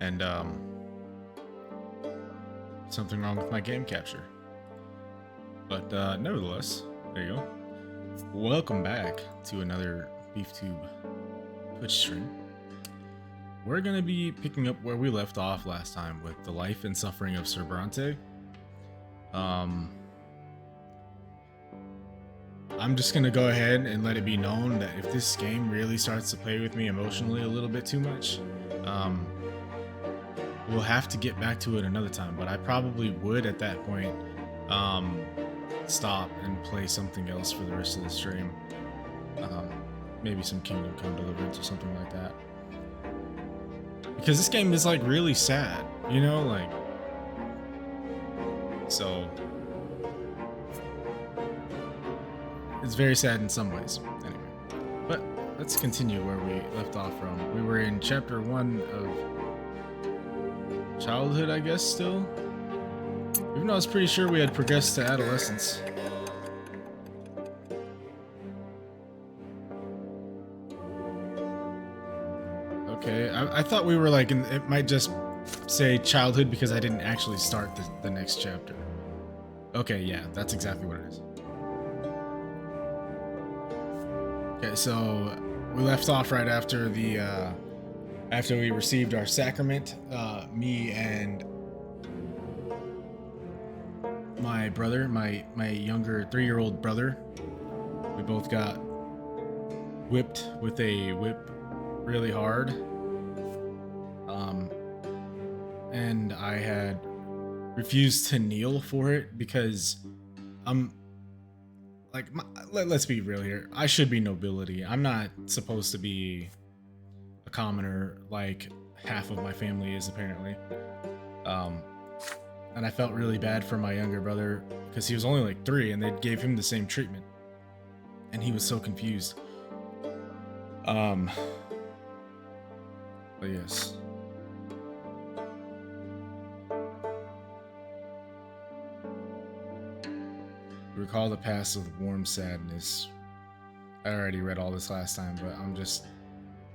and something wrong with my game capture. But nevertheless, there you go. Welcome back to another BeefTube Twitch stream. We're gonna be picking up where we left off last time with the life and suffering of Sir Brante. I'm just gonna go ahead and let it be known that if this game really starts to play with me emotionally a little bit too much, we'll have to get back to it another time. But I probably would at that point stop and play something else for the rest of the stream. Maybe some Kingdom Come Deliverance or something like that. Because this game is like really sad, you know, like, so it's very sad in some ways. Anyway, but let's continue where we left off from. We were in chapter 1 of childhood, I guess, still. Even though I was pretty sure we had progressed to adolescence. Okay, I thought we were like, it might just say childhood because I didn't actually start the next chapter. Okay, yeah, that's exactly what it is. Okay, so we left off right after the after we received our sacrament. Me and my brother, my younger 3-year-old brother, we both got whipped with a whip really hard. And I had refused to kneel for it because I'm like, let's be real here. I should be nobility. I'm not supposed to be a commoner like half of my family is apparently. And I felt really bad for my younger brother because he was only like 3 and they gave him the same treatment. And he was so confused. But yes. Recall the past with warm sadness. I already read all this last time, but I'm just...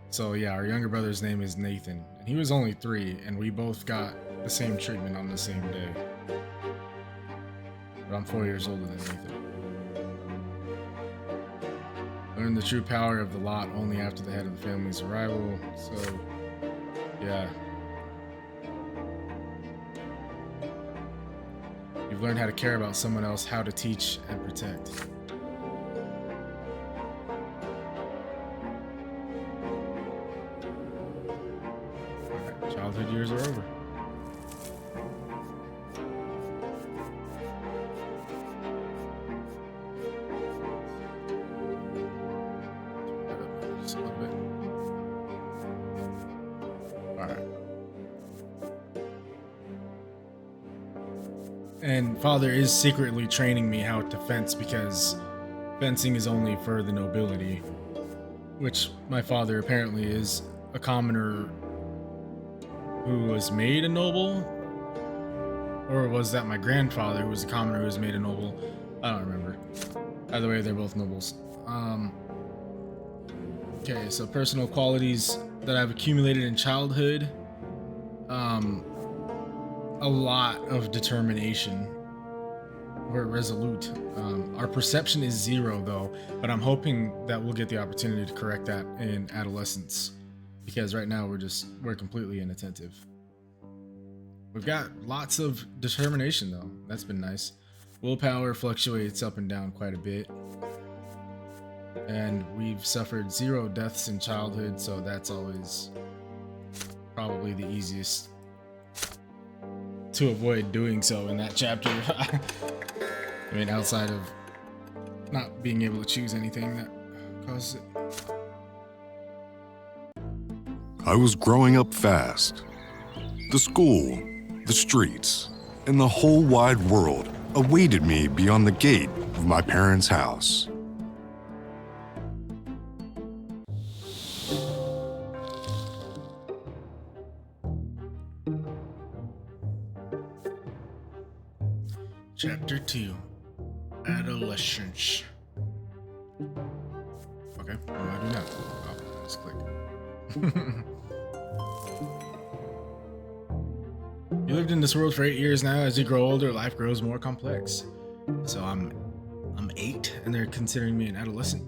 So yeah, our younger brother's name is Nathan. And he was only 3, and we both got the same treatment on the same day. But I'm 4 years older than Nathan. Learn the true power of the lot only after the head of the family's arrival. So, yeah. You've learned how to care about someone else, how to teach and protect. Alright, childhood years are over. Just a little bit. Alright. And Father is secretly training me how to fence because fencing is only for the nobility, which my father apparently is a commoner who was made a noble, or was that my grandfather who was a commoner who was made a noble? I don't remember. Either way, they're both nobles. Okay, so personal qualities that I've accumulated in childhood. A lot of determination. We're resolute. Our perception is 0 though, but I'm hoping that we'll get the opportunity to correct that in adolescence, because right now we're completely inattentive. We've got lots of determination though. That's been nice. Willpower fluctuates up and down quite a bit. And we've suffered 0 deaths in childhood, so that's always probably the easiest to avoid doing so in that chapter. I mean, outside of not being able to choose anything that causes it. I was growing up fast. The school, the streets, and the whole wide world awaited me beyond the gate of my parents' house. Chapter 2, Adolescence. Okay, what do I do now? Oh, let's click. You lived in this world for 8 years now. As you grow older, life grows more complex. So I'm 8, and they're considering me an adolescent.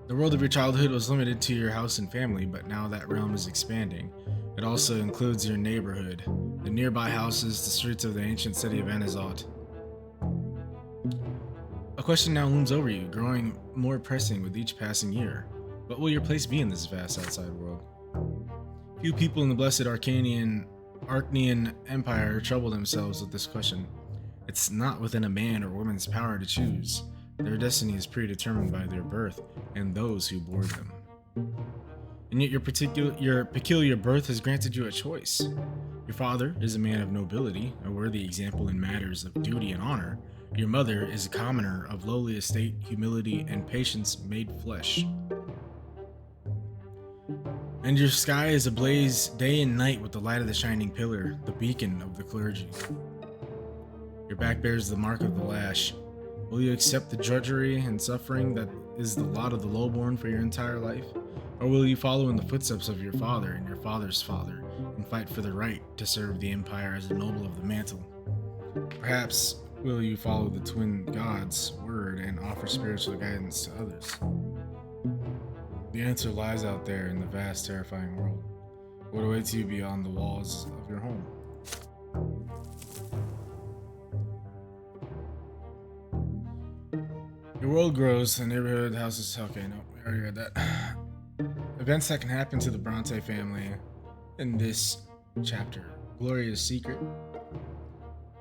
The world of your childhood was limited to your house and family, but now that realm is expanding. It also includes your neighborhood, the nearby houses, the streets of the ancient city of Anazot. A question now looms over you, growing more pressing with each passing year. What will your place be in this vast outside world? Few people in the blessed Arcanian Empire trouble themselves with this question. It's not within a man or woman's power to choose. Their destiny is predetermined by their birth and those who bore them. And yet your peculiar birth has granted you a choice. Your father is a man of nobility, a worthy example in matters of duty and honor. Your mother is a commoner of lowly estate, humility, and patience made flesh. And your sky is ablaze day and night with the light of the shining pillar, the beacon of the clergy. Your back bears the mark of the lash. Will you accept the drudgery and suffering that is the lot of the lowborn for your entire life? Or will you follow in the footsteps of your father and your father's father and fight for the right to serve the empire as a noble of the mantle? Perhaps will you follow the twin gods' word and offer spiritual guidance to others? The answer lies out there in the vast, terrifying world. What awaits you beyond the walls of your home? Your world grows, the neighborhood, houses. Okay, no, we already read that. Events that can happen to the Brante family in this chapter. Gloria's secret.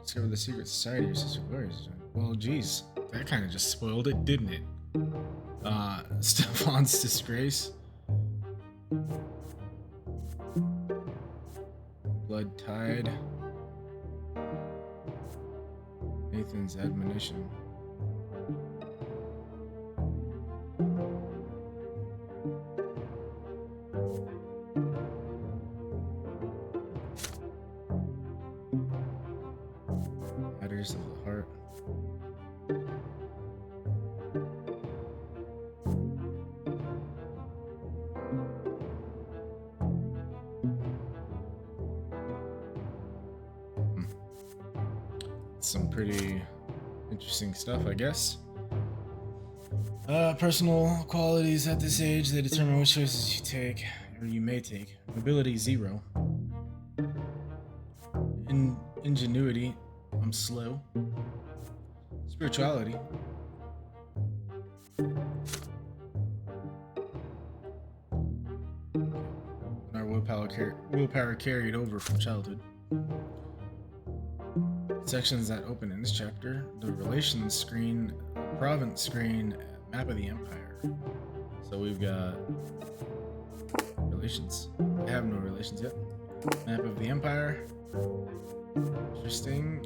Discover the secret society your sister Gloria's doing. Well, geez, that kind of just spoiled it, didn't it? Stefan's disgrace. Blood tide. Nathan's admonition. Matters of the heart. Some pretty interesting stuff, I guess. Personal qualities at this age, they determine which choices you take, or you may take. Ability 0. Ingenuity, I'm slow. Spirituality. Our willpower carried over from childhood. Sections that open in this chapter: the relations screen, province screen, map of the empire. So we've got relations. I have no relations yet. Map of the empire. Interesting.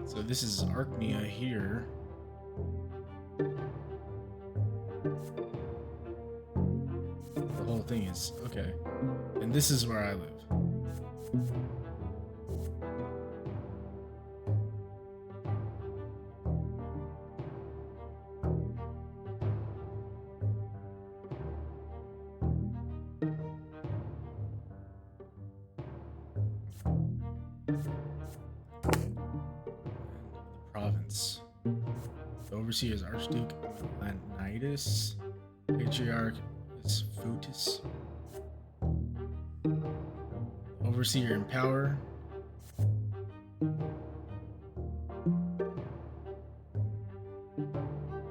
So this is Arcania here. The whole thing is okay. And this is where I live. Province. The overseer is Archduke Leonidas. Patriarch is Fotis. Overseer in power.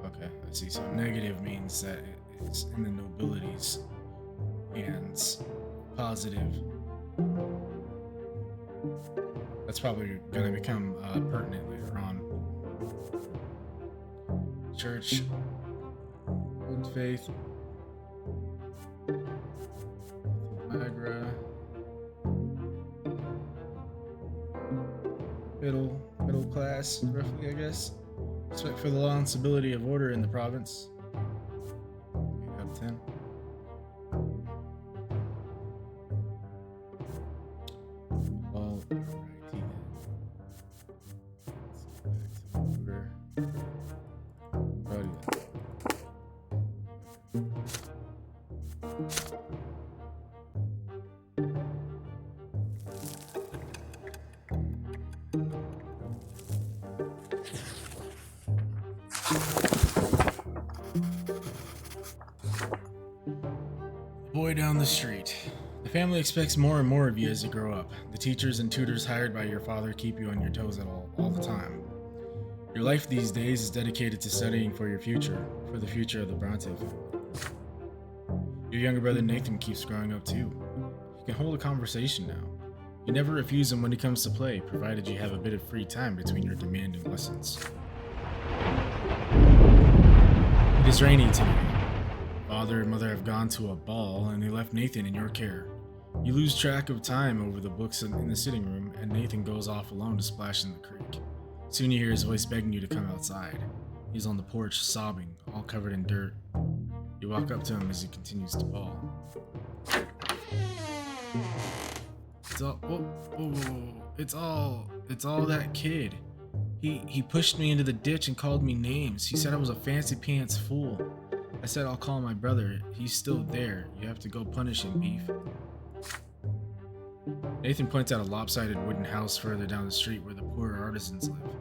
Okay, I see. So negative means that it's in the nobilities, and positive. That's probably going to become pertinent later on. Church, Old Faith, Magra, middle class, roughly, I guess. Respect for the law and stability of order in the province. 8 out of 10. All righty then. Let's go back to over. Alrighty then. 8 Boy down the street. The family expects more and more of you as you grow up. The teachers and tutors hired by your father keep you on your toes at all the time. Your life these days is dedicated to studying for your future, for the future of the Brante family. Your younger brother Nathan keeps growing up too. You can hold a conversation now. You never refuse him when he comes to play, provided you have a bit of free time between your demanding lessons. It is rainy today. Father and mother have gone to a ball and they left Nathan in your care. You lose track of time over the books in the sitting room, and Nathan goes off alone to splash in the creek. Soon you hear his voice begging you to come outside. He's on the porch, sobbing, all covered in dirt. You walk up to him as he continues to bawl. It's all that kid. He pushed me into the ditch and called me names. He said I was a fancy pants fool. I said I'll call my brother. He's still there. You have to go punish him, Beef. Nathan points out a lopsided wooden house further down the street where the poorer artisans live.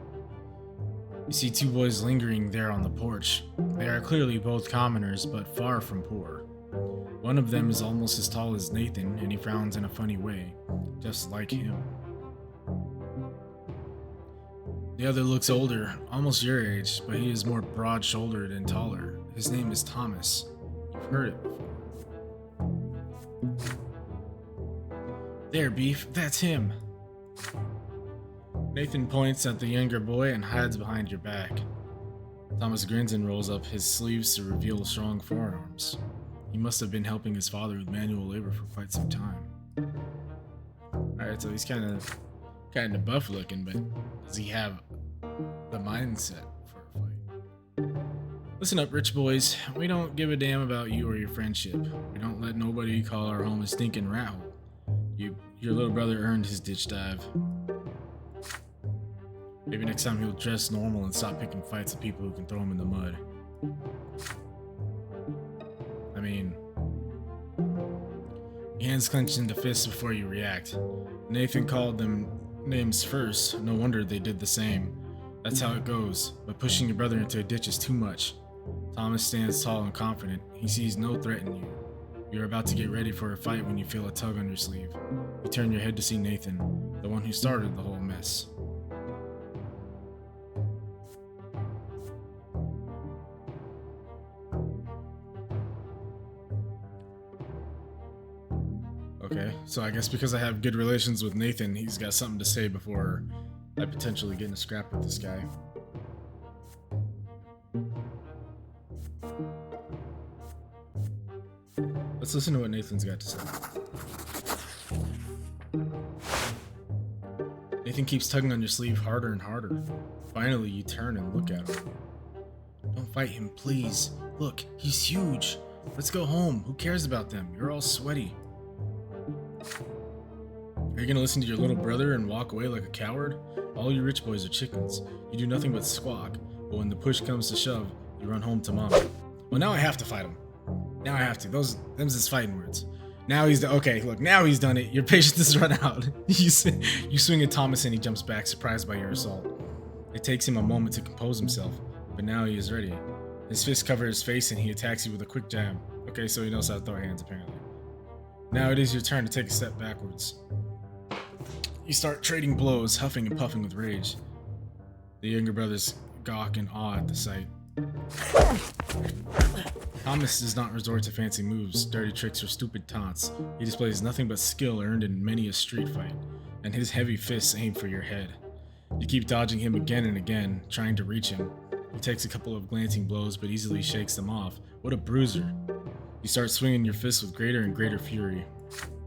You see two boys lingering there on the porch. They are clearly both commoners, but far from poor. One of them is almost as tall as Nathan, and he frowns in a funny way, just like him. The other looks older, almost your age, but he is more broad-shouldered and taller. His name is Thomas. You've heard it before. There, Beef, that's him. Nathan points at the younger boy and hides behind your back. Thomas grins and rolls up his sleeves to reveal strong forearms. He must have been helping his father with manual labor for quite some time. Alright, so he's kind of buff looking, but does he have the mindset for a fight? Listen up, rich boys. We don't give a damn about you or your friendship. We don't let nobody call our home a stinking rat hole. Your little brother earned his ditch dive. Maybe next time he'll dress normal and stop picking fights with people who can throw him in the mud. I mean, your hands clenched into fists before you react. Nathan called them names first. No wonder they did the same. That's how it goes, but pushing your brother into a ditch is too much. Thomas stands tall and confident. He sees no threat in you. You're about to get ready for a fight when you feel a tug on your sleeve. You turn your head to see Nathan, the one who started the whole mess. Okay, so I guess because I have good relations with Nathan, he's got something to say before I potentially get in a scrap with this guy. Let's listen to what Nathan's got to say. Nathan keeps tugging on your sleeve harder and harder. Finally, you turn and look at him. Don't fight him, please. Look, he's huge. Let's go home. Who cares about them? You're all sweaty. Are you gonna listen to your little brother and walk away like a coward? All you rich boys are chickens. You do nothing but squawk, but when the push comes to shove, you run home to mama. Well, now I have to fight him. Now I have to. Them's his fighting words. Now he's okay. Look, now he's done it. Your patience has run out. You swing at Thomas and he jumps back, surprised by your assault. It takes him a moment to compose himself, but now he is ready. His fists cover his face and he attacks you with a quick jab. Okay, so he knows how to throw hands apparently. Now it is your turn to take a step backwards. You start trading blows, huffing and puffing with rage. The younger brothers gawk in awe at the sight. Thomas does not resort to fancy moves, dirty tricks, or stupid taunts. He displays nothing but skill earned in many a street fight, and his heavy fists aim for your head. You keep dodging him again and again, trying to reach him. He takes a couple of glancing blows, but easily shakes them off. What a bruiser. You start swinging your fists with greater and greater fury.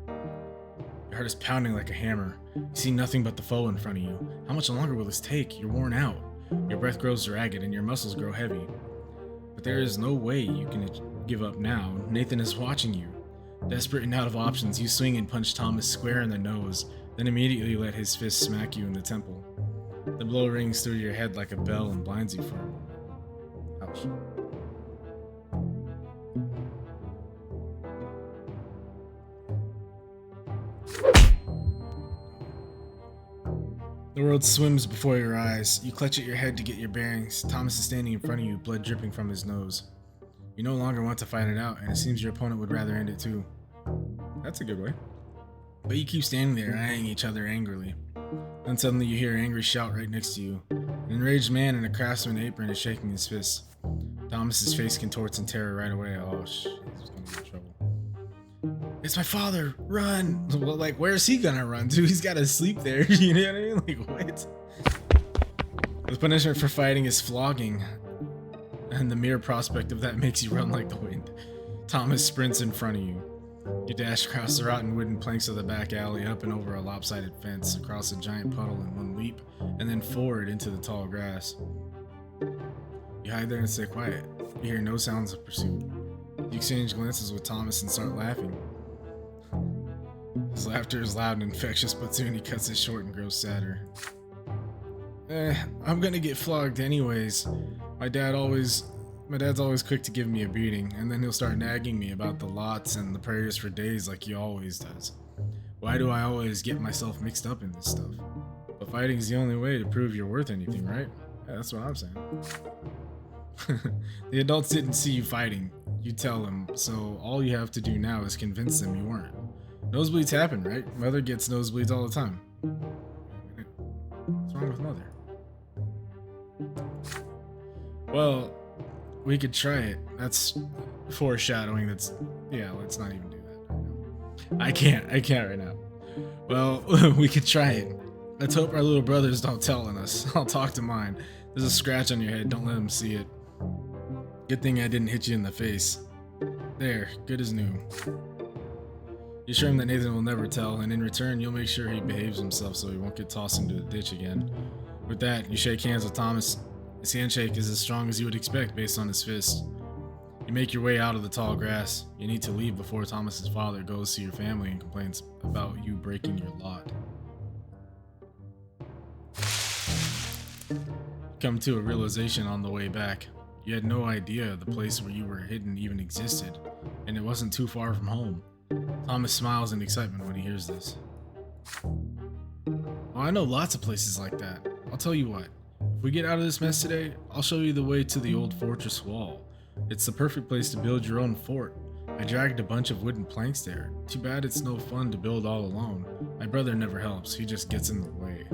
Your heart is pounding like a hammer. You see nothing but the foe in front of you. How much longer will this take? You're worn out. Your breath grows ragged and your muscles grow heavy. But there is no way you can give up now. Nathan is watching you. Desperate and out of options, you swing and punch Thomas square in the nose, then immediately let his fist smack you in the temple. The blow rings through your head like a bell and blinds you for a moment. Ouch. The world swims before your eyes. You clutch at your head to get your bearings. Thomas is standing in front of you, blood dripping from his nose. You no longer want to fight it out, and it seems your opponent would rather end it too. That's a good way. But you keep standing there, eyeing each other angrily. Then suddenly you hear an angry shout right next to you. An enraged man in a craftsman apron is shaking his fist. Thomas's face contorts in terror right away. Oh shit, he's gonna get in trouble. It's my father! Run! Well, like, where's he gonna run to? He's gotta sleep there, you know what I mean? Like, what? The punishment for fighting is flogging, and the mere prospect of that makes you run like the wind. Thomas sprints in front of you. You dash across the rotten wooden planks of the back alley, up and over a lopsided fence, across a giant puddle in one leap, and then forward into the tall grass. You hide there and stay quiet. You hear no sounds of pursuit. You exchange glances with Thomas and start laughing. His laughter is loud and infectious, but soon he cuts it short and grows sadder. I'm gonna get flogged anyways. My dad's always quick to give me a beating, and then he'll start nagging me about the lots and the prayers for days like he always does. Why do I always get myself mixed up in this stuff? But fighting's the only way to prove you're worth anything, right? Yeah, that's what I'm saying. The adults didn't see you fighting. You tell them, so all you have to do now is convince them you weren't. Nosebleeds happen, right? Mother gets nosebleeds all the time. What's wrong with Mother? Well, we could try it. That's foreshadowing. Yeah, let's not even do that right now. I can't right now. Well, we could try it. Let's hope our little brothers don't tell on us. I'll talk to mine. There's a scratch on your head. Don't let them see it. Good thing I didn't hit you in the face. There, good as new. You assure him that Nathan will never tell, and in return, you'll make sure he behaves himself so he won't get tossed into the ditch again. With that, you shake hands with Thomas. His handshake is as strong as you would expect based on his fist. You make your way out of the tall grass. You need to leave before Thomas's father goes to your family and complains about you breaking your lot. Come to a realization on the way back. You had no idea the place where you were hidden even existed, and it wasn't too far from home. Thomas smiles in excitement when he hears this. Oh, I know lots of places like that. I'll tell you what. If we get out of this mess today, I'll show you the way to the old fortress wall. It's the perfect place to build your own fort. I dragged a bunch of wooden planks there. Too bad it's no fun to build all alone. My brother never helps. He just gets in the way.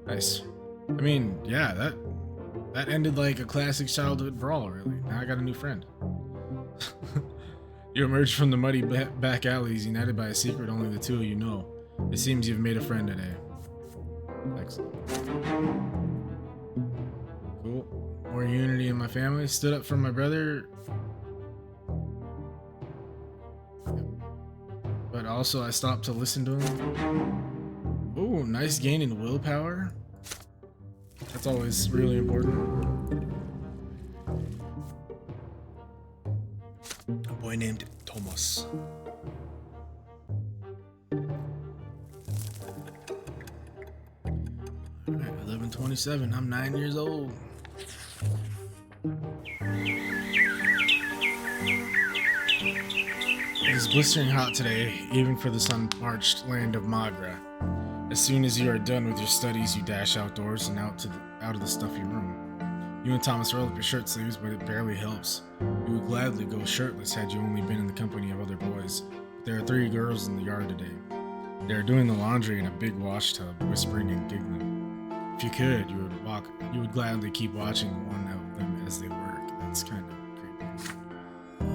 Nice. I mean, yeah, that ended like a classic childhood brawl, really. Now I got a new friend. You emerge from the muddy back alleys, united by a secret only the two of you know. It seems you've made a friend today. Excellent. Cool. More unity in my family. Stood up for my brother. But also I stopped to listen to him. Oh, nice gain in willpower. That's always really important. A boy named Thomas. Alright, 11:27. I'm 9 years old. It is blistering hot today, even for the sun-parched land of Magra. As soon as you are done with your studies, you dash outdoors and out of the stuffy room. You and Thomas roll up your shirt sleeves, but it barely helps. You would gladly go shirtless had you only been in the company of other boys. But there are 3 girls in the yard today. They are doing the laundry in a big wash tub, whispering and giggling. If you could, you would gladly keep watching one of them as they work. That's kind of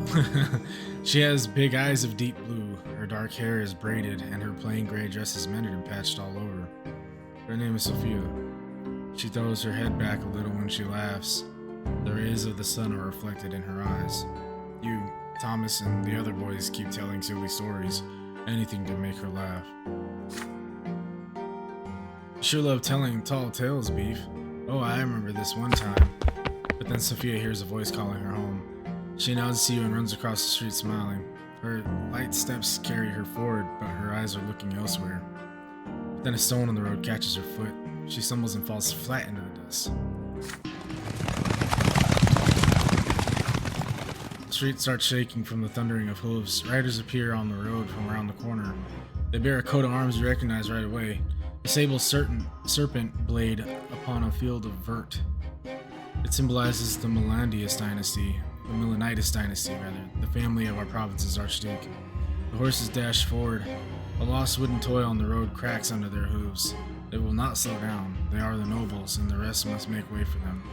creepy. She has big eyes of deep blue. Her dark hair is braided, and her plain gray dress is mended and patched all over. Her name is Sophia. She throws her head back a little when she laughs. The rays of the sun are reflected in her eyes. You, Thomas, and the other boys keep telling silly stories, anything to make her laugh. You sure love telling tall tales, Beef. Oh, I remember this one time. But then Sophia hears a voice calling her home. She nods to you and runs across the street smiling. Her light steps carry her forward, but her eyes are looking elsewhere. But then a stone on the road catches her foot. She stumbles and falls flat into the dust. The street starts shaking from the thundering of hooves. Riders appear on the road from around the corner. They bear a coat of arms you recognize right away. A sable serpent blade upon a field of vert. It symbolizes the Melanitis dynasty, the family of our province's archduke. The horses dash forward. A lost wooden toy on the road cracks under their hooves. They will not slow down. They are the nobles, and the rest must make way for them.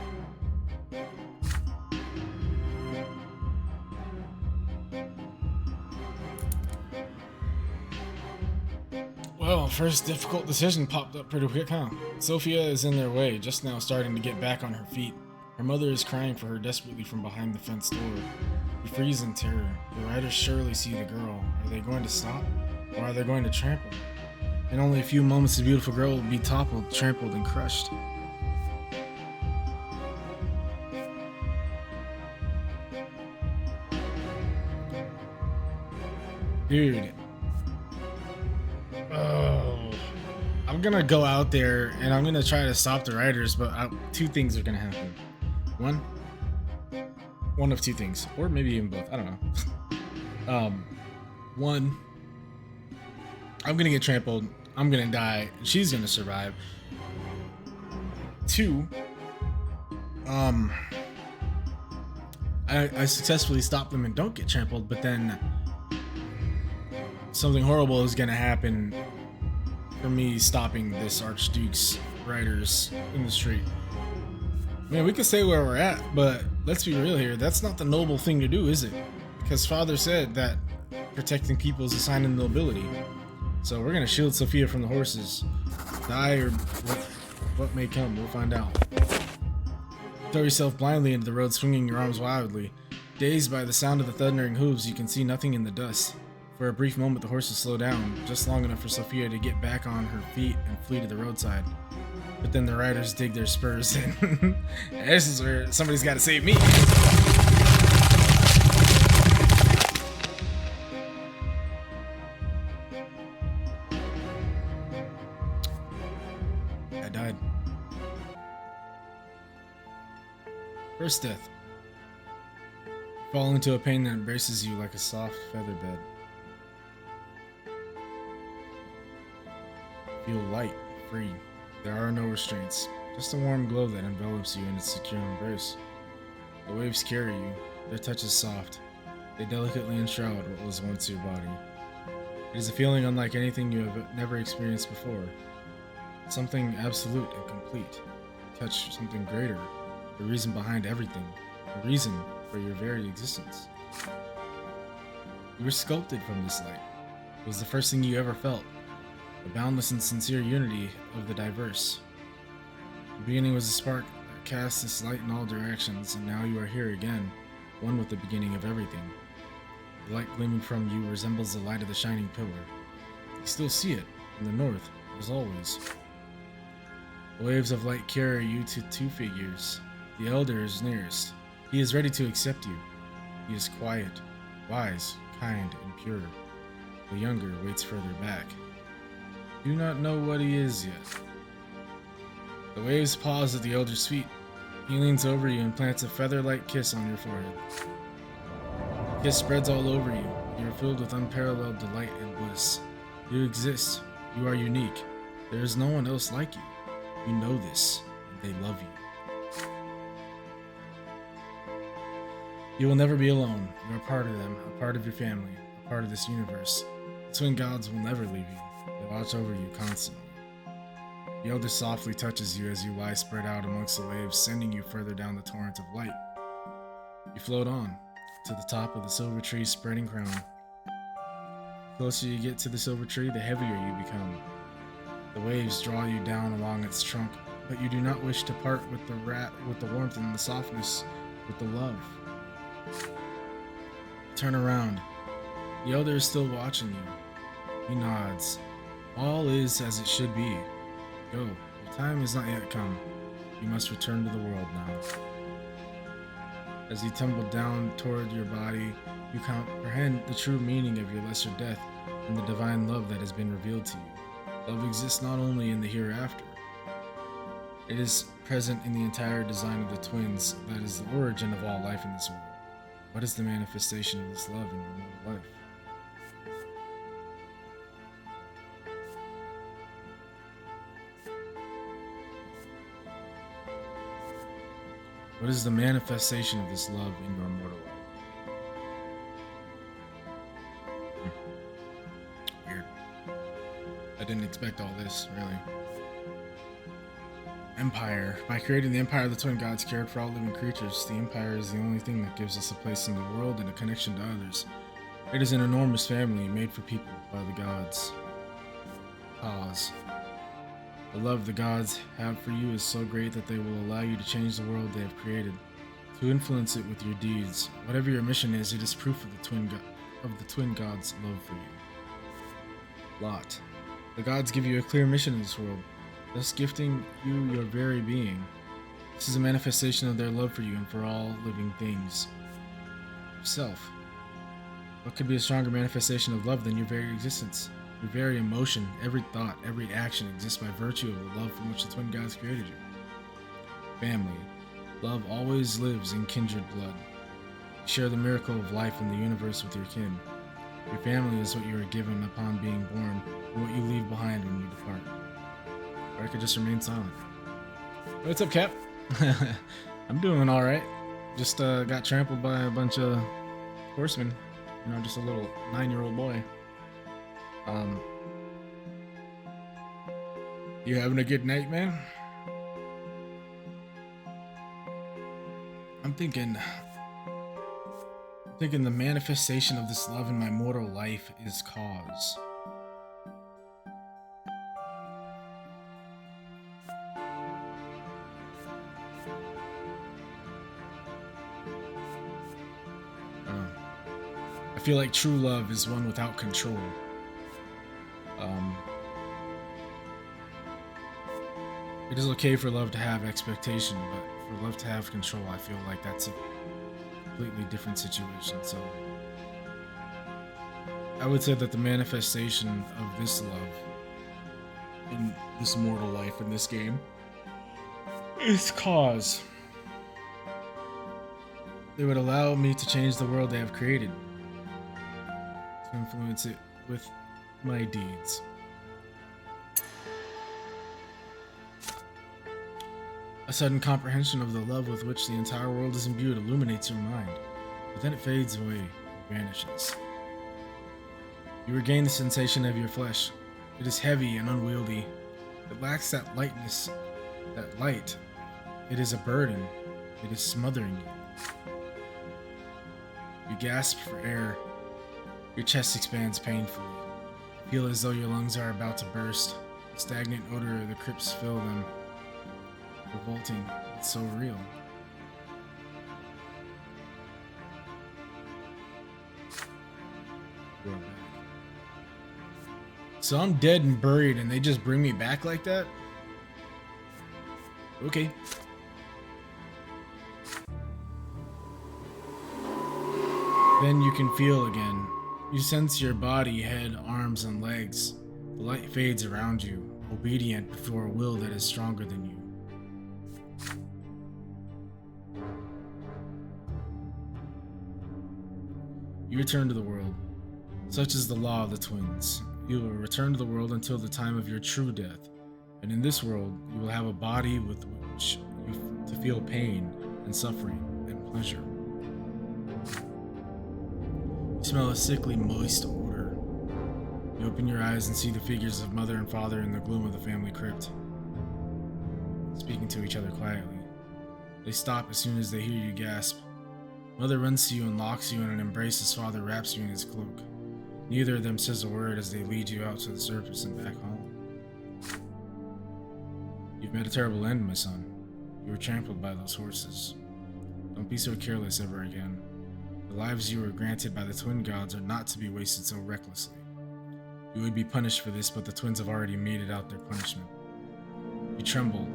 Well, first difficult decision popped up pretty quick, huh? Sophia is in their way, just now starting to get back on her feet. Her mother is crying for her desperately from behind the fence door. You freeze in terror. The riders surely see the girl. Are they going to stop? Or are they going to trample her? In only a few moments, the beautiful girl will be toppled, trampled, and crushed. Dude. Oh. I'm gonna go out there and I'm gonna try to stop the riders, but two things are gonna happen. One of two things, or maybe even both. I don't know. One, I'm gonna get trampled. I'm gonna die. She's gonna survive. Two, I successfully stop them and don't get trampled, but then something horrible is gonna happen for me stopping this Archduke's riders in the street. I mean, we can stay where we're at, but let's be real here. That's not the noble thing to do, is it? Because Father said that protecting people is a sign of nobility. So we're gonna shield Sophia from the horses. Die or what may come, we'll find out. Throw yourself blindly into the road, swinging your arms wildly. Dazed by the sound of the thundering hooves, you can see nothing in the dust. For a brief moment, the horses slow down, just long enough for Sophia to get back on her feet and flee to the roadside. But then the riders dig their spurs in. This is where somebody's got to save me. I died. First death. Fall into a pain that embraces you like a soft feather bed. Feel light, free. There are no restraints, just a warm glow that envelops you in its secure embrace. The waves carry you, their touch is soft. They delicately enshroud what was once your body. It is a feeling unlike anything you have never experienced before. Something absolute and complete. Touch something greater, the reason behind everything, the reason for your very existence. You were sculpted from this light. It was the first thing you ever felt. The boundless and sincere unity of the diverse. The beginning was a spark that cast this light in all directions, and now you are here again, one with the beginning of everything. The light gleaming from you resembles the light of the shining pillar. You still see it, in the north, as always. The waves of light carry you to two figures. The elder is nearest. He is ready to accept you. He is quiet, wise, kind, and pure. The younger waits further back. Do not know what he is yet. The waves pause at the elder's feet. He leans over you and plants a feather-like kiss on your forehead. The kiss spreads all over you. You are filled with unparalleled delight and bliss. You exist. You are unique. There is no one else like you. You know this, and they love you. You will never be alone. You are part of them, a part of your family, a part of this universe. The twin gods will never leave you. They watch over you constantly. The elder softly touches you as you lie spread out amongst the waves, sending you further down the torrent of light. You float on, to the top of the silver tree's spreading crown. The closer you get to the silver tree, the heavier you become. The waves draw you down along its trunk, but you do not wish to part with the warmth and the softness, with the love. Turn around. The elder is still watching you. He nods. All is as it should be. Go. Your time has not yet come. You must return to the world now. As you tumble down toward your body, you comprehend the true meaning of your lesser death and the divine love that has been revealed to you. Love exists not only in the hereafter. It is present in the entire design of the twins that is the origin of all life in this world. What is the manifestation of this love in your mortal life? What is the manifestation of this love in your mortal life? Weird. I didn't expect all this, really. Empire. By creating the Empire, the twin gods cared for all living creatures. The Empire is the only thing that gives us a place in the world and a connection to others. It is an enormous family made for people by the gods. Pause. The love the gods have for you is so great that they will allow you to change the world they have created, to influence it with your deeds. Whatever your mission is, it is proof of the twin gods' love for you. Lot. The gods give you a clear mission in this world, thus gifting you your very being. This is a manifestation of their love for you and for all living things. Self. What could be a stronger manifestation of love than your very existence? Your very emotion, every thought, every action exists by virtue of the love from which the twin gods created you. Family. Love always lives in kindred blood. You share the miracle of life in the universe with your kin. Your family is what you are given upon being born, and what you leave behind when you depart. Or I could just remain silent. What's up, Cap? I'm doing alright. Just got trampled by a bunch of horsemen. You know, just a little 9-year-old boy. You having a good night, man? I'm thinking the manifestation of this love in my mortal life is cause. I feel like true love is one without control. It is okay for love to have expectation, but for love to have control, I feel like that's a completely different situation. So I would say that the manifestation of this love in this mortal life in this game is cause. They would allow me to change the world they have created, to influence it with my deeds. A sudden comprehension of the love with which the entire world is imbued illuminates your mind, but then it fades away and vanishes. You regain the sensation of your flesh. It is heavy and unwieldy. It lacks that lightness, that light. It is a burden. It is smothering you. You gasp for air. Your chest expands painfully. You feel as though your lungs are about to burst. The stagnant odor of the crypts fill them. Revolting. It's so real. So I'm dead and buried and they just bring me back like that? Okay. Then you can feel again. You sense your body, head, arms, and legs. The light fades around you, obedient before a will that is stronger than you. You return to the world. Such is the law of the twins. You will return to the world until the time of your true death. And in this world, you will have a body with which to feel pain and suffering and pleasure. You smell a sickly, moist odor. You open your eyes and see the figures of mother and father in the gloom of the family crypt, speaking to each other quietly. They stop as soon as they hear you gasp. Mother runs to you and locks you in an embrace as father wraps you in his cloak. Neither of them says a word as they lead you out to the surface and back home. You've met a terrible end, my son. You were trampled by those horses. Don't be so careless ever again. The lives you were granted by the twin gods are not to be wasted so recklessly. You would be punished for this, but the twins have already meted out their punishment. You tremble,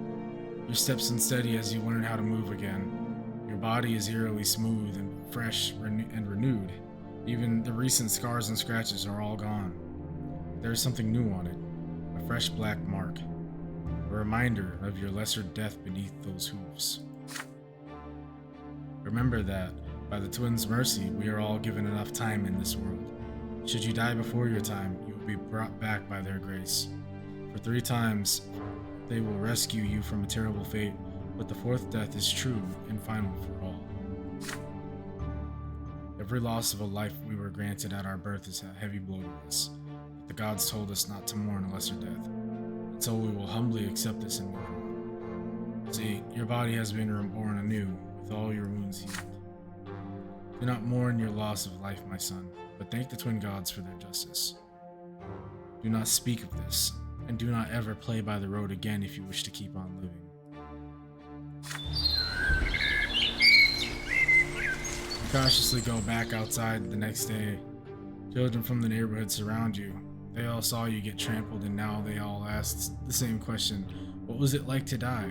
your steps unsteady as you learn how to move again. Your body is eerily smooth and fresh and renewed. Even the recent scars and scratches are all gone. There is something new on it, a fresh black mark, a reminder of your lesser death beneath those hooves. Remember that, by the twins' mercy, we are all given enough time in this world. Should you die before your time, you will be brought back by their grace. For 3 times, they will rescue you from a terrible fate, but the fourth death is true and final for all. Every loss of a life we were granted at our birth is a heavy blow to us, but the gods told us not to mourn a lesser death, and so we will humbly accept this and move on. See, your body has been reborn anew, with all your wounds healed. Do not mourn your loss of life, my son, but thank the twin gods for their justice. Do not speak of this, and do not ever play by the road again if you wish to keep on living. You cautiously go back outside the next day. Children from the neighborhood surround you. They all saw you get trampled, and now they all ask the same question. What was it like to die?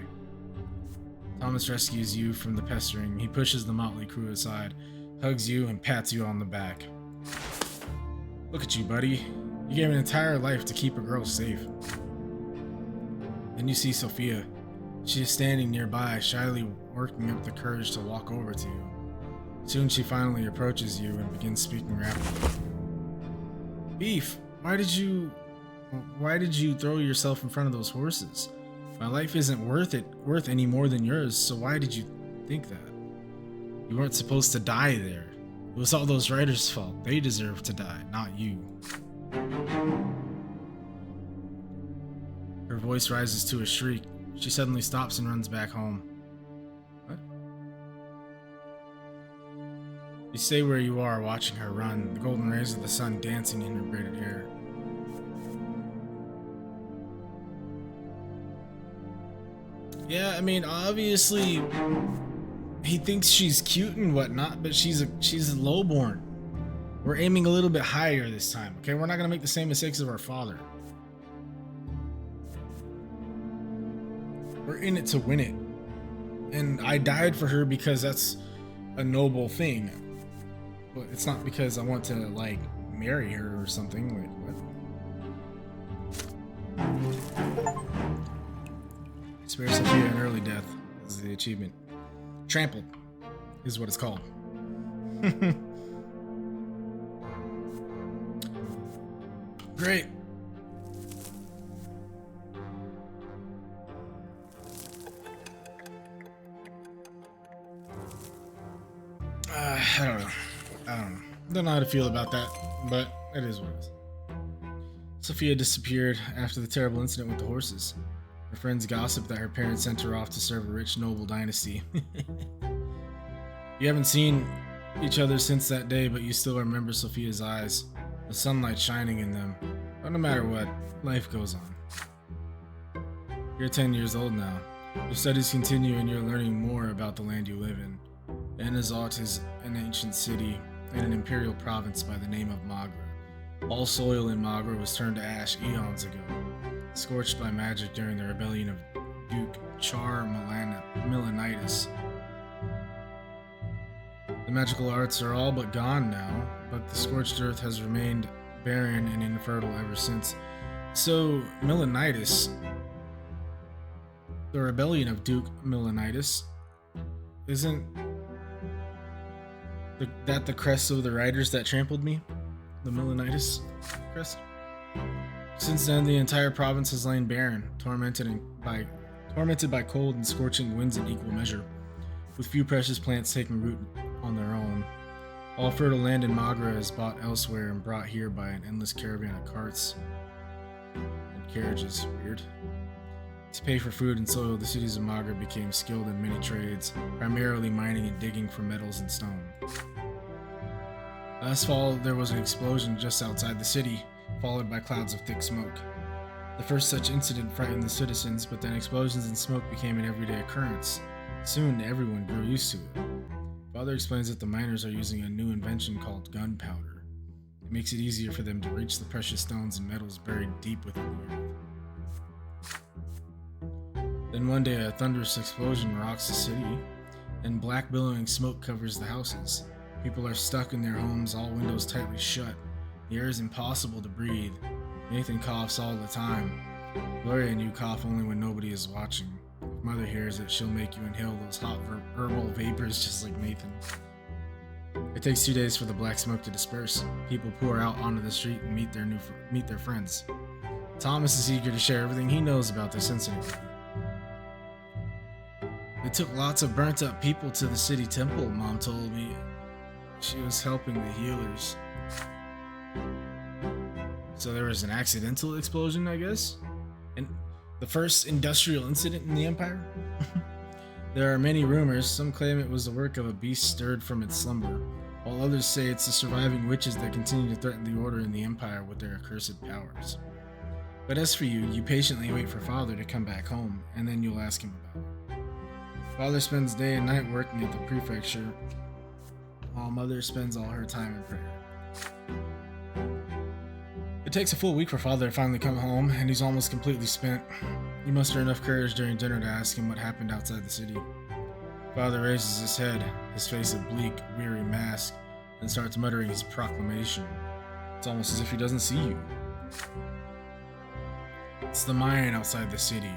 Thomas rescues you from the pestering. He pushes the motley crew aside, hugs you, and pats you on the back. Look at you, buddy. You gave an entire life to keep a girl safe. Then you see Sophia. She is standing nearby, shyly working up the courage to walk over to you. Soon she finally approaches you and begins speaking rapidly. Beef, why did you throw yourself in front of those horses? My life isn't worth any more than yours, so why did you think that? You weren't supposed to die there. It was all those riders' fault. They deserved to die, not you. Her voice rises to a shriek. She suddenly stops and runs back home. What? You stay where you are, watching her run, the golden rays of the sun dancing in her braided hair. Yeah, I mean, obviously, he thinks she's cute and whatnot, but she's lowborn. We're aiming a little bit higher this time, okay? We're not gonna make the same mistakes of our father. We're in it to win it. And I died for her because that's a noble thing. But it's not because I want to, like, marry her or something. Like, what? Spare Sophia an early death is the achievement. Trampled is what it's called. Great. I don't know. Don't know how to feel about that, but it is what it is. Sophia disappeared after the terrible incident with the horses. Her friends gossiped that her parents sent her off to serve a rich noble dynasty. You haven't seen each other since that day, but you still remember Sophia's eyes, the sunlight shining in them. But no matter what, life goes on. You're 10 years old now. Your studies continue and you're learning more about the land you live in. Enazot is an ancient city in an imperial province by the name of Magra. All soil in Magra was turned to ash eons ago, scorched by magic during the rebellion of Duke Char Milanitis. The magical arts are all but gone now, but the scorched earth has remained barren and infertile ever since. So, Milanitis, the rebellion of Duke Milanitis, isn't that the crest of the riders that trampled me? The Milanitis crest? Since then, the entire province has lain barren, tormented by cold and scorching winds in equal measure, with few precious plants taking root on their own. All fertile land in Magra is bought elsewhere and brought here by an endless caravan of carts and carriages. Weird. To pay for food and soil, the cities of Magra became skilled in many trades, primarily mining and digging for metals and stone. Last fall, there was an explosion just outside the city, followed by clouds of thick smoke. The first such incident frightened the citizens, but then explosions and smoke became an everyday occurrence. Soon, everyone grew used to it. Father explains that the miners are using a new invention called gunpowder. It makes it easier for them to reach the precious stones and metals buried deep within the earth. Then one day, a thunderous explosion rocks the city, and black billowing smoke covers the houses. People are stuck in their homes, all windows tightly shut. The air is impossible to breathe. Nathan coughs all the time. Gloria and you cough only when nobody is watching. If Mother hears it, she'll make you inhale those hot herbal vapors just like Nathan. It takes 2 days for the black smoke to disperse. People pour out onto the street and meet their friends. Thomas is eager to share everything he knows about this incident. They took lots of burnt up people to the city temple, Mom told me. She was helping the healers. So there was an accidental explosion, I guess? And the first industrial incident in the Empire? There are many rumors. Some claim it was the work of a beast stirred from its slumber, while others say it's the surviving witches that continue to threaten the Order in the Empire with their accursed powers. But as for you, you patiently wait for Father to come back home, and then you'll ask him about it. Father spends day and night working at the prefecture, while Mother spends all her time in prayer. It takes a full week for Father to finally come home, and he's almost completely spent. You muster enough courage during dinner to ask him what happened outside the city. Father raises his head, his face a bleak, weary mask, and starts muttering his proclamation. It's almost as if he doesn't see you. It's the mine outside the city.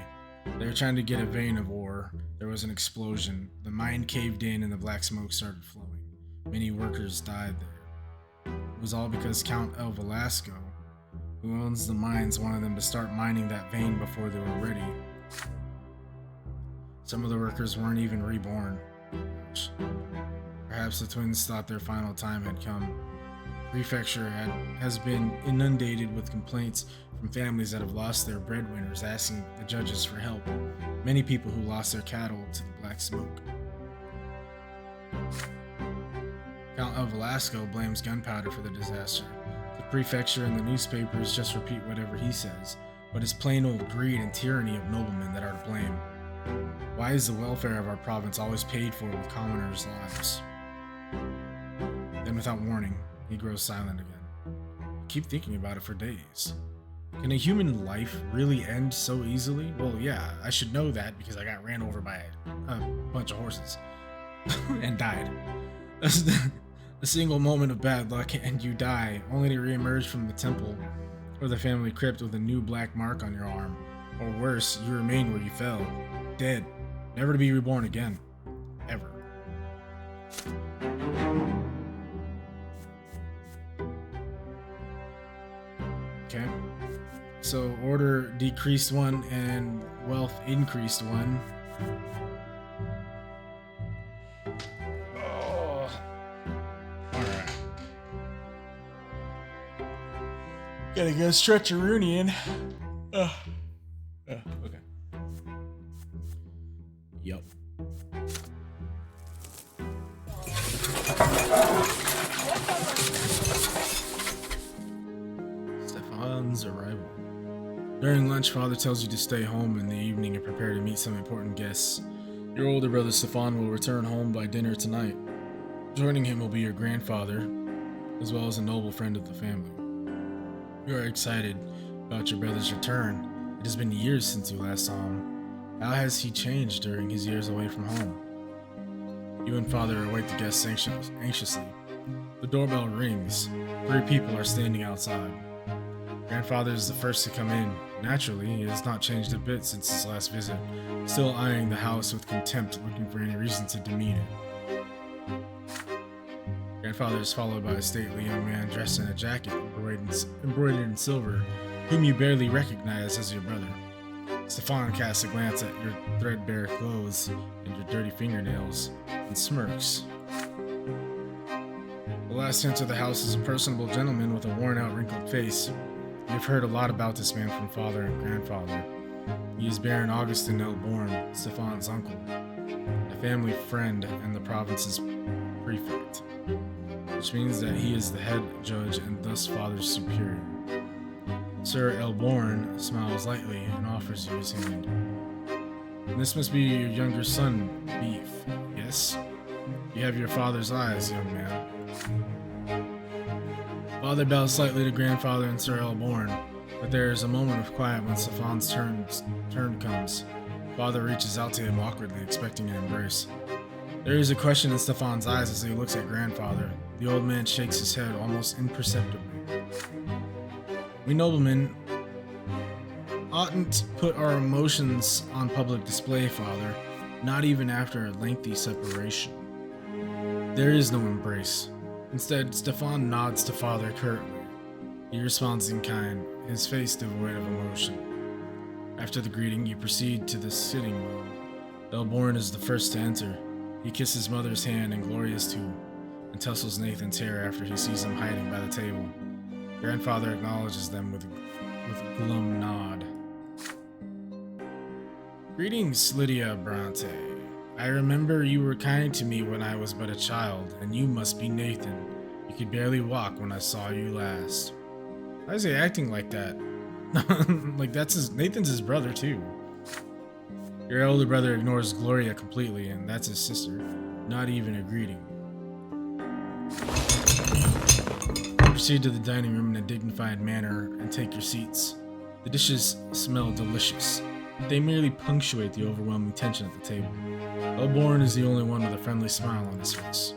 They were trying to get a vein of ore. There was an explosion. The mine caved in and the black smoke started flowing. Many workers died there. It was all because Count El Velasco, who owns the mines, wanted them to start mining that vein before they were ready. Some of the workers weren't even reborn. Perhaps the twins thought their final time had come. The prefecture has been inundated with complaints from families that have lost their breadwinners asking the judges for help. Many people who lost their cattle to the black smoke. Count El Velasco blames gunpowder for the disaster. The prefecture and the newspapers just repeat whatever he says, but it's plain old greed and tyranny of noblemen that are to blame. Why is the welfare of our province always paid for with commoners' lives? Then without warning, he grows silent again. I keep thinking about it for days. Can a human life really end so easily? Well, yeah, I should know that because I got ran over by a bunch of horses and died. A single moment of bad luck and you die, only to reemerge from the temple or the family crypt with a new black mark on your arm. Or worse, you remain where you fell, dead, never to be reborn again. Ever. Okay. So order decreased 1 and wealth increased 1. Oh. Alright. Gotta go stretch a Rooney in. Okay. Yup. Stefan's arrival. During lunch, Father tells you to stay home in the evening and prepare to meet some important guests. Your older brother Stefan will return home by dinner tonight. Joining him will be your grandfather, as well as a noble friend of the family. You are excited about your brother's return. It has been years since you last saw him. How has he changed during his years away from home? You and Father await the guests anxiously. The doorbell rings. 3 people are standing outside. Grandfather is the first to come in. Naturally, he has not changed a bit since his last visit, still eyeing the house with contempt, looking for any reason to demean it. Grandfather is followed by a stately young man dressed in a jacket embroidered in silver, whom you barely recognize as your brother. Stefan casts a glance at your threadbare clothes and your dirty fingernails, and smirks. The last to enter the house is a personable gentleman with a worn-out, wrinkled face. You've heard a lot about this man from father and grandfather. He is Baron Augustin Elborn, Stefan's uncle, a family friend and the province's prefect, which means that he is the head judge and thus father's superior. Sir Elborn smiles lightly and offers you his hand. This must be your younger son, Beef, yes? You have your father's eyes, young man. Father bows slightly to grandfather and Sir Elborn, but there is a moment of quiet when Stefan's turn comes. Father reaches out to him awkwardly, expecting an embrace. There is a question in Stefan's eyes as he looks at grandfather. The old man shakes his head almost imperceptibly. We noblemen oughtn't put our emotions on public display, Father, not even after a lengthy separation. There is no embrace. Instead, Stefan nods to Father curtly. He responds in kind, his face devoid of emotion. After the greeting, you proceed to the sitting room. Elborn is the first to enter. He kisses Mother's hand and Gloria's too, and tussles Nathan's hair after he sees him hiding by the table. Grandfather acknowledges them with a glum nod. Greetings, Lydia Brante. I remember you were kind to me when I was but a child, and you must be Nathan. You could barely walk when I saw you last. Why is he acting like that? Like Nathan's his brother too. Your elder brother ignores Gloria completely, and that's his sister. Not even a greeting. Proceed to the dining room in a dignified manner and take your seats. The dishes smell delicious. They merely punctuate the overwhelming tension at the table. Elborn is the only one with a friendly smile on his face.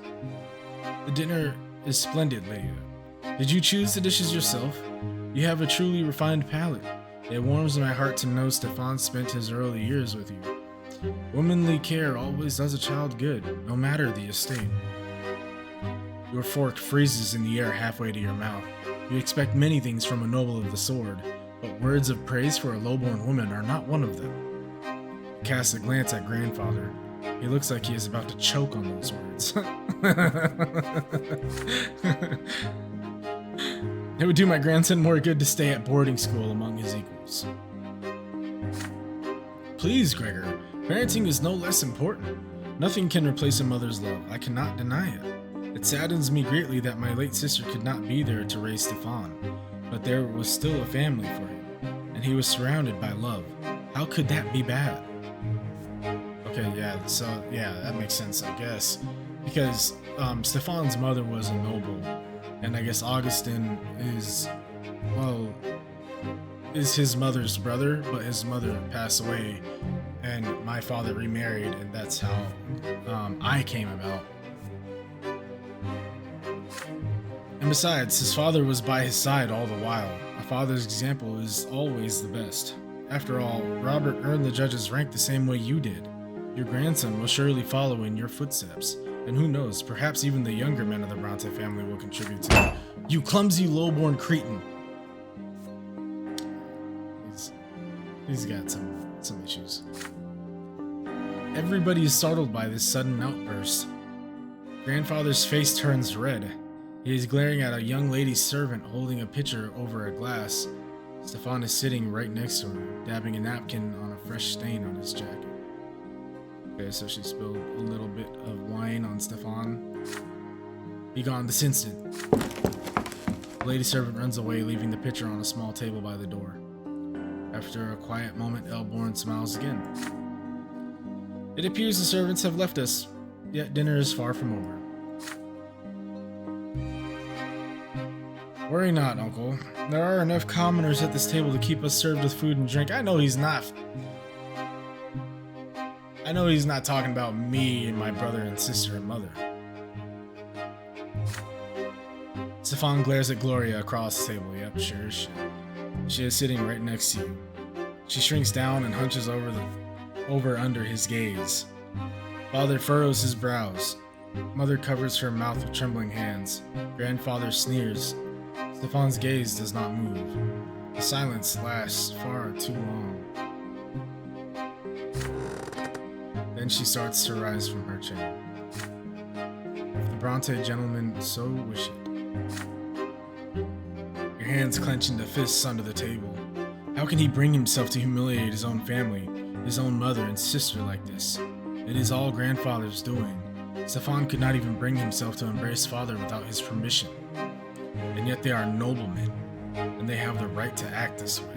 The dinner is splendid, Lydia. Did you choose the dishes yourself? You have a truly refined palate. It warms my heart to know Stefan spent his early years with you. Womanly care always does a child good, no matter the estate. Your fork freezes in the air halfway to your mouth. You expect many things from a noble of the sword, but words of praise for a low-born woman are not one of them. You cast a glance at Grandfather. He looks like he is about to choke on those words. It would do my grandson more good to stay at boarding school among his equals. Please, Gregor, parenting is no less important. Nothing can replace a mother's love. I cannot deny it. It saddens me greatly that my late sister could not be there to raise Stefan, but there was still a family for him, and he was surrounded by love. How could that be bad? Okay, yeah, that makes sense, I guess, because Stefan's mother was a noble, and I guess Augustin is his mother's brother, but his mother passed away, and my father remarried, and that's how I came about. And besides, his father was by his side all the while. A father's example is always the best. After all, Robert earned the judge's rank the same way you did. Your grandson will surely follow in your footsteps, and who knows, perhaps even the younger men of the Brante family will contribute to it. You clumsy, low-born cretin! He's got some issues. Everybody is startled by this sudden outburst. Grandfather's face turns red. He is glaring at a young lady's servant holding a pitcher over a glass. Stefan is sitting right next to him, dabbing a napkin on a fresh stain on his jacket. Okay, so she spilled a little bit of wine on Stefan. Be gone this instant. The lady servant runs away, leaving the pitcher on a small table by the door. After a quiet moment, Elborn smiles again. It appears the servants have left us, yet dinner is far from over. Worry not, Uncle. There are enough commoners at this table to keep us served with food and drink. I know he's not talking about me and my brother and sister and mother. Stefan glares at Gloria across the table. Yep, sure as shit. She is sitting right next to you. She shrinks down and hunches over under his gaze. Father furrows his brows. Mother covers her mouth with trembling hands. Grandfather sneers. Stefan's gaze does not move. The silence lasts far too long. Then she starts to rise from her chair. If the Brante gentleman so wish it. Your hands clench into fists under the table. How can he bring himself to humiliate his own family, his own mother and sister like this? It is all Grandfather's doing. Stefan could not even bring himself to embrace Father without his permission. And yet they are noblemen, and they have the right to act this way.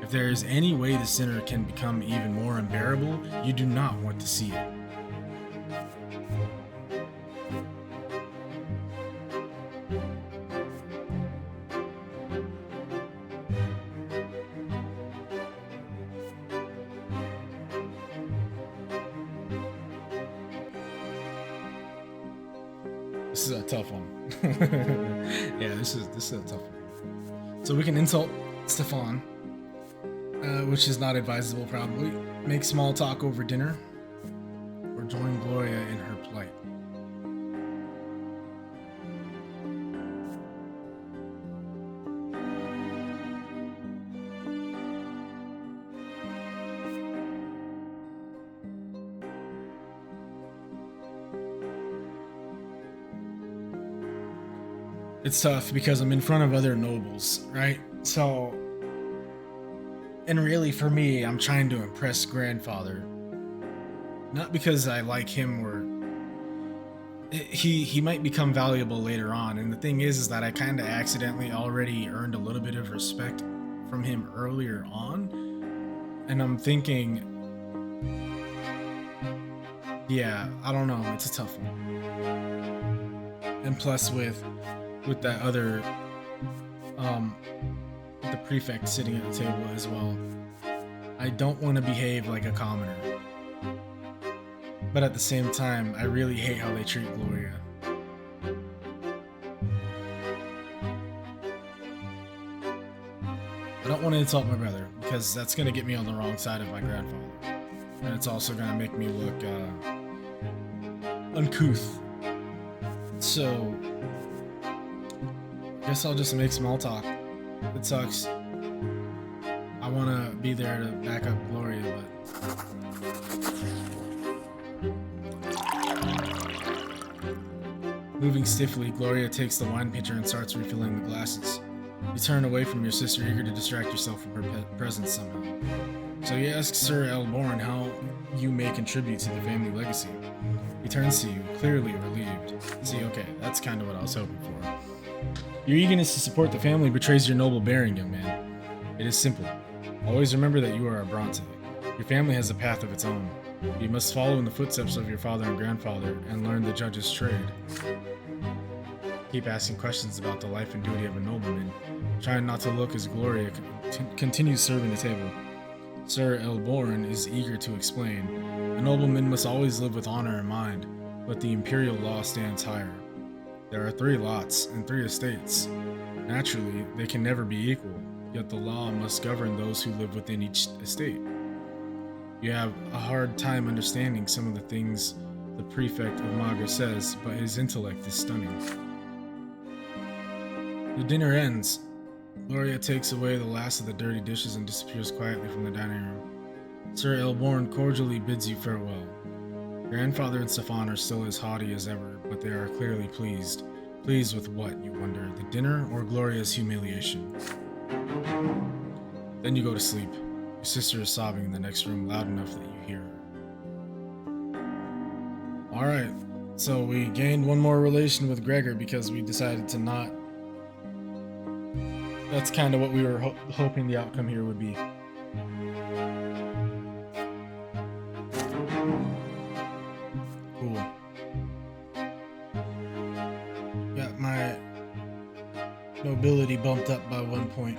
If there is any way the sinner can become even more unbearable, you do not want to see it. This is a tough one. Yeah, this is a tough one. So we can insult Stefan, which is not advisable probably. Make small talk over dinner, or join Gloria in her plight. It's tough because I'm in front of other nobles, right? So, and really for me, I'm trying to impress grandfather. Not because I like him or he might become valuable later on. And the thing is that I kind of accidentally already earned a little bit of respect from him earlier on. And I'm thinking, yeah, I don't know, it's a tough one. And plus with that other the prefect sitting at the table as well, I don't want to behave like a commoner. But at the same time, I really hate how they treat Gloria. I don't want to insult my brother because that's going to get me on the wrong side of my grandfather. And it's also going to make me look uncouth. So, I guess I'll just make small talk. It sucks. I want to be there to back up Gloria, but... Moving stiffly, Gloria takes the wine pitcher and starts refilling the glasses. You turn away from your sister, eager to distract yourself from her presence somehow. So you ask Sir Elborn how you may contribute to the family legacy. He turns to you, clearly relieved. See, okay, that's kind of what I was hoping for. Your eagerness to support the family betrays your noble bearing, young man. It is simple. Always remember that you are a Brante. Your family has a path of its own. You must follow in the footsteps of your father and grandfather and learn the judge's trade. Keep asking questions about the life and duty of a nobleman, trying not to look as Gloria continues serving the table. Sir Elborn is eager to explain. A nobleman must always live with honor in mind, but the imperial law stands higher. There are 3 lots and 3 estates. Naturally, they can never be equal, yet the law must govern those who live within each estate. You have a hard time understanding some of the things the prefect of Magra says, but his intellect is stunning. The dinner ends. Gloria takes away the last of the dirty dishes and disappears quietly from the dining room. Sir Elborn cordially bids you farewell. Grandfather and Stefan are still as haughty as ever, but they are clearly pleased. Pleased with what, you wonder, the dinner or Gloria's humiliation? Then you go to sleep. Your sister is sobbing in the next room loud enough that you hear her. Alright, so we gained one more relation with Gregor because we decided to not... That's kind of what we were hoping the outcome here would be. Cool. Got my nobility bumped up by 1 point.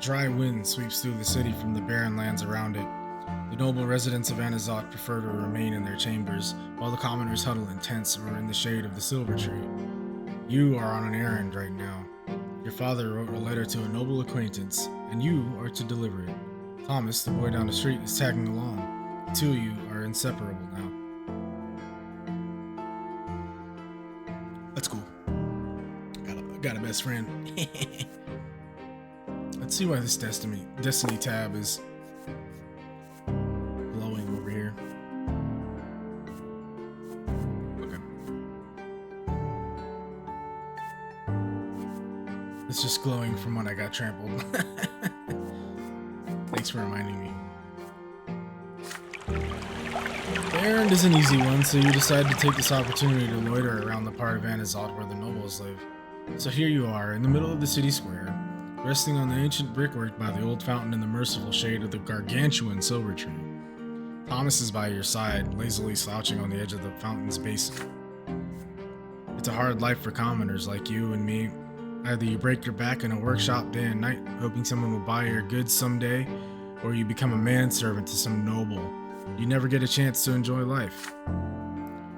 Dry wind sweeps through the city from the barren lands around it. The noble residents of Anazot prefer to remain in their chambers, while the commoners huddle in tents or in the shade of the silver tree. You are on an errand right now. Your father wrote a letter to a noble acquaintance, and you are to deliver it. Thomas, the boy down the street, is tagging along. The 2 of you are inseparable now. That's cool. Got a best friend. Let's see why this Destiny tab is glowing over here. Okay. It's just glowing from when I got trampled. Thanks for reminding me. The errand is an easy one, so you decide to take this opportunity to loiter around the part of Anazot where the nobles live. So here you are, in the middle of the city square, resting on the ancient brickwork by the old fountain in the merciful shade of the gargantuan silver tree. Thomas is by your side, lazily slouching on the edge of the fountain's basin. It's a hard life for commoners like you and me. Either you break your back in a workshop day and night, hoping someone will buy your goods someday, or you become a manservant to some noble. You never get a chance to enjoy life.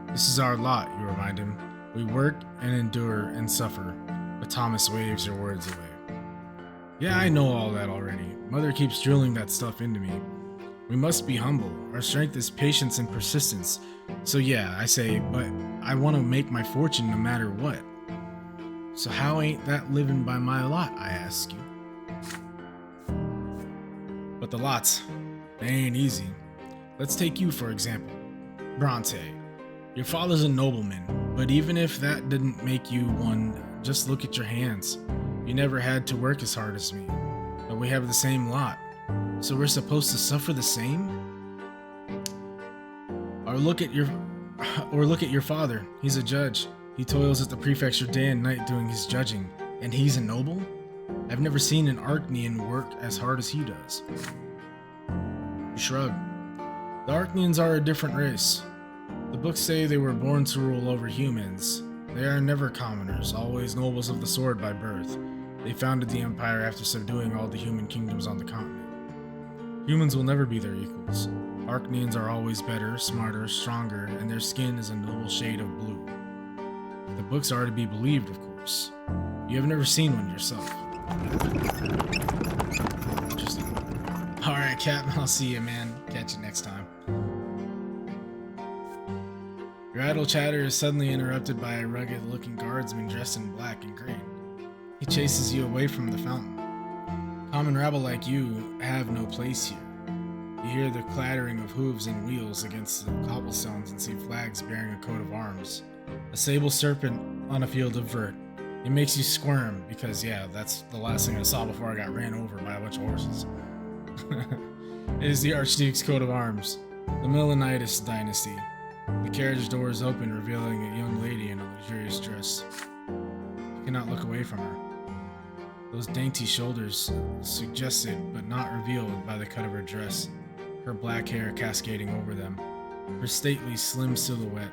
This is our lot, you remind him. We work and endure and suffer, but Thomas waves your words away. Yeah, I know all that already. Mother keeps drilling that stuff into me. We must be humble. Our strength is patience and persistence. So yeah, I say, but I want to make my fortune no matter what. So how ain't that living by my lot, I ask you? But the lots, they ain't easy. Let's take you for example. Brante, your father's a nobleman, but even if that didn't make you one, just look at your hands. You never had to work as hard as me, but we have the same lot. So we're supposed to suffer the same? Or look at your father. He's a judge. He toils at the prefecture day and night doing his judging, and he's a noble? I've never seen an Archnean work as hard as he does. You shrug. The Archneans are a different race. The books say they were born to rule over humans. They are never commoners, always nobles of the sword by birth. They founded the empire after subduing all the human kingdoms on the continent. Humans will never be their equals. Archneans are always better, smarter, stronger, and their skin is a noble shade of blue. The books are to be believed, of course. You have never seen one yourself. Interesting. Alright, Captain, I'll see you, man. Catch you next time. Your idle chatter is suddenly interrupted by a rugged-looking guardsman dressed in black and green. He chases you away from the fountain. Common rabble like you have no place here. You hear the clattering of hooves and wheels against the cobblestones and see flags bearing a coat of arms. A sable serpent on a field of vert. It makes you squirm because, yeah, that's the last thing I saw before I got ran over by a bunch of horses. It is the Archduke's coat of arms, the Milanitis dynasty. The carriage door is open, revealing a young lady in a luxurious dress. You cannot look away from her. Those dainty shoulders, suggested but not revealed by the cut of her dress, her black hair cascading over them, her stately slim silhouette,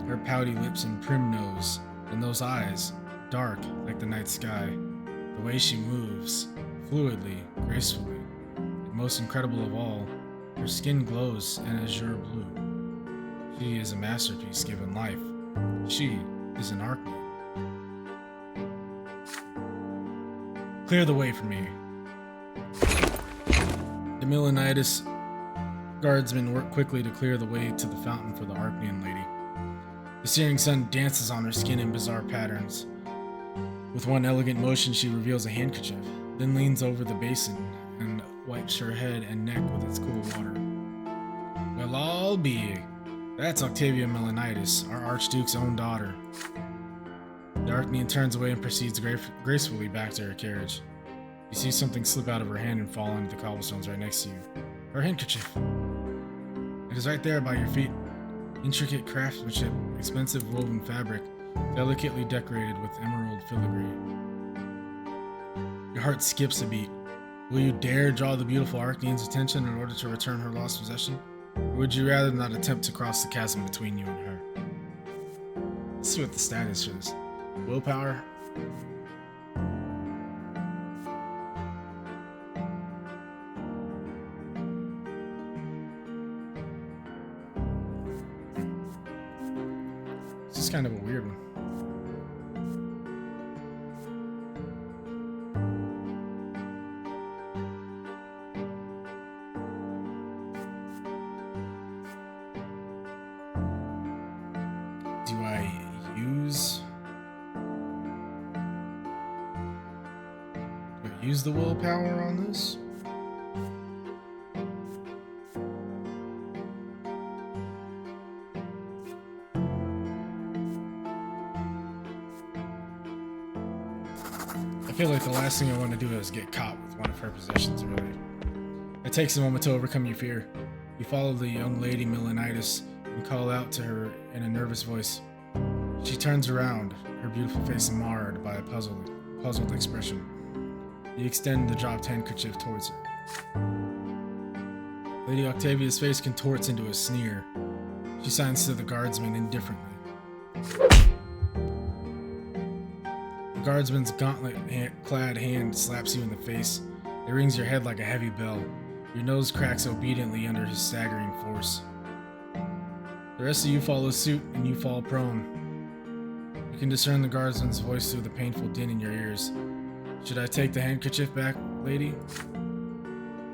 her pouty lips and prim nose, and those eyes, dark like the night sky, the way she moves, fluidly, gracefully, and most incredible of all, her skin glows an azure blue. She is a masterpiece given life. She is an Archnean. Clear the way for me. The Milanitis guardsmen work quickly to clear the way to the fountain for the Archnean lady. The searing sun dances on her skin in bizarre patterns. With one elegant motion, she reveals a handkerchief, then leans over the basin and wipes her head and neck with its cool water. Well, I'll be. That's Octavia Milanitis, our Archduke's own daughter. The Archnean turns away and proceeds gracefully back to her carriage. You see something slip out of her hand and fall onto the cobblestones right next to you. Her handkerchief. It is right there by your feet. Intricate craftsmanship, expensive woven fabric, delicately decorated with emerald filigree. Your heart skips a beat. Will you dare draw the beautiful Archnean's attention in order to return her lost possession? Or would you rather not attempt to cross the chasm between you and her? Let's see what the stat is for this. Willpower. This is kind of a weird one. Use the willpower on this? I feel like the last thing I want to do is get caught with one of her possessions, really. It takes a moment to overcome your fear. You follow the young lady Milanitis and call out to her in a nervous voice. She turns around, her beautiful face marred by a puzzled expression. You extend the dropped handkerchief towards her. Lady Octavia's face contorts into a sneer. She signs to the guardsman indifferently. The guardsman's gauntlet-clad hand slaps you in the face. It rings your head like a heavy bell. Your nose cracks obediently under his staggering force. The rest of you follow suit, and you fall prone. You can discern the guardsman's voice through the painful din in your ears. Should I take the handkerchief back, lady?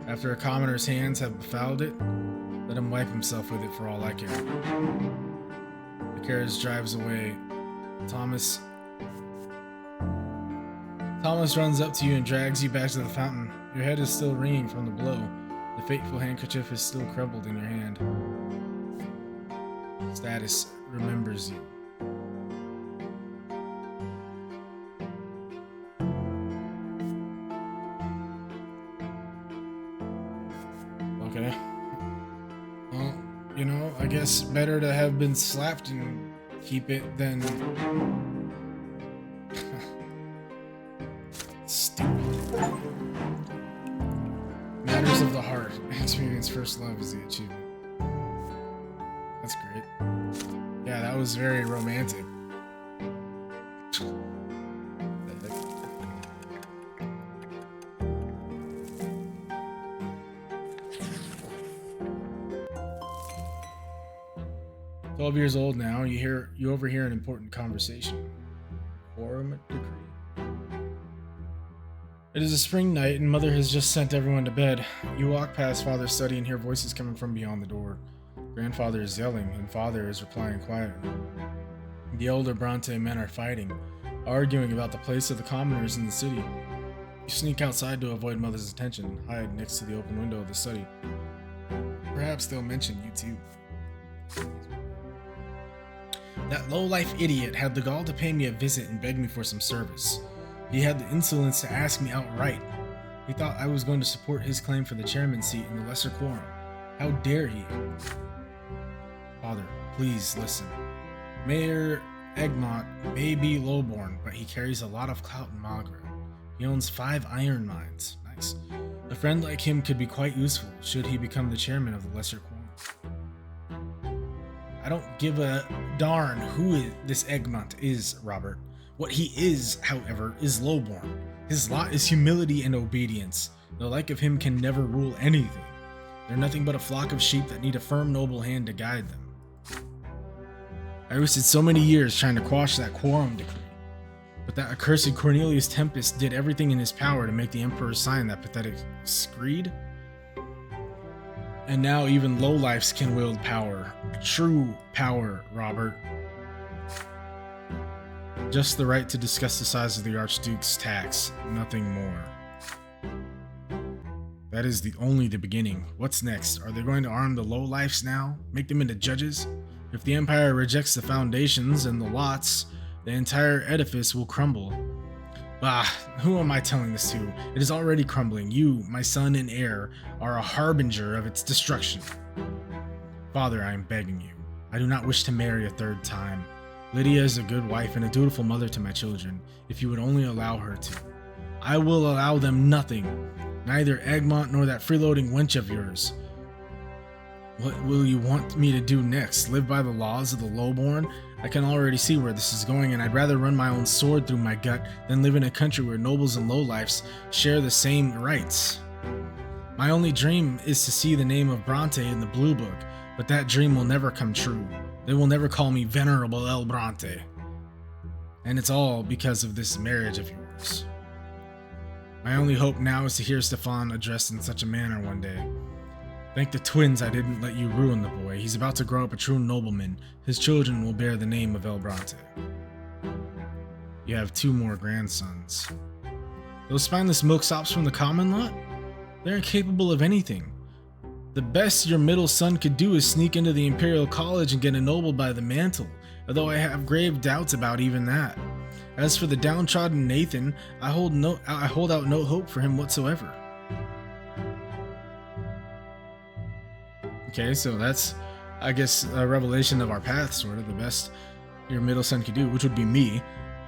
After a commoner's hands have befouled it, let him wipe himself with it for all I care. The Carriage drives away. Thomas runs up to you and drags you back to the fountain. Your head is still ringing from the blow. The fateful handkerchief is still crumpled in your hand. Status remembers you. Okay. Well, you know, I guess better to have been slapped and keep it than... Stupid. Matters of the heart. Experience first love is the achievement. That's great. Yeah, that was very romantic. 12 years old now, you overhear an important conversation. Quorum decree. It is a spring night and Mother has just sent everyone to bed. You walk past Father's study and hear voices coming from beyond the door. Grandfather is yelling and Father is replying quietly. The older Brante men are fighting, arguing about the place of the commoners in the city. You sneak outside to avoid Mother's attention and hide next to the open window of the study. Perhaps they'll mention you too. That low-life idiot had the gall to pay me a visit and beg me for some service. He had the insolence to ask me outright. He thought I was going to support his claim for the chairman's seat in the lesser quorum. How dare he? Father, please listen. Mayor Egmont may be lowborn, but he carries a lot of clout in Magra. He owns 5 iron mines. Nice. A friend like him could be quite useful should he become the chairman of the lesser quorum. I don't give a darn who this Egmont is, Robert. What he is, however, is lowborn. His lot is humility and obedience. The like of him can never rule anything. They're nothing but a flock of sheep that need a firm, noble hand to guide them. I wasted so many years trying to quash that quorum decree. But that accursed Cornelius Tempest did everything in his power to make the Emperor sign that pathetic screed. And now even lowlifes can wield power. True power, Robert. Just the right to discuss the size of the Archduke's tax, nothing more. That is only the beginning. What's next? Are they going to arm the lowlifes now? Make them into judges? If the Empire rejects the foundations and the lots, the entire edifice will crumble. Bah, who am I telling this to? It is already crumbling. You, my son and heir, are a harbinger of its destruction. Father, I am begging you. I do not wish to marry a third time. Lydia is a good wife and a dutiful mother to my children, if you would only allow her to. I will allow them nothing, neither Egmont nor that freeloading wench of yours. What will you want me to do next? Live by the laws of the lowborn? I can already see where this is going, and I'd rather run my own sword through my gut than live in a country where nobles and lowlifes share the same rights. My only dream is to see the name of Brante in the Blue Book, but that dream will never come true. They will never call me Venerable El Brante. And it's all because of this marriage of yours. My only hope now is to hear Stefan addressed in such a manner one day. Thank the twins I didn't let you ruin the boy. He's about to grow up a true nobleman. His children will bear the name of El Brante. You have 2 more grandsons. Those spineless milksops from the common lot? They're incapable of anything. The best your middle son could do is sneak into the Imperial College and get ennobled by the mantle, although I have grave doubts about even that. As for the downtrodden Nathan, I hold out no hope for him whatsoever. Okay, so that's, I guess, a revelation of our path, sort of. The best your middle son could do, which would be me,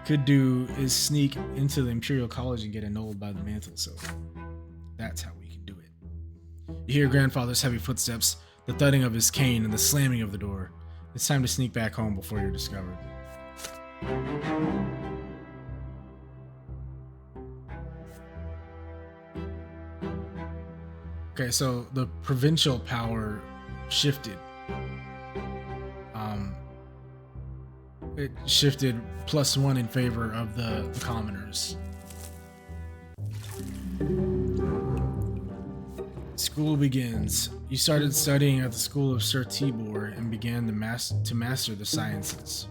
could do is sneak into the Imperial College and get annulled by the mantle, so that's how we can do it. You hear grandfather's heavy footsteps, the thudding of his cane, and the slamming of the door. It's time to sneak back home before you're discovered. Okay, so the provincial power shifted. It shifted +1 in favor of the commoners. School begins. You started studying at the school of Sir Tibor and began to master the sciences.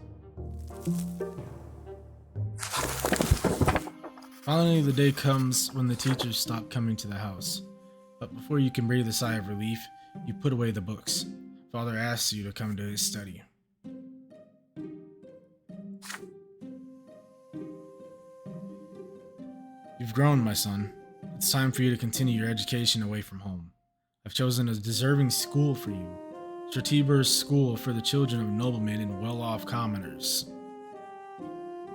Finally, the day comes when the teachers stop coming to the house. But before you can breathe a sigh of relief, you put away the books. Father asks you to come to his study. You've grown, my son. It's time for you to continue your education away from home. I've chosen a deserving school for you. Sir Tibor's School for the children of noblemen and well-off commoners.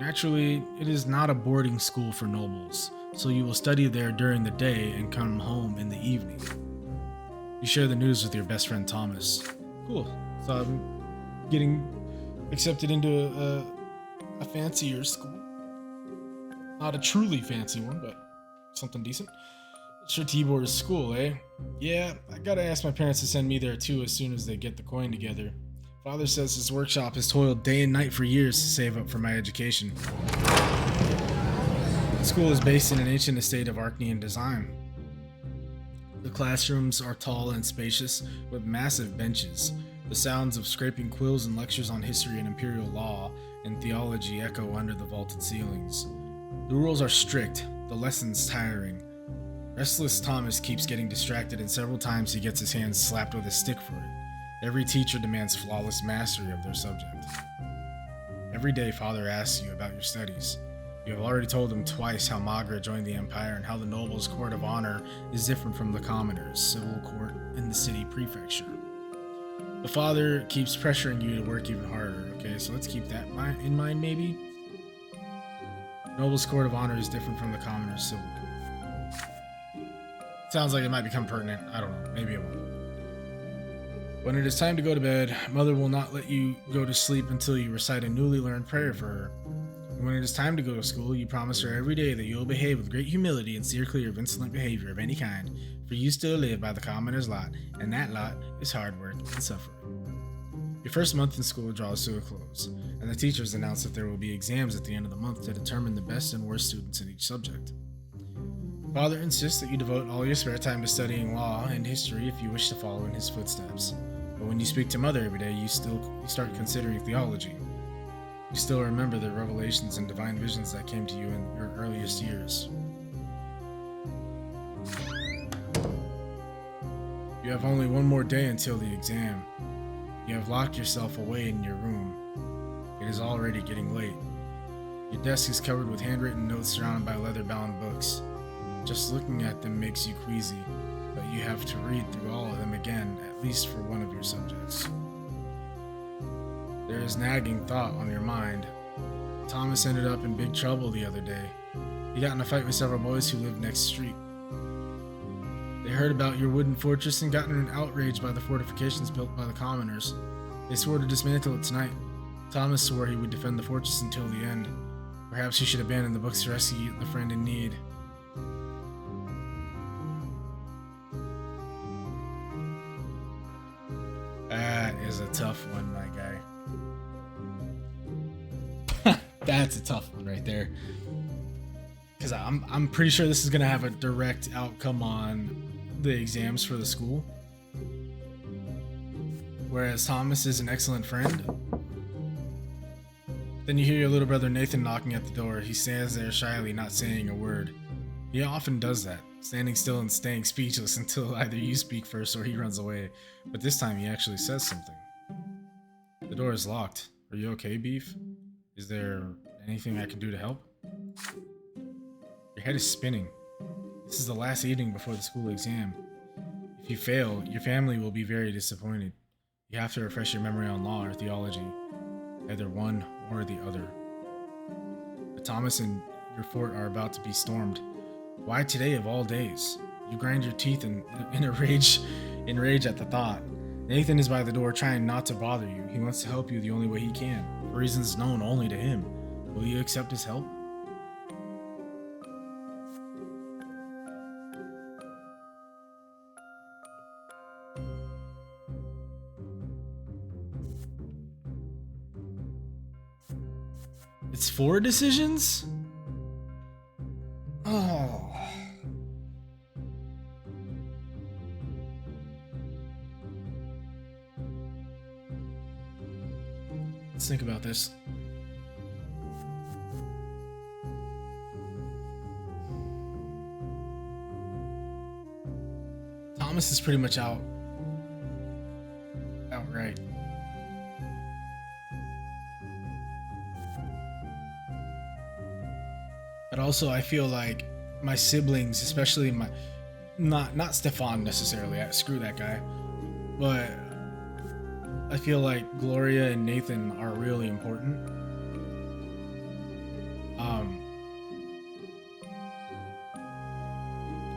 Naturally, it is not a boarding school for nobles, so you will study there during the day and come home in the evening. You share the news with your best friend Thomas. Cool. So I'm getting accepted into a fancier school. Not a truly fancy one, but something decent. Sir Tibor's school, eh? Yeah, I gotta ask my parents to send me there too as soon as they get the coin together. Father says his workshop has toiled day and night for years to save up for my education. The school is based in an ancient estate of Archnean design. The classrooms are tall and spacious, with massive benches. The sounds of scraping quills and lectures on history and imperial law and theology echo under the vaulted ceilings. The rules are strict, the lessons tiring. Restless Thomas keeps getting distracted, and several times he gets his hands slapped with a stick for it. Every teacher demands flawless mastery of their subject. Every day, Father asks you about your studies. You have already told him twice how Magra joined the Empire and how the nobles' court of honor is different from the commoners' civil court in the city prefecture. The Father keeps pressuring you to work even harder, okay? So let's keep that in mind, maybe? Nobles' court of honor is different from the commoners' civil court. Sounds like it might become pertinent. I don't know. Maybe it won't. When it is time to go to bed, Mother will not let you go to sleep until you recite a newly learned prayer for her. And when it is time to go to school, you promise her every day that you will behave with great humility and steer clear of insolent behavior of any kind, for you still live by the commoner's lot, and that lot is hard work and suffering. Your first month in school draws to a close, and the teachers announce that there will be exams at the end of the month to determine the best and worst students in each subject. Father insists that you devote all your spare time to studying law and history if you wish to follow in his footsteps. But when you speak to Mother every day, you start considering theology. You still remember the revelations and divine visions that came to you in your earliest years. You have only one more day until the exam. You have locked yourself away in your room. It is already getting late. Your desk is covered with handwritten notes surrounded by leather-bound books. Just looking at them makes you queasy, but you have to read through all of them again, at least for one of your subjects. There is nagging thought on your mind. Thomas ended up in big trouble the other day. He got in a fight with several boys who lived next street. They heard about your wooden fortress and got in an outrage by the fortifications built by the commoners. They swore to dismantle it tonight. Thomas swore he would defend the fortress until the end. Perhaps he should abandon the books to rescue the friend in need. That is a tough one, my guy. That's a tough one right there. Because I'm pretty sure this is going to have a direct outcome on the exams for the school. Whereas Thomas is an excellent friend. Then you hear your little brother Nathan knocking at the door. He stands there shyly, not saying a word. He often does that, standing still and staying speechless until either you speak first or he runs away. But this time he actually says something. The door is locked. Are you okay, Beef? Is there anything I can do to help? Your head is spinning. This is the last evening before the school exam. If you fail, your family will be very disappointed. You have to refresh your memory on law or theology. Either one or the other. But Thomas and your fort are about to be stormed. Why today of all days? You grind your teeth in rage at the thought. Nathan is by the door trying not to bother you. He wants to help you the only way he can, for reasons known only to him. Will you accept his help? It's 4 decisions? Oh. Let's think about this. Thomas is pretty much outright. But also, I feel like my siblings, especially not Stefan necessarily. Screw that guy. But I feel like Gloria and Nathan are really important.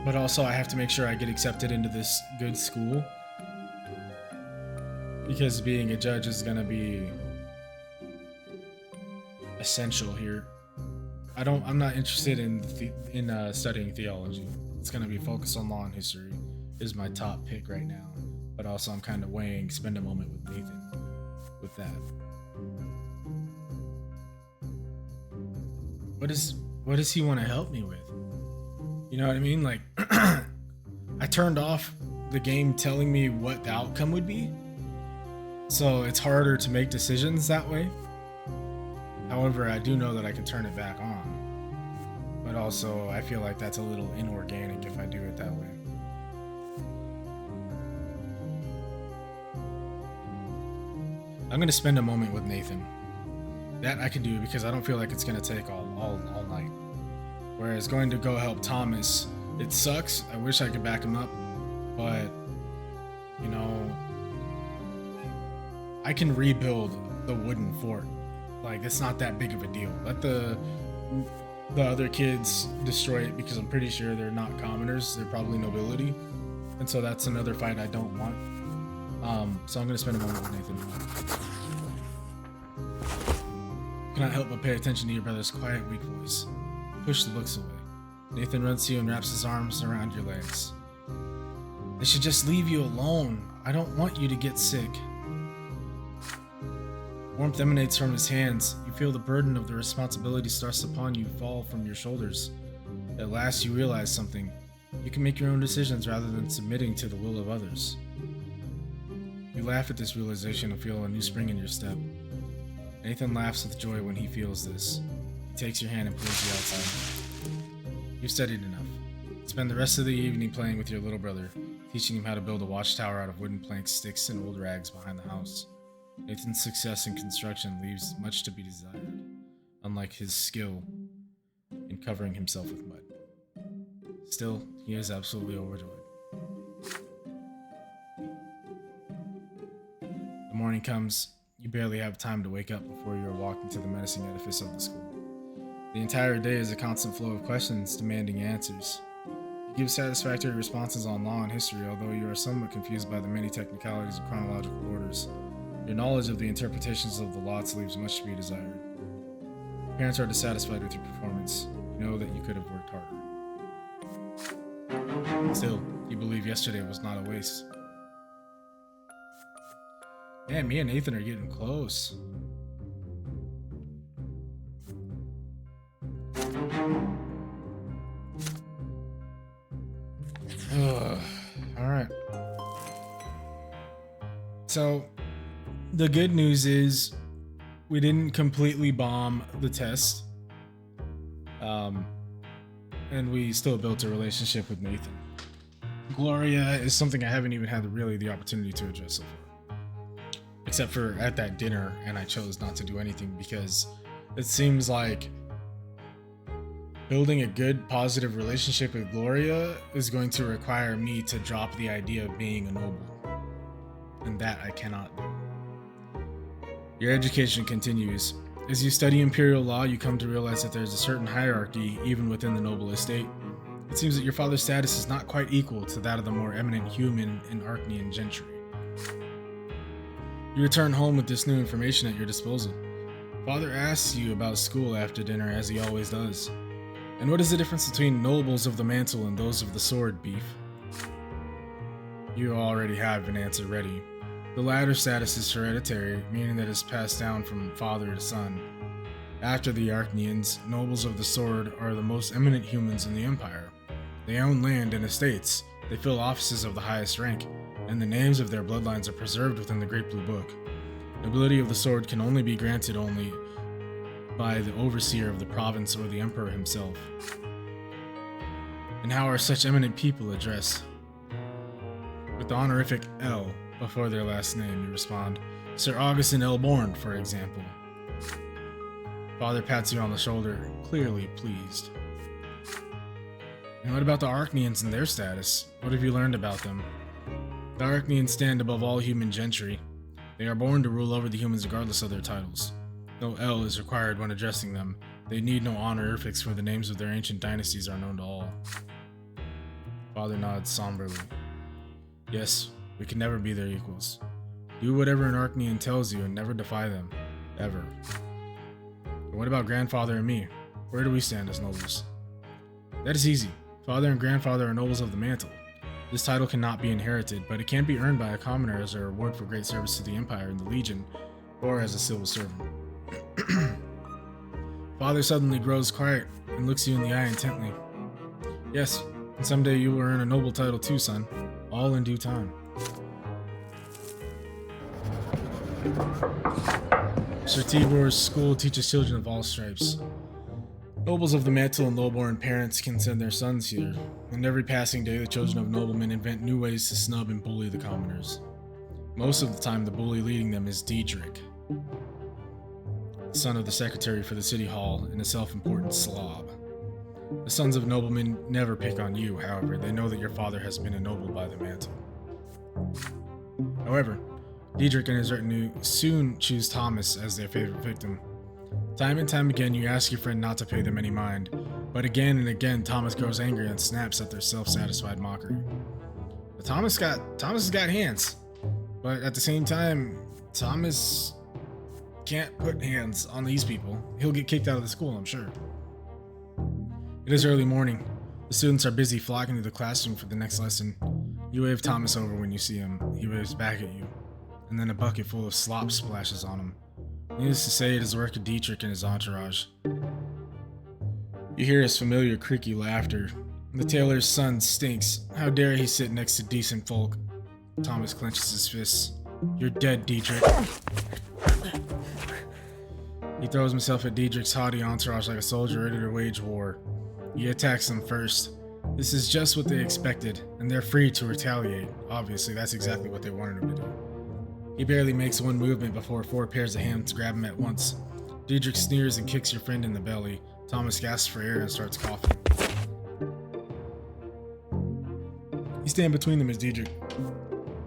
But also, I have to make sure I get accepted into this good school, because being a judge is gonna be essential here. I'm not interested in studying theology. It's gonna be focused on law and history. Is my top pick right now. But also, I'm kind of weighing spend a moment with Nathan with that. What does he want to help me with? You know what I mean? Like, I turned off the game telling me what the outcome would be, so it's harder to make decisions that way. However, I do know that I can turn it back on, but also I feel like that's a little inorganic if I do it that way. I'm gonna spend a moment with Nathan. That I can do because I don't feel like it's gonna take all night. Whereas going to go help Thomas, it sucks. I wish I could back him up, but you know, I can rebuild the wooden fort. Like, it's not that big of a deal. Let the other kids destroy it, because I'm pretty sure they're not commoners. They're probably nobility, and so that's another fight I don't want. So I'm gonna spend a moment with Nathan. Cannot help but pay attention to your brother's quiet, weak voice. Push the books away. Nathan runs to you and wraps his arms around your legs. They should just leave you alone. I don't want you to get sick. Warmth emanates from his hands. You feel the burden of the responsibility thrust upon you fall from your shoulders. At last you realize something. You can make your own decisions rather than submitting to the will of others. You laugh at this realization and feel a new spring in your step. Nathan laughs with joy when he feels this. He takes your hand and pulls you outside. You've studied enough. Spend the rest of the evening playing with your little brother, teaching him how to build a watchtower out of wooden planks, sticks, and old rags behind the house. Nathan's success in construction leaves much to be desired, unlike his skill in covering himself with mud. Still, he is absolutely overjoyed. The morning comes. You barely have time to wake up before you are walking to the menacing edifice of the school. The entire day is a constant flow of questions demanding answers. You give satisfactory responses on law and history, although you are somewhat confused by the many technicalities and chronological orders. Your knowledge of the interpretations of the lots leaves much to be desired. Parents are dissatisfied with your performance. You know that you could have worked harder. Still, you believe yesterday was not a waste. Man, me and Nathan are getting close. Alright. So, the good news is we didn't completely bomb the test. And we still built a relationship with Nathan. Gloria is something I haven't even had really the opportunity to address so far. Except for at that dinner, and I chose not to do anything because it seems like building a good, positive relationship with Gloria is going to require me to drop the idea of being a noble. And that I cannot do. Your education continues. As you study imperial law, you come to realize that there's a certain hierarchy even within the noble estate. It seems that your father's status is not quite equal to that of the more eminent human and Arknian gentry. You return home with this new information at your disposal. Father asks you about school after dinner, as he always does. And what is the difference between nobles of the mantle and those of the sword, Beef? You already have an answer ready. The latter status is hereditary, meaning that it is passed down from father to son. After the Arknians, nobles of the sword are the most eminent humans in the empire. They own land and estates, they fill offices of the highest rank, and the names of their bloodlines are preserved within the Great Blue Book. Nobility of the sword can only be granted by the overseer of the province or the emperor himself. And how are such eminent people addressed? With the honorific L before their last name, you respond. Sir Augustin L. Bourne, for example. Father pats you on the shoulder, clearly pleased. And what about the Arachnians and their status? What have you learned about them? The Arachnians stand above all human gentry. They are born to rule over the humans regardless of their titles. No L is required when addressing them. They need no honorifics, for the names of their ancient dynasties are known to all. Father nods somberly. Yes, we can never be their equals. Do whatever an Arachnian tells you and never defy them. Ever. But what about grandfather and me? Where do we stand as nobles? That is easy. Father and grandfather are nobles of the mantle. This title cannot be inherited, but it can be earned by a commoner as a reward for great service to the Empire and the Legion, or as a civil servant. Father suddenly grows quiet and looks you in the eye intently. Yes, and someday you will earn a noble title too, son. All in due time. Sir Tibor's school teaches children of all stripes. Nobles of the mantle and low-born parents can send their sons here, and every passing day the children of noblemen invent new ways to snub and bully the commoners. Most of the time the bully leading them is Diedrich, son of the secretary for the city hall and a self-important slob. The sons of noblemen never pick on you, however, they know that your father has been ennobled by the mantle. However, Diedrich and his retinue soon choose Thomas as their favorite victim. Time and time again, you ask your friend not to pay them any mind, but again and again, Thomas grows angry and snaps at their self-satisfied mockery. But Thomas has got hands, but at the same time, Thomas can't put hands on these people. He'll get kicked out of the school, I'm sure. It is early morning. The students are busy flocking to the classroom for the next lesson. You wave Thomas over when you see him. He waves back at you, and then a bucket full of slop splashes on him. Needless to say, it is the work of Dietrich and his entourage. You hear his familiar creaky laughter. The tailor's son stinks. How dare he sit next to decent folk? Thomas clenches his fists. You're dead, Dietrich. He throws himself at Dietrich's haughty entourage like a soldier ready to wage war. He attacks them first. This is just what they expected, and they're free to retaliate. Obviously, that's exactly what they wanted him to do. He barely makes one movement before 4 pairs of hands grab him at once. Diedrich sneers and kicks your friend in the belly. Thomas gasps for air and starts coughing. You stand between them as Diedrich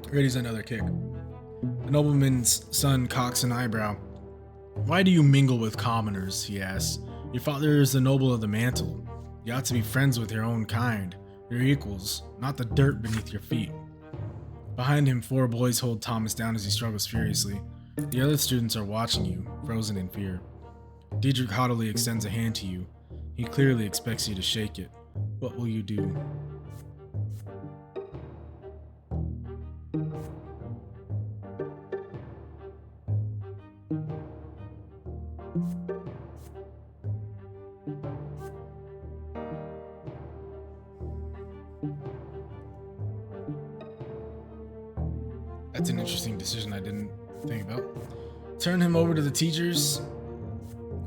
readies another kick. The nobleman's son cocks an eyebrow. Why do you mingle with commoners? He asks. Your father is the noble of the mantle. You ought to be friends with your own kind, your equals, not the dirt beneath your feet. Behind him, 4 boys hold Thomas down as he struggles furiously. The other students are watching you, frozen in fear. Diedrich haughtily extends a hand to you. He clearly expects you to shake it. What will you do? That's an interesting decision I didn't think about. Turn him over to the teachers.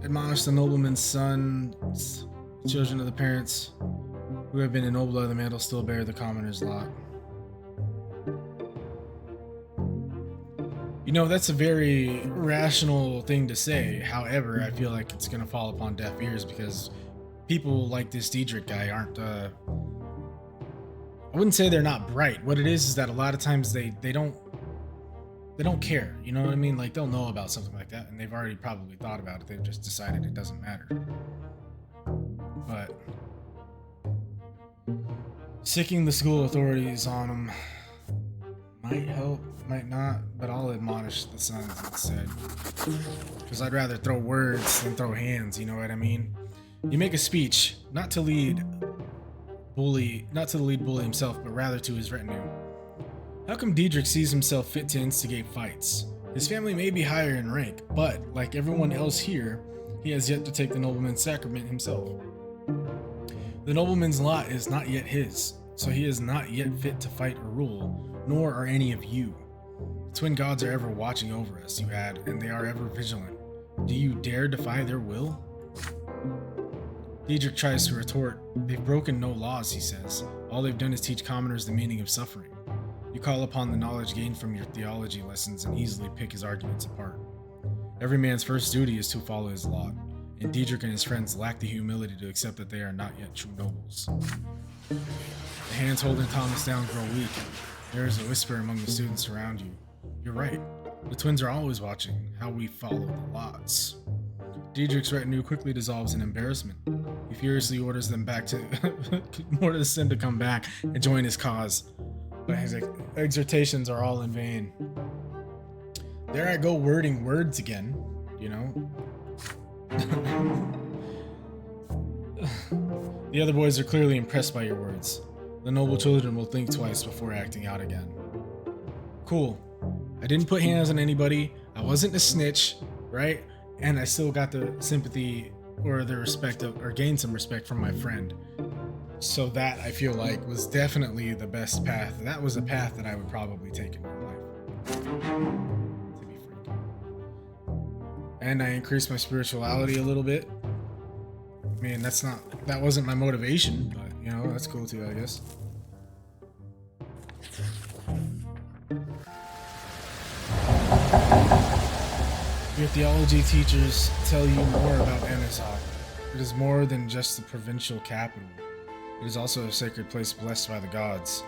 Admonish the nobleman's sons. Children of the parents who have been ennobled by the mantle still bear the commoner's lot. You know, that's a very rational thing to say. However, I feel like it's going to fall upon deaf ears because people like this Diedrich guy aren't, I wouldn't say they're not bright. What it is that a lot of times they don't care. You know what I mean? Like, they'll know about something like that and they've already probably thought about it. They've just decided it doesn't matter. But sicking the school authorities on them might help, might not, but I'll admonish the sons instead. Because I'd rather throw words than throw hands, you know what I mean? You make a speech, not to the lead bully himself, but rather to his retinue. How come Diedrich sees himself fit to instigate fights? His family may be higher in rank, but, like everyone else here, he has yet to take the nobleman's sacrament himself. The nobleman's lot is not yet his, so he is not yet fit to fight or rule, nor are any of you. The twin gods are ever watching over us, you add, and they are ever vigilant. Do you dare defy their will? Diedrich tries to retort. They've broken no laws, he says. All they've done is teach commoners the meaning of suffering. You call upon the knowledge gained from your theology lessons and easily pick his arguments apart. Every man's first duty is to follow his lot, and Diedrich and his friends lack the humility to accept that they are not yet true nobles. The hands holding Thomas down grow weak. There is a whisper among the students around you. You're right. The twins are always watching how we follow the lots. Diedrich's retinue quickly dissolves in embarrassment. He furiously orders them to come back and join his cause. But his exhortations are all in vain. There I go wording words again, you know? The other boys are clearly impressed by your words. The noble children will think twice before acting out again. Cool. I didn't put hands on anybody. I wasn't a snitch, right? And I still got the sympathy or the respect of, or gained some respect from my friend. So that, I feel like, was definitely the best path. That was a path that I would probably take in my life, to be frank. And I increased my spirituality a little bit. I mean, that wasn't my motivation, but, you know, that's cool too, I guess. Your theology teachers tell you more about Anazat. It is more than just the provincial capital. It is also a sacred place blessed by the gods.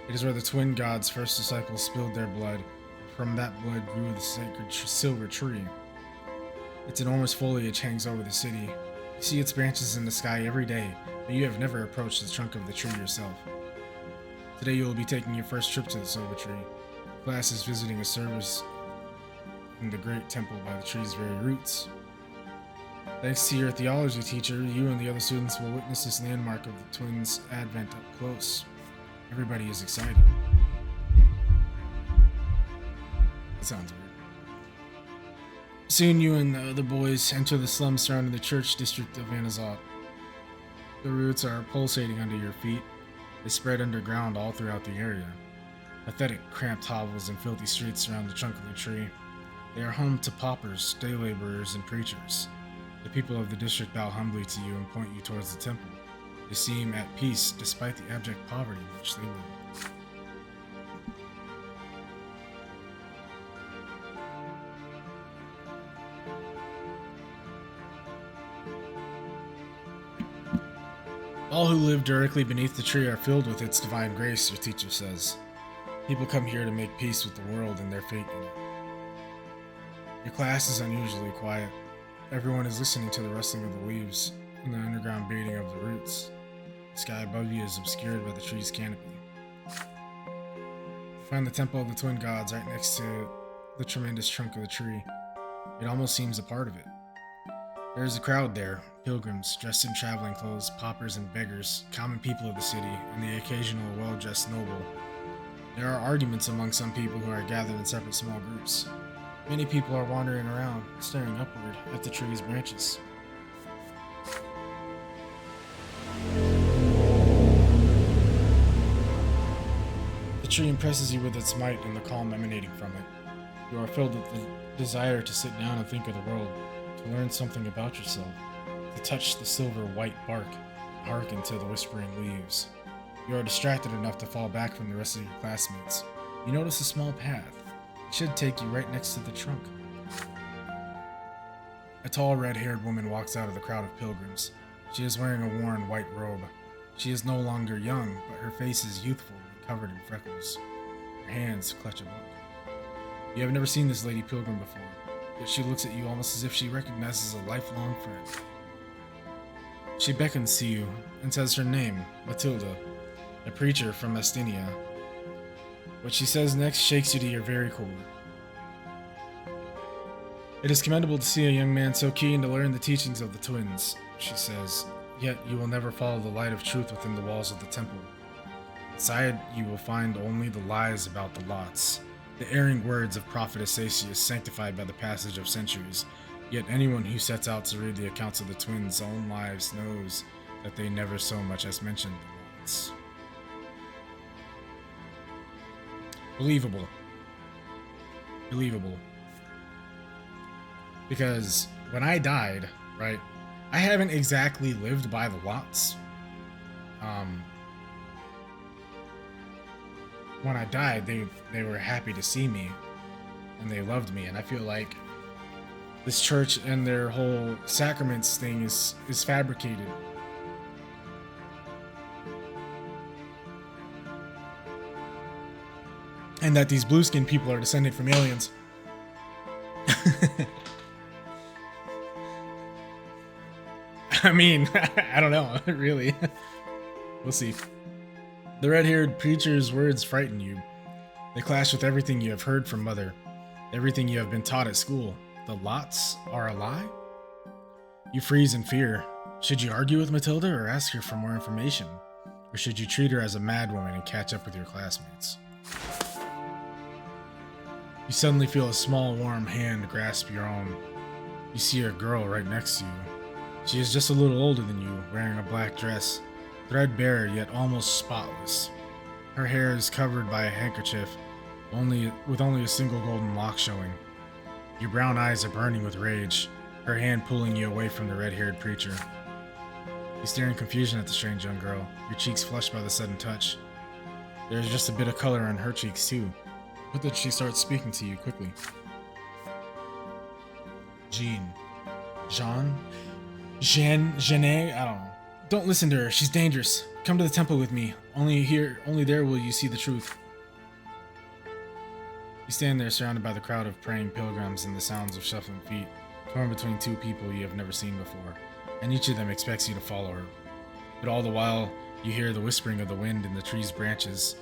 It is where the twin gods' first disciples spilled their blood. From that blood grew the sacred silver tree. Its enormous foliage hangs over the city. You see its branches in the sky every day, but you have never approached the trunk of the tree yourself. Today you will be taking your first trip to the silver tree. Class is visiting a service in the great temple by the tree's very roots. Thanks to your theology teacher, you and the other students will witness this landmark of the twins' advent up close. Everybody is excited. That sounds weird. Soon you and the other boys enter the slums surrounding the church district of Anazat. The roots are pulsating under your feet. They spread underground all throughout the area. Pathetic, cramped hovels and filthy streets surround the trunk of the tree. They are home to paupers, day laborers, and preachers. The people of the district bow humbly to you and point you towards the temple. They seem at peace despite the abject poverty in which they live. All who live directly beneath the tree are filled with its divine grace, your teacher says. People come here to make peace with the world and their fate in it. Your class is unusually quiet. Everyone is listening to the rustling of the leaves and the underground beating of the roots. The sky above you is obscured by the tree's canopy. You find the temple of the twin gods right next to the tremendous trunk of the tree. It almost seems a part of it. There is a crowd there, pilgrims dressed in traveling clothes, paupers and beggars, common people of the city, and the occasional well-dressed noble. There are arguments among some people who are gathered in separate small groups. Many people are wandering around, staring upward at the tree's branches. The tree impresses you with its might and the calm emanating from it. You are filled with the desire to sit down and think of the world, to learn something about yourself, to touch the silver white bark, and hearken to the whispering leaves. You are distracted enough to fall back from the rest of your classmates. You notice a small path. It should take you right next to the trunk. A tall, red-haired woman walks out of the crowd of pilgrims. She is wearing a worn white robe. She is no longer young, but her face is youthful and covered in freckles. Her hands clutch a book. You have never seen this lady pilgrim before, yet she looks at you almost as if she recognizes a lifelong friend. She beckons to you and says her name, Matilda, a preacher from Astinia. What she says next shakes you to your very core. It is commendable to see a young man so keen to learn the teachings of the twins, she says, yet you will never follow the light of truth within the walls of the temple. Inside, you will find only the lies about the lots, the erring words of Prophet Asasius sanctified by the passage of centuries, yet anyone who sets out to read the accounts of the twins' own lives knows that they never so much as mentioned the lots. Believable. believable. Because when I died, right, I haven't exactly lived by the lots. When I died, they were happy to see me, and they loved me, and I feel like this church and their whole sacraments thing is fabricated. And that these blue skin people are descended from aliens. I mean, I don't know, really. We'll see. The red-haired preacher's words frighten you. They clash with everything you have heard from Mother, everything you have been taught at school. The lots are a lie? You freeze in fear. Should you argue with Matilda or ask her for more information? Or should you treat her as a madwoman and catch up with your classmates? You suddenly feel a small, warm hand grasp your own. You see a girl right next to you. She is just a little older than you, wearing a black dress, threadbare yet almost spotless. Her hair is covered by a handkerchief, with only a single golden lock showing. Your brown eyes are burning with rage, her hand pulling you away from the red-haired preacher. You stare in confusion at the strange young girl, your cheeks flushed by the sudden touch. There is just a bit of color on her cheeks too. But then she starts speaking to you quickly. Jean. Jeanne? I don't know. Don't listen to her, she's dangerous. Come to the temple with me. Only there will you see the truth. You stand there surrounded by the crowd of praying pilgrims and the sounds of shuffling feet, torn between two people you have never seen before, and each of them expects you to follow her. But all the while, you hear the whispering of the wind in the tree's branches.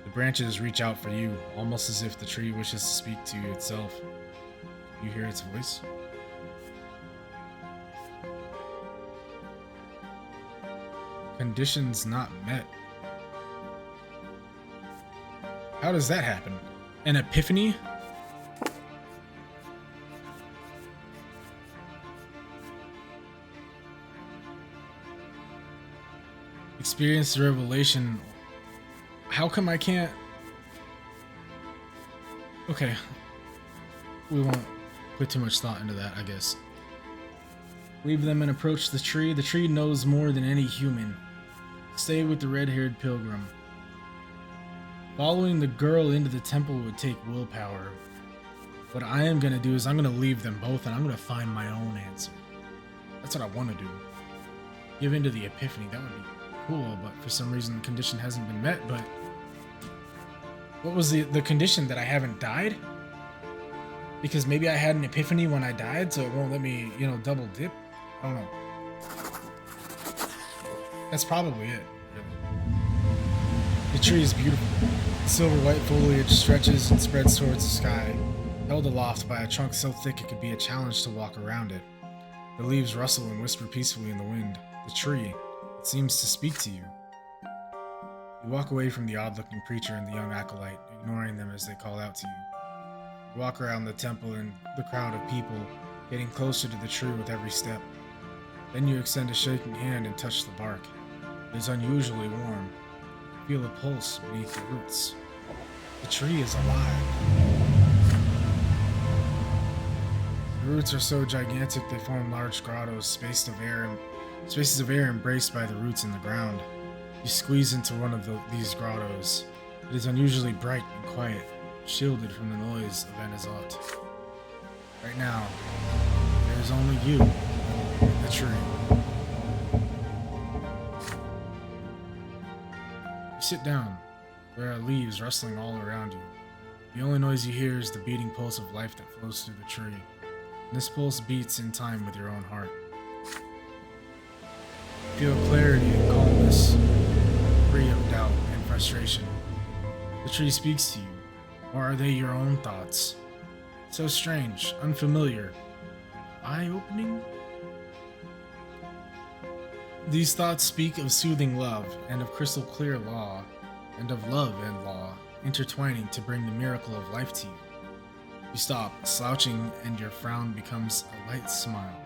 The branches reach out for you, almost as if the tree wishes to speak to you itself. You hear its voice? Conditions not met. How does that happen? An epiphany? Experience the revelation. How come I can't? Okay. We won't put too much thought into that, I guess. Leave them and approach the tree. The tree knows more than any human. Stay with the red-haired pilgrim. Following the girl into the temple would take willpower. What I am going to do is I'm going to leave them both and I'm going to find my own answer. That's what I want to do. Give into the epiphany. That would be cool, but for some reason the condition hasn't been met. But what was the condition? That I haven't died? Because maybe I had an epiphany when I died, so it won't let me, double dip? I don't know. That's probably it, really. The tree is beautiful. Silver white foliage stretches and spreads towards the sky, held aloft by a trunk so thick it could be a challenge to walk around it. The leaves rustle and whisper peacefully in the wind. The tree, it seems to speak to you. You walk away from the odd-looking preacher and the young acolyte, ignoring them as they call out to you. You walk around the temple and the crowd of people, getting closer to the tree with every step. Then you extend a shaking hand and touch the bark. It is unusually warm. You feel a pulse beneath the roots. The tree is alive. The roots are so gigantic they form large grottos, spaces of air embraced by the roots in the ground. You squeeze into one of these grottos. It is unusually bright and quiet, shielded from the noise of Anazot. Right now, there is only you and the tree. You sit down. There are leaves rustling all around you. The only noise you hear is the beating pulse of life that flows through the tree. And this pulse beats in time with your own heart. You feel clarity and calmness, free of doubt and frustration. The tree speaks to you, or are they your own thoughts? So strange, unfamiliar, eye-opening? These thoughts speak of soothing love and of crystal clear law, and of love and law intertwining to bring the miracle of life to you. You stop, slouching, and your frown becomes a light smile.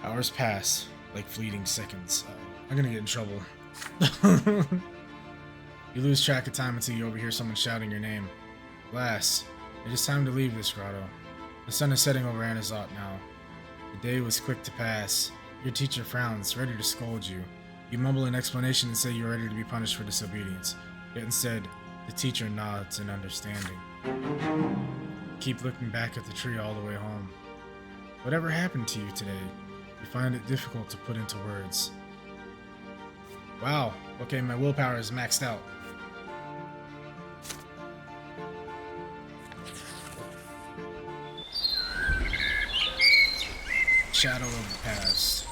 Hours pass like fleeting seconds. I'm gonna get in trouble. You lose track of time until you overhear someone shouting your name. Glass, It is time to leave this grotto. The sun is setting over Anazot now. The day was quick to pass. Your teacher frowns, ready to scold you. You mumble an explanation and say you're ready to be punished for disobedience. Yet instead, the teacher nods in understanding. Keep looking back at the tree all the way home. Whatever happened to you today, you find it difficult to put into words. Wow, okay, my willpower is maxed out. Shadow of the past.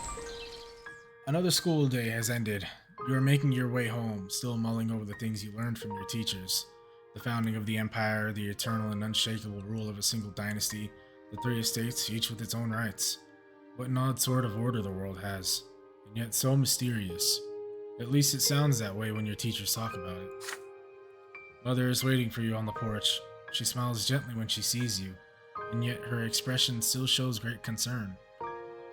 Another school day has ended. You are making your way home, still mulling over the things you learned from your teachers. The founding of the empire, the eternal and unshakable rule of a single dynasty, the 3 estates, each with its own rights. What an odd sort of order the world has, and yet so mysterious. At least it sounds that way when your teachers talk about it. Mother is waiting for you on the porch. She smiles gently when she sees you, and yet her expression still shows great concern.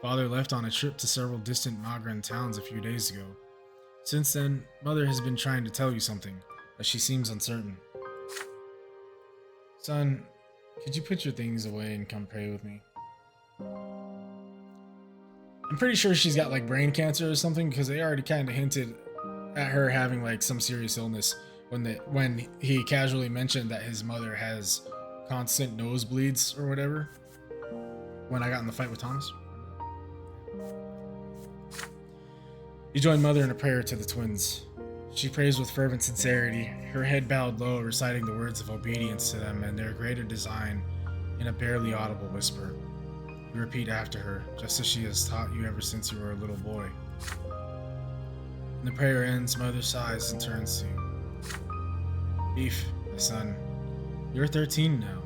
Father left on a trip to several distant Magran towns a few days ago. Since then, Mother has been trying to tell you something, but she seems uncertain. Son, could you put your things away and come pray with me? I'm pretty sure she's got like brain cancer or something, because they already kind of hinted at her having like some serious illness when he casually mentioned that his mother has constant nosebleeds or whatever when I got in the fight with Thomas. You join Mother in a prayer to the twins. She prays with fervent sincerity, her head bowed low, reciting the words of obedience to them and their greater design in a barely audible whisper. You repeat after her, just as she has taught you ever since you were a little boy. When the prayer ends, Mother sighs and turns to you. Beef, my son, you're 13 now.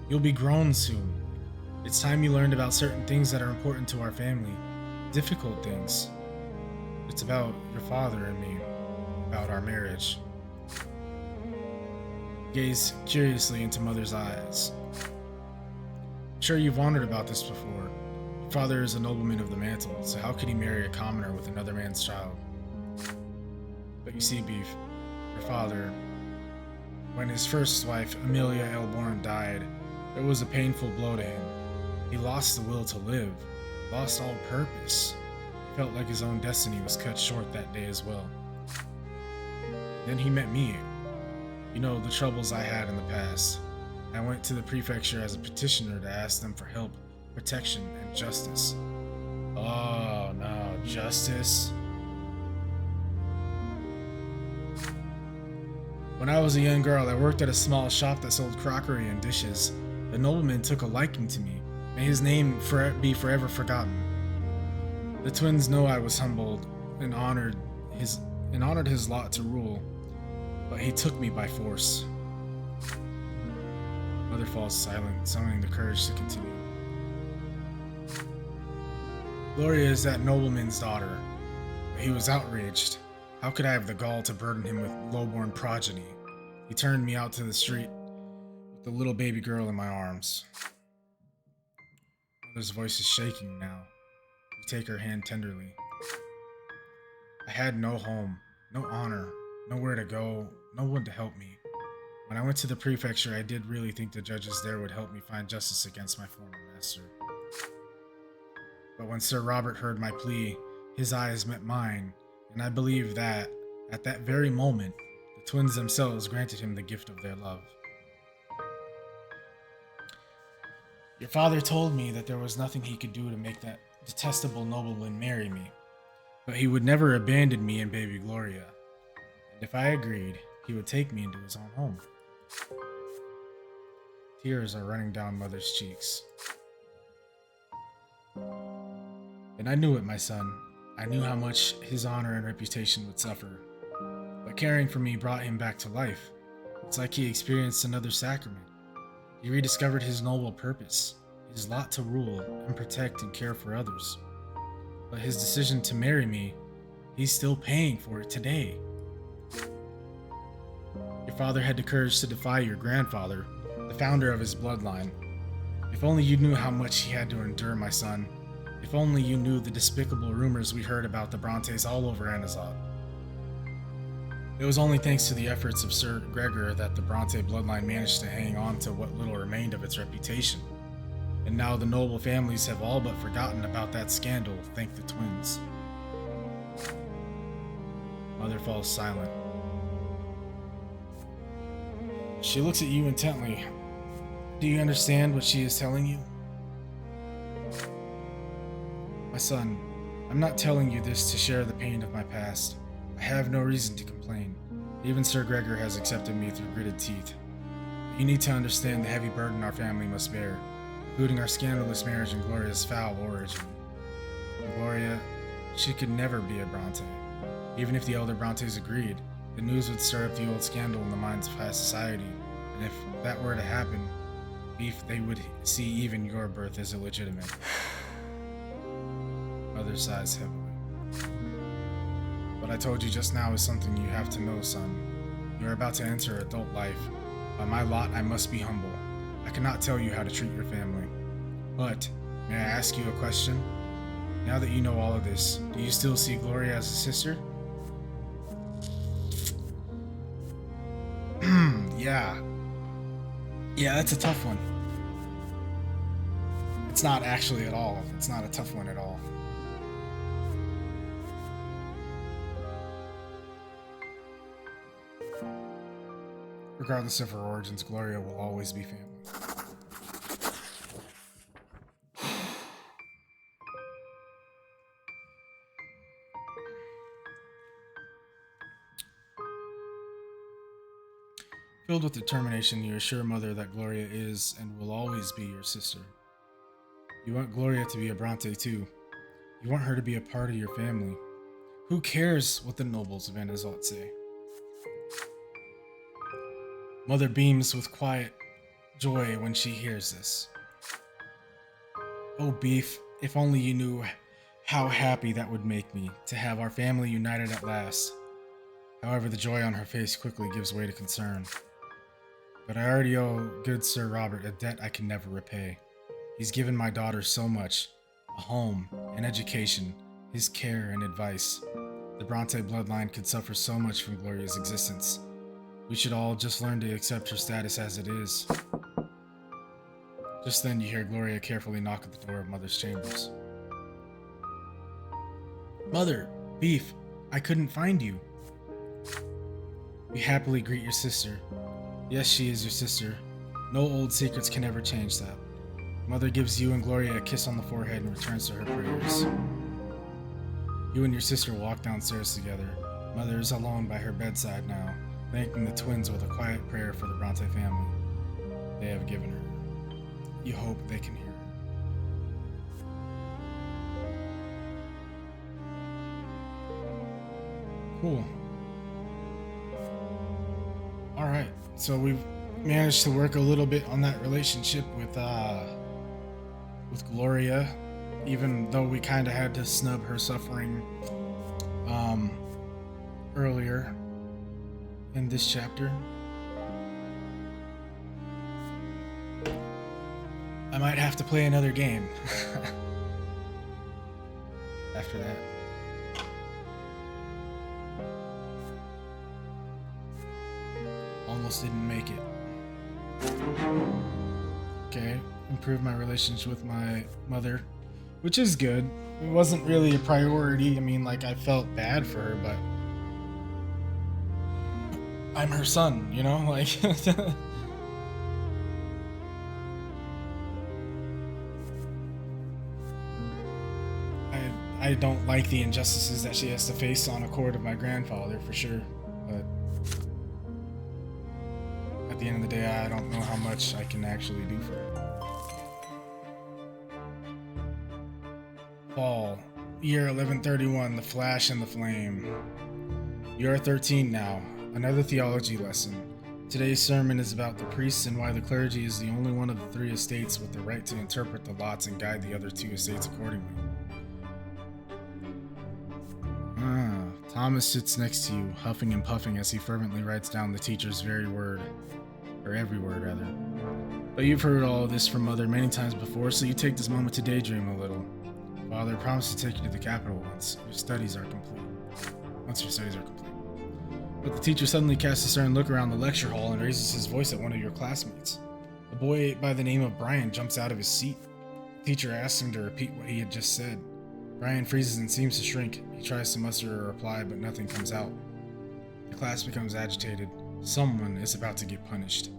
You'll be grown soon. It's time you learned about certain things that are important to our family. Difficult things. It's about your father and me. About our marriage. Gaze curiously into Mother's eyes. I'm sure you've wondered about this before. Your father is a nobleman of the mantle, so how could he marry a commoner with another man's child? But you see, Beef, your father, when his first wife, Amelia Elborn, died, it was a painful blow to him. He lost the will to live, lost all purpose. He felt like his own destiny was cut short that day as well. Then he met me. You know, the troubles I had in the past. I went to the prefecture as a petitioner to ask them for help, protection, and justice. Oh no, justice? When I was a young girl, I worked at a small shop that sold crockery and dishes. The nobleman took a liking to me. May his name be forever forgotten. The twins know I was humbled and honored his lot to rule, but he took me by force. Mother falls silent, summoning the courage to continue. Gloria is that nobleman's daughter, but he was outraged. How could I have the gall to burden him with lowborn progeny? He turned me out to the street with the little baby girl in my arms. Mother's voice is shaking now. You take her hand tenderly. I had no home, no honor, nowhere to go, no one to help me. When I went to the prefecture, I did really think the judges there would help me find justice against my former master. But when Sir Robert heard my plea, his eyes met mine, and I believe that, at that very moment, the twins themselves granted him the gift of their love. Your father told me that there was nothing he could do to make that detestable nobleman marry me, but he would never abandon me and baby Gloria, and if I agreed, he would take me into his own home. Tears are running down Mother's cheeks. And I knew it, my son. I knew how much his honor and reputation would suffer. But caring for me brought him back to life. It's like he experienced another sacrament. He rediscovered his noble purpose, his lot to rule and protect and care for others. But his decision to marry me, he's still paying for it today. Your father had the courage to defy your grandfather, the founder of his bloodline. If only you knew how much he had to endure, my son. If only you knew the despicable rumors we heard about the Brantes all over Anazot. It was only thanks to the efforts of Sir Gregor that the Brante bloodline managed to hang on to what little remained of its reputation. And now the noble families have all but forgotten about that scandal, thank the twins. Mother falls silent. She looks at you intently. Do you understand what she is telling you? My son, I'm not telling you this to share the pain of my past. I have no reason to complain. Even Sir Gregor has accepted me through gritted teeth. You need to understand the heavy burden our family must bear, including our scandalous marriage and Gloria's foul origin. Gloria, she could never be a Brante. Even if the elder Brontes agreed, the news would stir up the old scandal in the minds of high society, and if that were to happen, Beef, they would see even your birth as illegitimate. Mother sighs heavily. What I told you just now is something you have to know, son. You are about to enter adult life. By my lot, I must be humble. I cannot tell you how to treat your family. But, may I ask you a question? Now that you know all of this, do you still see Gloria as a sister? Yeah, that's a tough one. It's not actually at all. It's not a tough one at all. Regardless of her origins, Gloria will always be family. Filled with determination, you assure Mother that Gloria is and will always be your sister. You want Gloria to be a Brante too. You want her to be a part of your family. Who cares what the nobles of Anazot say? Mother beams with quiet joy when she hears this. Oh, Beef, if only you knew how happy that would make me to have our family united at last. However, the joy on her face quickly gives way to concern. But I already owe good Sir Robert a debt I can never repay. He's given my daughter so much, a home, an education, his care and advice. The Brante bloodline could suffer so much from Gloria's existence. We should all just learn to accept her status as it is. Just then you hear Gloria carefully knock at the door of Mother's chambers. Mother, Beef, I couldn't find you. We happily greet your sister. Yes, she is your sister. No old secrets can ever change that. Mother gives you and Gloria a kiss on the forehead and returns to her prayers. You and your sister walk downstairs together. Mother is alone by her bedside now, thanking the twins with a quiet prayer for the Brante family they have given her. You hope they can hear her. Cool. Alright, so we've managed to work a little bit on that relationship with Gloria, even though we kind of had to snub her suffering earlier in this chapter. I might have to play another game after that. Almost didn't make it. Okay, improve my relationship with my mother, which is good. It wasn't really a priority. I mean, like, I felt bad for her, but I'm her son, you know? Like, I don't like the injustices that she has to face on a court of my grandfather, for sure, but at the end of the day, I don't know how much I can actually do for her. Fall, year 1131, the flash and the flame. You are 13 now, another theology lesson. Today's sermon is about the priests and why the clergy is the only one of the 3 estates with the right to interpret the lots and guide the other 2 estates accordingly. Thomas sits next to you, huffing and puffing as he fervently writes down the teacher's very word. Or every word, rather. But you've heard all of this from Mother many times before, so you take this moment to daydream a little. Father, promise to take you to the capital once your studies are complete. But the teacher suddenly casts a stern look around the lecture hall and raises his voice at one of your classmates. A boy by the name of Brian jumps out of his seat. The teacher asks him to repeat what he had just said. Brian freezes and seems to shrink. He tries to muster a reply, but nothing comes out. The class becomes agitated. Someone is about to get punished.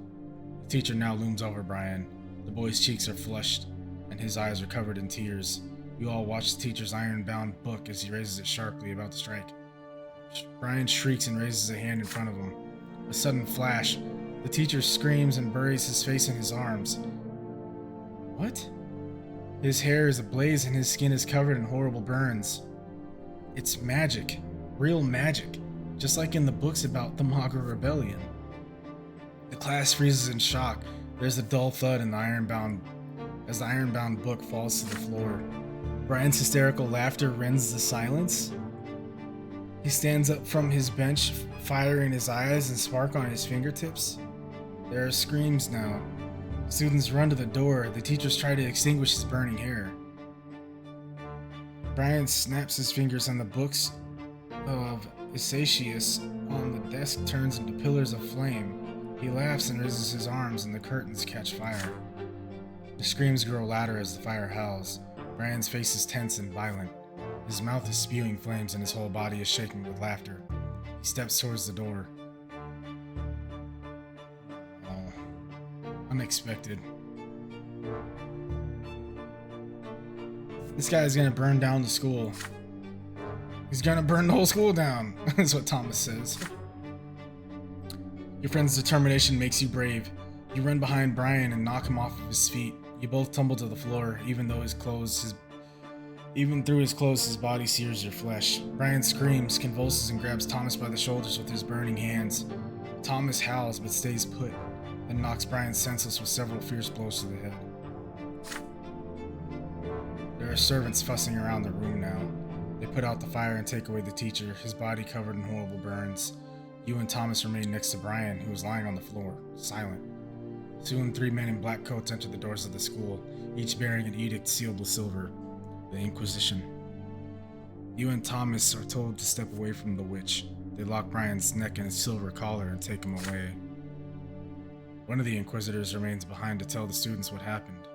The teacher now looms over Brian. The boy's cheeks are flushed, and his eyes are covered in tears. You all watch the teacher's iron-bound book as he raises it sharply, about to strike. Brian shrieks and raises a hand in front of him. A sudden flash. The teacher screams and buries his face in his arms. What? His hair is ablaze and his skin is covered in horrible burns. It's magic. Real magic. Just like in the books about the Maga Rebellion. The class freezes in shock. There's a dull thud in the as the iron-bound book falls to the floor. Brian's hysterical laughter rends the silence. He stands up from his bench, fire in his eyes and spark on his fingertips. There are screams now. Students run to the door. The teachers try to extinguish his burning hair. Brian snaps his fingers and the books of Isacius on the desk turns into pillars of flame. He laughs and raises his arms and the curtains catch fire. The screams grow louder as the fire howls. Brian's face is tense and violent. His mouth is spewing flames and his whole body is shaking with laughter. He steps towards the door. Oh, unexpected. This guy is gonna burn down the school. He's gonna burn the whole school down. That's what Thomas says. Your friend's determination makes you brave. You run behind Brian and knock him off of his feet. You both tumble to the floor, even through his clothes, his body sears your flesh. Brian screams, convulses, and grabs Thomas by the shoulders with his burning hands. Thomas howls but stays put, then knocks Brian senseless with several fierce blows to the head. There are servants fussing around the room now. They put out the fire and take away the teacher, his body covered in horrible burns. You and Thomas remain next to Brian, who is lying on the floor, silent. Soon, 3 men in black coats enter the doors of the school, each bearing an edict sealed with silver. The Inquisition. You and Thomas are told to step away from the witch. They lock Brian's neck in a silver collar and take him away. One of the Inquisitors remains behind to tell the students what happened.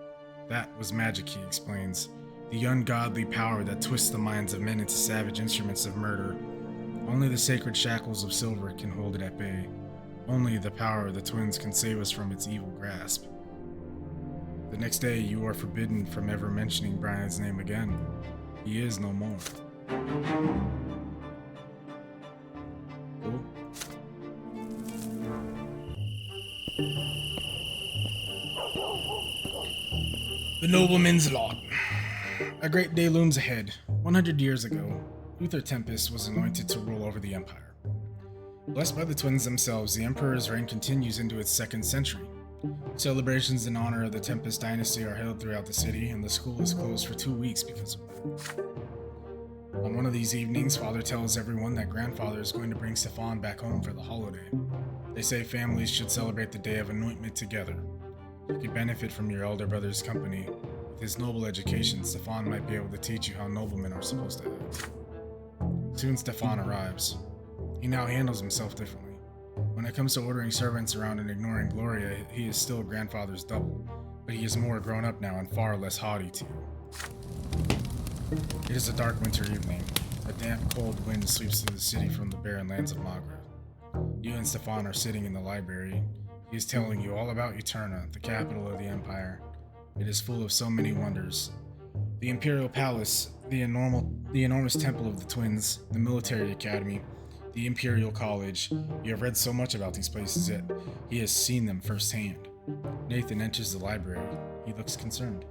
That was magic, he explains. The ungodly power that twists the minds of men into savage instruments of murder. Only the sacred shackles of silver can hold it at bay. Only the power of the twins can save us from its evil grasp. The next day, you are forbidden from ever mentioning Brian's name again. He is no more. Cool. The Nobleman's Lot. A great day looms ahead. 100 years ago, Uther Tempest was anointed to rule over the Empire. Blessed by the twins themselves, the Emperor's reign continues into its 2nd century. Celebrations in honor of the Tempest dynasty are held throughout the city, and the school is closed for 2 weeks because of it. On one of these evenings, Father tells everyone that Grandfather is going to bring Stefan back home for the holiday. They say families should celebrate the day of anointment together. You could benefit from your elder brother's company. With his noble education, Stefan might be able to teach you how noblemen are supposed to act. Soon Stefan arrives. He now handles himself differently. When it comes to ordering servants around and ignoring Gloria, he is still Grandfather's double, but he is more grown up now and far less haughty to you. It is a dark winter evening. A damp, cold wind sweeps through the city from the barren lands of Magra. You and Stefan are sitting in the library. He is telling you all about Eterna, the capital of the Empire. It is full of so many wonders. The Imperial Palace, the enormous Temple of the Twins, the Military Academy, the Imperial College. You have read so much about these places, yet he has seen them firsthand. Nathan enters the library. He looks concerned.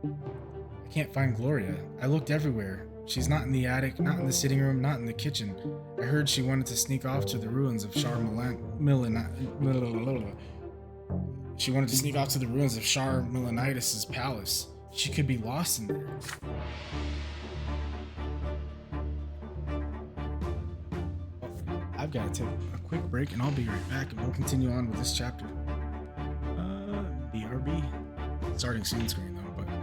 I can't find Gloria. I looked everywhere. She's not in the attic, not in the sitting room, not in the kitchen. I heard she wanted to sneak off to the ruins of Shar Milanitis' palace. She could be lost in there. I've got to take a quick break and I'll be right back and we'll continue on with this chapter. BRB. Starting soon screen though, but BRB.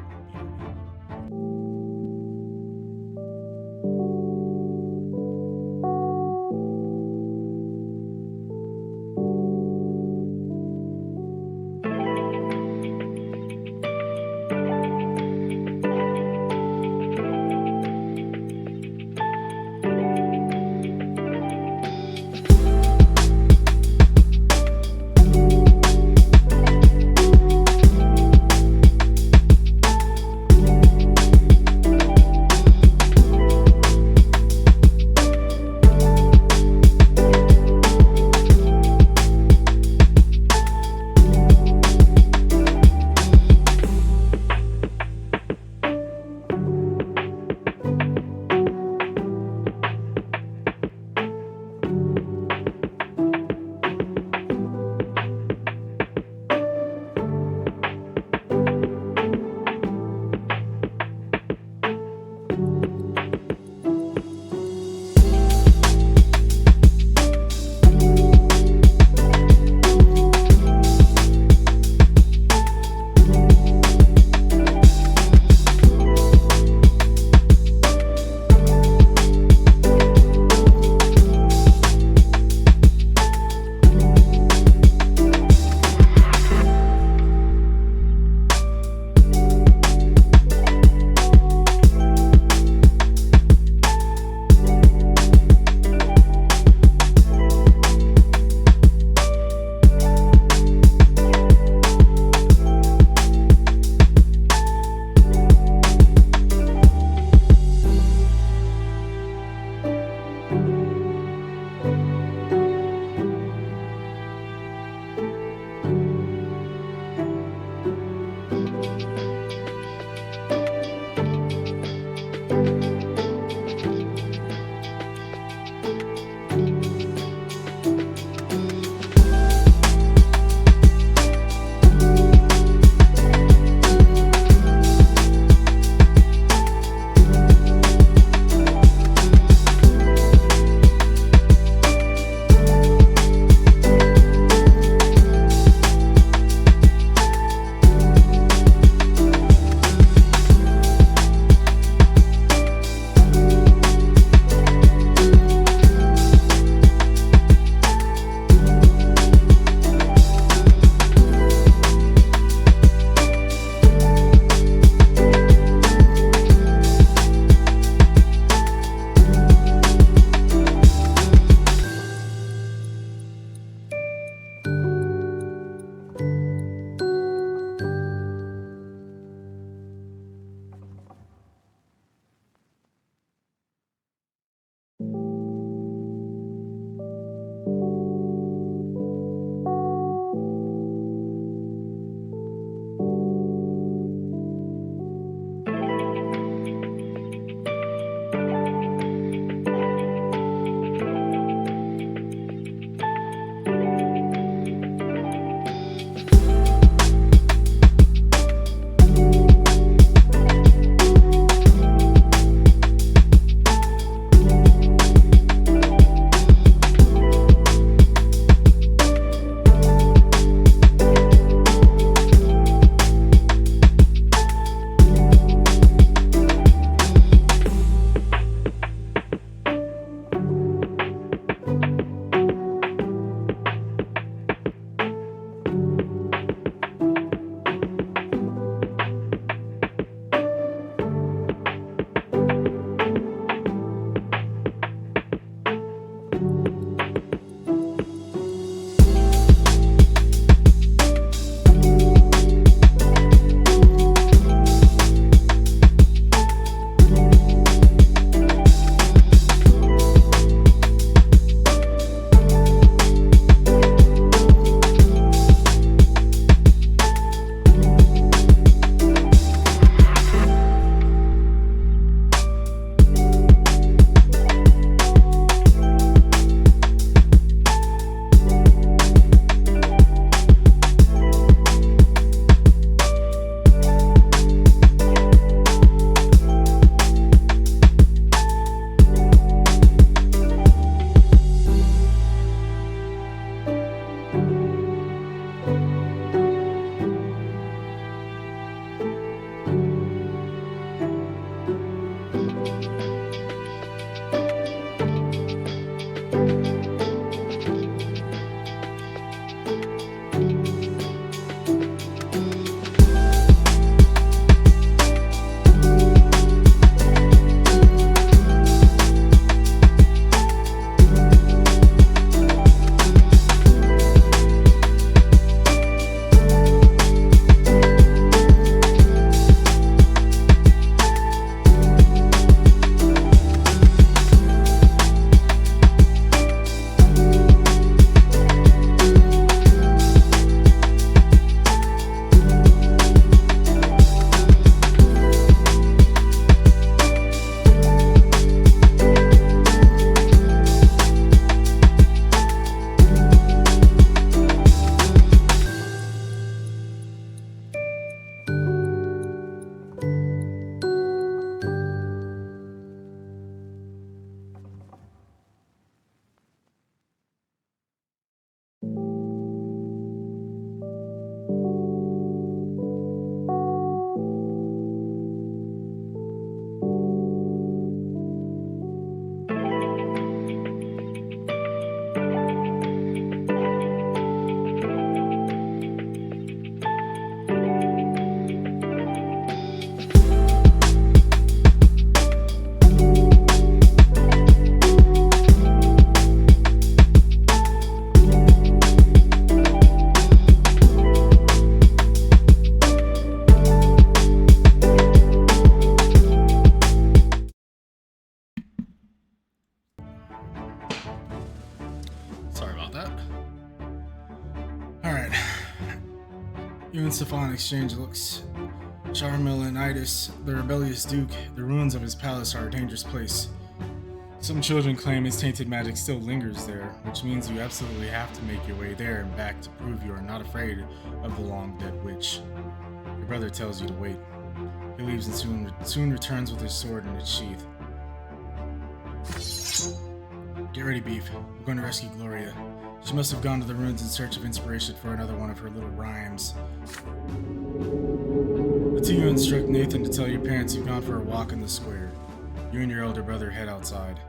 You and Stefan exchange looks. Charmelinitis, the rebellious duke, the ruins of his palace are a dangerous place. Some children claim his tainted magic still lingers there, which means you absolutely have to make your way there and back to prove you are not afraid of the long-dead witch. Your brother tells you to wait. He leaves and soon returns with his sword in its sheath. Get ready, Beef. We're going to rescue Gloria. She must have gone to the ruins in search of inspiration for another one of her little rhymes. The two of you instruct Nathan to tell your parents you've gone for a walk in the square. You and your elder brother head outside.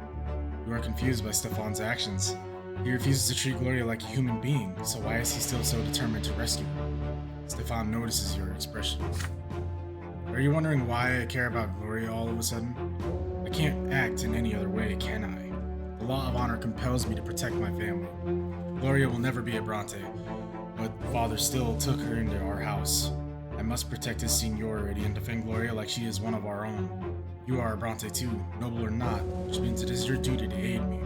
You are confused by Stefan's actions. He refuses to treat Gloria like a human being, so why is he still so determined to rescue her? Stefan notices your expression. Are you wondering why I care about Gloria all of a sudden? I can't act in any other way, can I? The law of honor compels me to protect my family. Gloria will never be a Brante, but father still took her into our house. I must protect his seniority and defend Gloria like she is one of our own. You are a Brante too, noble or not, which means it is your duty to aid me.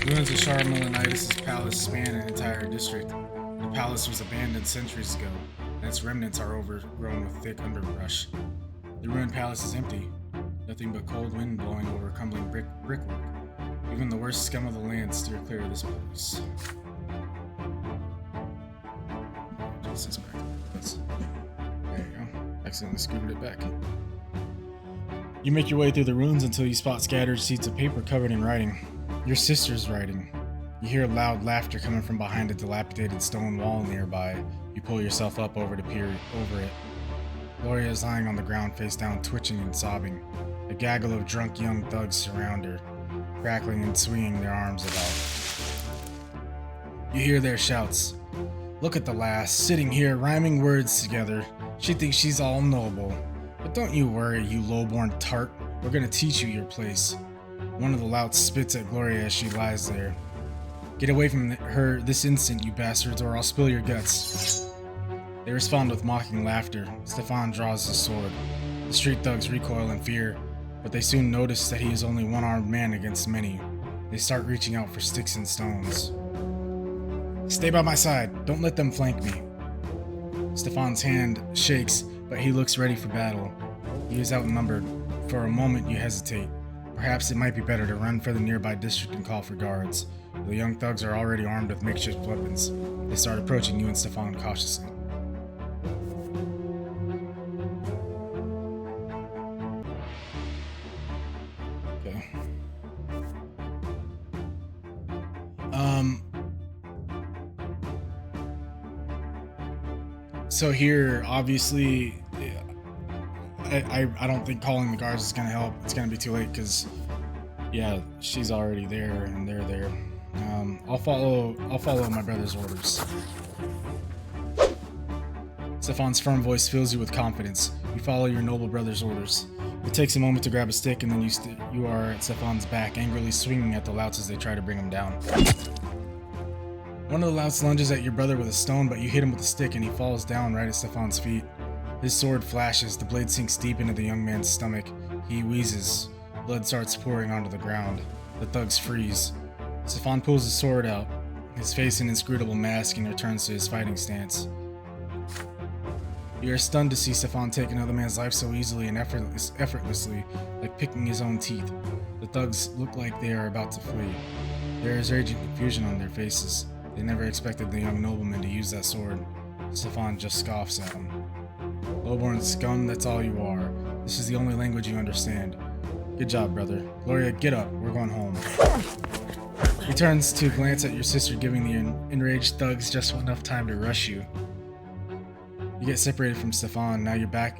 Ruins of Charmelinitis' palace span an entire district. The palace was abandoned centuries ago, and its remnants are overgrown with thick underbrush. The ruined palace is empty, nothing but cold wind blowing over crumbling brickwork. Even the worst scum of the land steer clear of this place. There you go. Accidentally scooted it back. You make your way through the ruins until you spot scattered sheets of paper covered in writing. Your sister's writing. You hear loud laughter coming from behind a dilapidated stone wall nearby. You pull yourself up to peer over it. Gloria is lying on the ground face down, twitching and sobbing. A gaggle of drunk young thugs surround her, crackling and swinging their arms about. You hear their shouts. Look at the lass, sitting here rhyming words together. She thinks she's all noble. But don't you worry, you low-born tart. We're gonna teach you your place. One of the louts spits at Gloria as she lies there. Get away from her this instant, you bastards, or I'll spill your guts. They respond with mocking laughter. Stefan draws his sword. The street thugs recoil in fear, but they soon notice that he is only one-armed man against many. They start reaching out for sticks and stones. Stay by my side. Don't let them flank me. Stefan's hand shakes, but he looks ready for battle. He is outnumbered. For a moment, you hesitate. Perhaps it might be better to run for the nearby district and call for guards. The young thugs are already armed with makeshift weapons. They start approaching you and Stefan cautiously. Okay. So here, obviously, I don't think calling the guards is gonna help. It's gonna be too late because, yeah, she's already there and they're there. I'll follow my brother's orders. Stefan's firm voice fills you with confidence. You follow your noble brother's orders. It takes a moment to grab a stick, and then you are at Stefan's back, angrily swinging at the louts as they try to bring him down. One of the louts lunges at your brother with a stone, but you hit him with a stick and he falls down right at Stefan's feet. His sword flashes, the blade sinks deep into the young man's stomach. He wheezes. Blood starts pouring onto the ground. The thugs freeze. Stefan pulls his sword out, his face an inscrutable mask, and returns to his fighting stance. You are stunned to see Stefan take another man's life so easily and effortlessly, like picking his own teeth. The thugs look like they are about to flee. There is rage and confusion on their faces. They never expected the young nobleman to use that sword. Stefan just scoffs at him. Lowborn scum, that's all you are. This is the only language you understand. Good job, brother. Gloria, get up. We're going home. He turns to glance at your sister, giving the enraged thugs just enough time to rush you. You get separated from Stefan. Now your back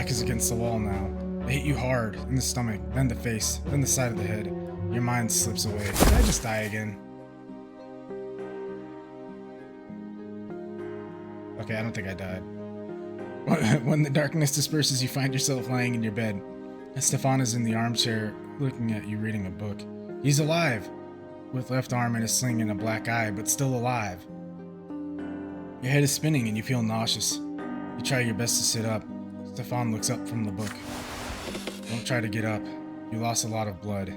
is against the wall now. They hit you hard, in the stomach, then the face, then the side of the head. Your mind slips away. Did I just die again? Okay, I don't think I died. When the darkness disperses, you find yourself lying in your bed. Stefan is in the armchair, looking at you reading a book. He's alive, with left arm in a sling and a black eye, but still alive. Your head is spinning and you feel nauseous. You try your best to sit up. Stefan looks up from the book. Don't try to get up. You lost a lot of blood.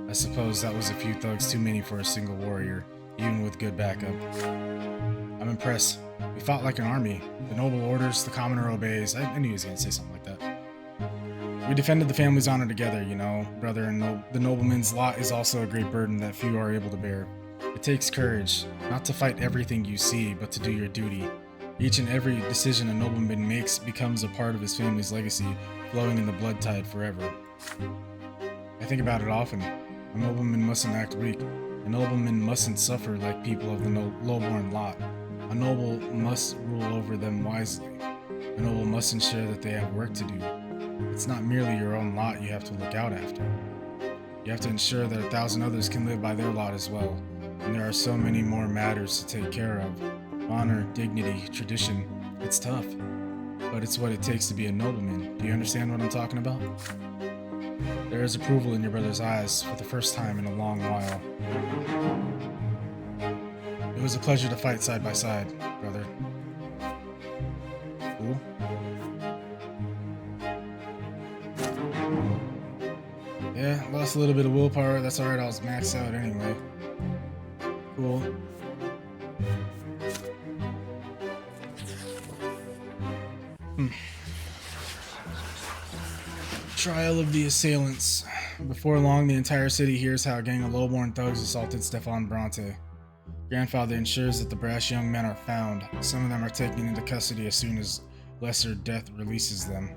I suppose that was a few thugs too many for a single warrior, even with good backup. I'm impressed. We fought like an army. The noble orders, the commoner obeys. I knew he was going to say something like that. We defended the family's honor together, you know, brother, and the nobleman's lot is also a great burden that few are able to bear. It takes courage, not to fight everything you see, but to do your duty. Each and every decision a nobleman makes becomes a part of his family's legacy, flowing in the blood tide forever. I think about it often. A nobleman mustn't act weak. A nobleman mustn't suffer like people of the low-born lot. A noble must rule over them wisely. A noble must ensure that they have work to do. It's not merely your own lot you have to look out after. You have to ensure that 1,000 others can live by their lot as well. And there are so many more matters to take care of. Honor, dignity, tradition. It's tough. But it's what it takes to be a nobleman. Do you understand what I'm talking about? There is approval in your brother's eyes for the first time in a long while. It was a pleasure to fight side by side, brother. Cool. Yeah, lost a little bit of willpower. That's alright, I was maxed out anyway. Cool. Trial of the assailants. Before long, the entire city hears how a gang of lowborn thugs assaulted Stefan Brante. Grandfather ensures that the brash young men are found. Some of them are taken into custody as soon as lesser death releases them.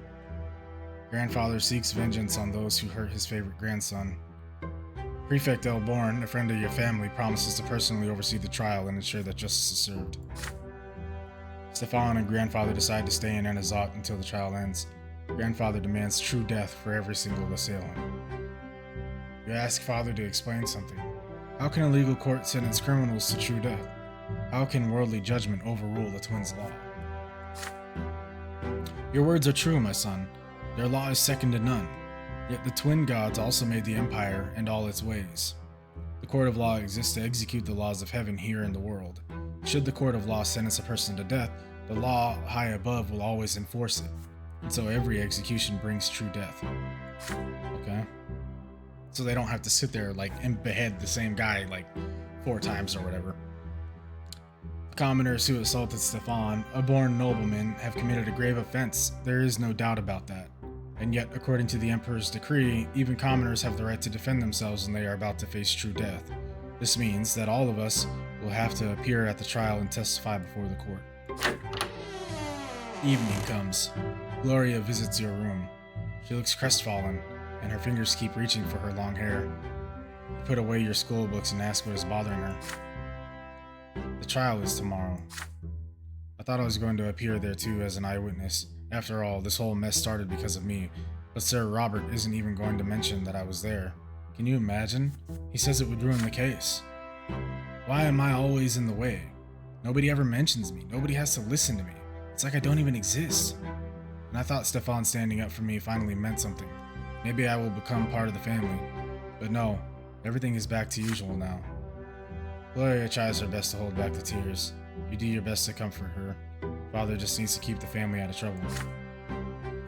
Grandfather seeks vengeance on those who hurt his favorite grandson. Prefect Elborn, a friend of your family, promises to personally oversee the trial and ensure that justice is served. Stefan and Grandfather decide to stay in Anazat until the trial ends. Grandfather demands true death for every single assailant. You ask Father to explain something. How can a legal court sentence criminals to true death? How can worldly judgment overrule the twins' law? Your words are true, my son. Their law is second to none. Yet the twin gods also made the empire and all its ways. The court of law exists to execute the laws of heaven here in the world. Should the court of law sentence a person to death, the law high above will always enforce it. And so every execution brings true death. Okay? So they don't have to sit there and behead the same guy 4 times or whatever. The commoners who assaulted Stefan, a born nobleman, have committed a grave offense. There is no doubt about that. And yet, according to the Emperor's decree, even commoners have the right to defend themselves when they are about to face true death. This means that all of us will have to appear at the trial and testify before the court. Evening comes. Gloria visits your room. She looks crestfallen, and her fingers keep reaching for her long hair. You put away your school books and ask what is bothering her. The trial is tomorrow. I thought I was going to appear there too as an eyewitness. After all, this whole mess started because of me, but Sir Robert isn't even going to mention that I was there. Can you imagine? He says it would ruin the case. Why am I always in the way? Nobody ever mentions me. Nobody has to listen to me. It's like I don't even exist. And I thought Stefan standing up for me finally meant something. Maybe I will become part of the family. But no, everything is back to usual now. Gloria tries her best to hold back the tears. You do your best to comfort her. Father just needs to keep the family out of trouble.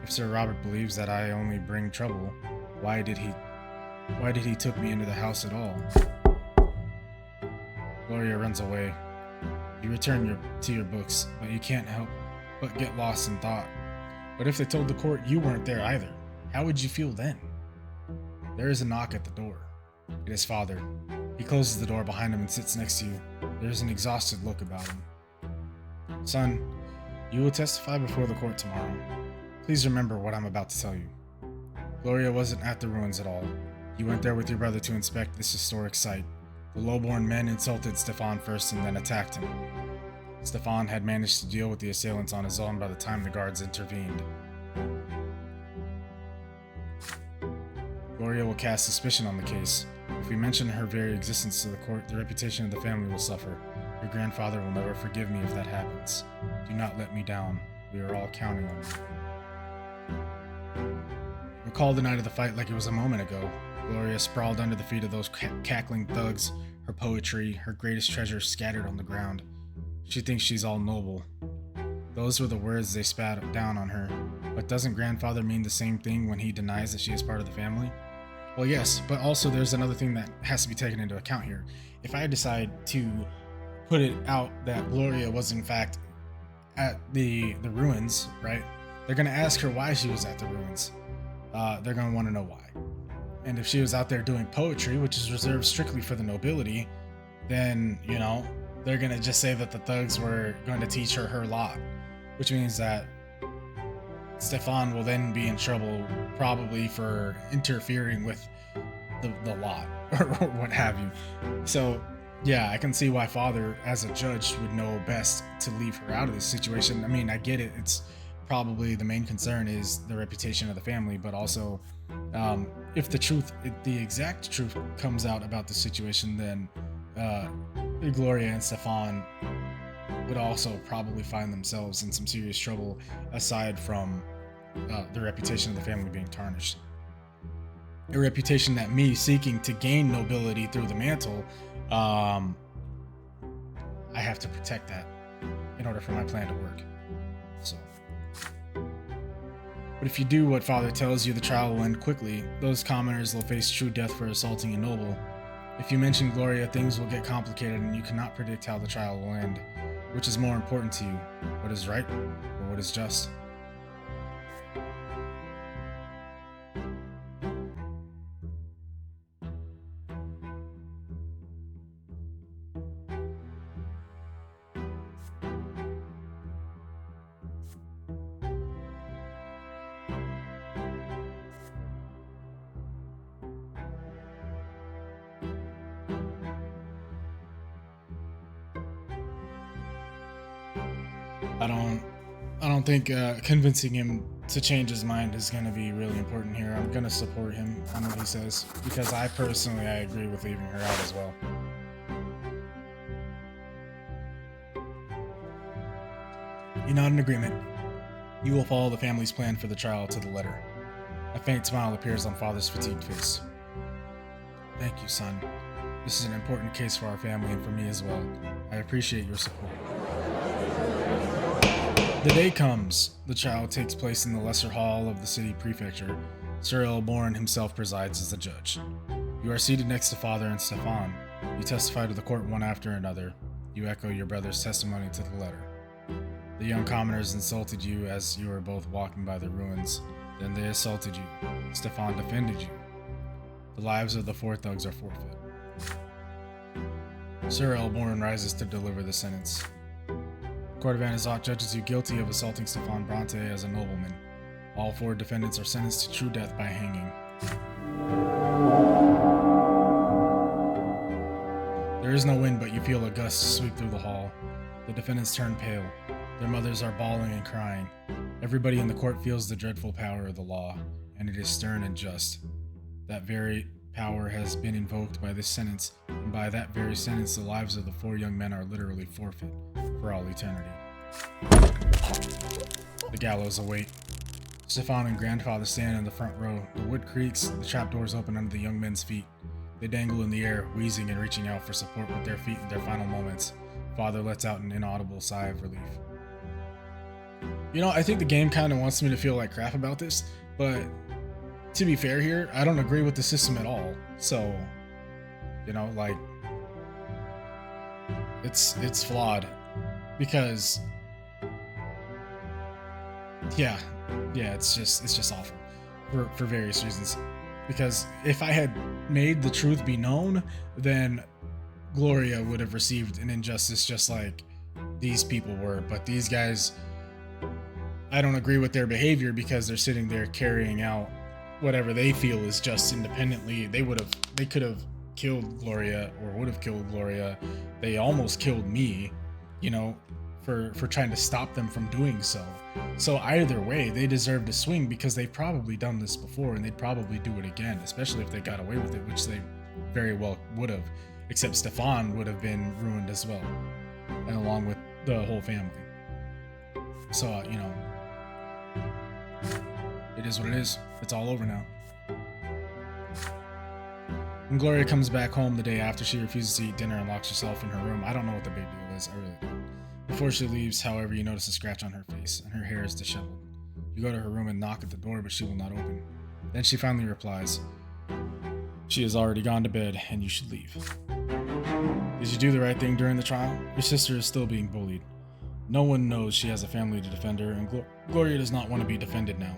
If Sir Robert believes that I only bring trouble, why did he took me into the house at all? Gloria runs away. You return to your books, but you can't help but get lost in thought. But if they told the court you weren't there either, how would you feel then? There is a knock at the door. It is Father. He closes the door behind him and sits next to you. There is an exhausted look about him. Son, you will testify before the court tomorrow. Please remember what I'm about to tell you. Gloria wasn't at the ruins at all. You went there with your brother to inspect this historic site. The lowborn men insulted Stefan first and then attacked him. Stefan had managed to deal with the assailants on his own by the time the guards intervened. Gloria will cast suspicion on the case. If we mention her very existence to the court, the reputation of the family will suffer. Your grandfather will never forgive me if that happens. Do not let me down. We are all counting on you. Recall the night of the fight like it was a moment ago. Gloria sprawled under the feet of those cackling thugs, her poetry, her greatest treasure scattered on the ground. She thinks she's all noble. Those were the words they spat down on her. But doesn't grandfather mean the same thing when he denies that she is part of the family? Well, yes, but also there's another thing that has to be taken into account here. If I decide to put it out that Gloria was in fact at the ruins, right? They're gonna ask her why she was at the ruins. They're gonna want to know why. And if she was out there doing poetry, which is reserved strictly for the nobility, then, they're going to just say that the thugs were going to teach her lot, which means that Stefan will then be in trouble probably for interfering with the lot or what have you. So, yeah, I can see why father, as a judge, would know best to leave her out of this situation. I mean, I get it. It's probably the main concern is the reputation of the family, but also if the exact truth comes out about the situation, then Gloria and Stefan would also probably find themselves in some serious trouble aside from the reputation of the family being tarnished. A reputation that me seeking to gain nobility through the mantle, I have to protect that in order for my plan to work. So, but if you do what father tells you, the trial will end quickly. Those commoners will face true death for assaulting a noble. If you mention Gloria, things will get complicated and you cannot predict how the trial will end. Which is more important to you, what is right or what is just? I don't think convincing him to change his mind is going to be really important here. I'm going to support him on what he says because I agree with leaving her out as well. You're not in agreement. You will follow the family's plan for the trial to the letter. A faint smile appears on father's fatigued face. Thank you, son. This is an important case for our family and for me as well. I appreciate your support. The day comes. The trial takes place in the lesser hall of the city prefecture. Sir Elborn himself presides as the judge. You are seated next to father and Stefan. You testify to the court one after another. You echo your brother's testimony to the letter. The young commoners insulted you as you were both walking by the ruins. Then they assaulted you. Stefan defended you. The lives of the four thugs are forfeit. Sir Elborn rises to deliver the sentence. Court of Anazot judges you guilty of assaulting Stefan Brante as a nobleman. All four defendants are sentenced to true death by hanging. There is no wind, but you feel a gust sweep through the hall. The defendants turn pale. Their mothers are bawling and crying. Everybody in the court feels the dreadful power of the law, and it is stern and just. That very power has been invoked by this sentence, and by that very sentence the lives of the four young men are literally forfeit for all eternity. The gallows await. Stefan and grandfather stand in the front row. The wood creaks, the trapdoors open under the young men's feet. They dangle in the air, wheezing and reaching out for support with their feet in their final moments. Father lets out an inaudible sigh of relief. I think the game kind of wants me to feel like crap about this, but to be fair here, I don't agree with the system at all. So, it's flawed because it's just awful for various reasons. Because if I had made the truth be known, then Gloria would have received an injustice just like these people were. But these guys, I don't agree with their behavior because they're sitting there carrying out whatever they feel is just independently. They could have killed Gloria or would have killed Gloria. They almost killed me, for trying to stop them from doing so. So either way, they deserve to swing because they've probably done this before and they'd probably do it again, especially if they got away with it, which they very well would have, except Stefan would have been ruined as well, and along with the whole family. So, it is what it is. It's all over now. When Gloria comes back home the day after, she refuses to eat dinner and locks herself in her room. I don't know what the big deal is. I really don't. Before she leaves, however, you notice a scratch on her face, and her hair is disheveled. You go to her room and knock at the door, but she will not open. Then she finally replies, "She has already gone to bed, and you should leave." Did you do the right thing during the trial? Your sister is still being bullied. No one knows she has a family to defend her, and Gloria does not want to be defended now.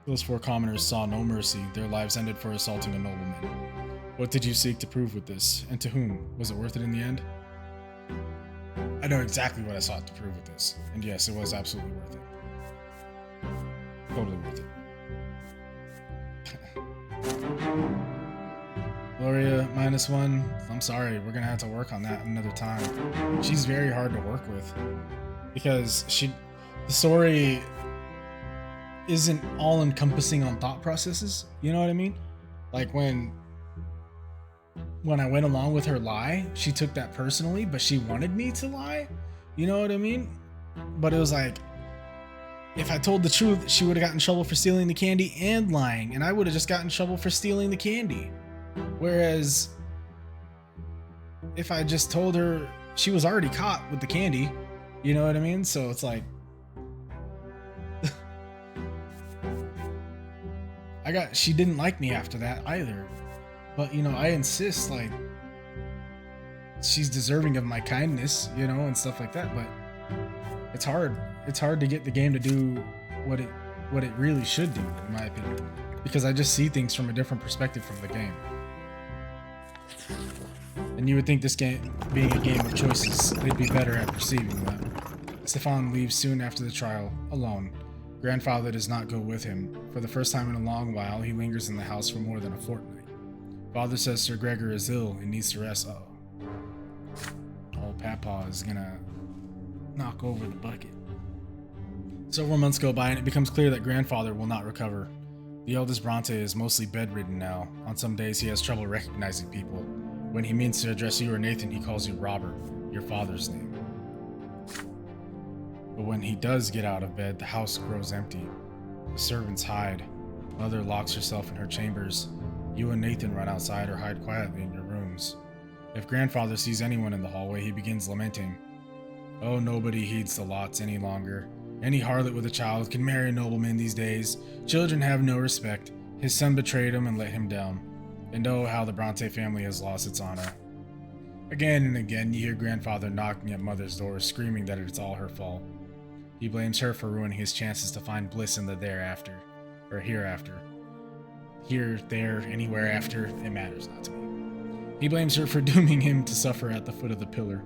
Those 4 commoners saw no mercy. Their lives ended for assaulting a nobleman. What did you seek to prove with this, and to whom? Was it worth it in the end? I know exactly what I sought to prove with this, and yes, it was absolutely worth it. Totally worth it. Gloria, -1. I'm sorry, we're gonna have to work on that another time. She's very hard to work with because the story isn't all encompassing on thought processes. You know what I mean? Like when I went along with her lie, she took that personally, but she wanted me to lie. You know what I mean? But it was like, if I told the truth, she would have gotten in trouble for stealing the candy and lying, and I would have just gotten in trouble for stealing the candy. Whereas if I just told her, she was already caught with the candy. You know what I mean? So it's like, she didn't like me after that either. But, you know, I insist, like, she's deserving of my kindness, you know, and stuff like that. But it's hard. It's hard to get the game to do what it really should do, in my opinion. Because I just see things from a different perspective from the game. And you would think this game, being a game of choices, they'd be better at perceiving that. Stefan leaves soon after the trial, alone. Grandfather does not go with him. For the first time in a long while, he lingers in the house for more than a fortnight. Father says Sir Gregor is ill and needs to rest. Old Papa is gonna knock over the bucket. Several months go by and it becomes clear that Grandfather will not recover. The eldest Brante is mostly bedridden now. On some days he has trouble recognizing people. When he means to address you or Nathan, he calls you Robert, your father's name. But when he does get out of bed, the house grows empty. The servants hide. Mother locks herself in her chambers. You and Nathan run outside or hide quietly in your rooms. If Grandfather sees anyone in the hallway, he begins lamenting. Oh, nobody heeds the lots any longer. Any harlot with a child can marry a nobleman these days. Children have no respect. His son betrayed him and let him down. And oh, how the Brante family has lost its honor. Again and again, you hear Grandfather knocking at Mother's door, screaming that it's all her fault. He blames her for ruining his chances to find bliss in the thereafter, or hereafter. Here, there, anywhere after, it matters not to me. He blames her for dooming him to suffer at the foot of the pillar.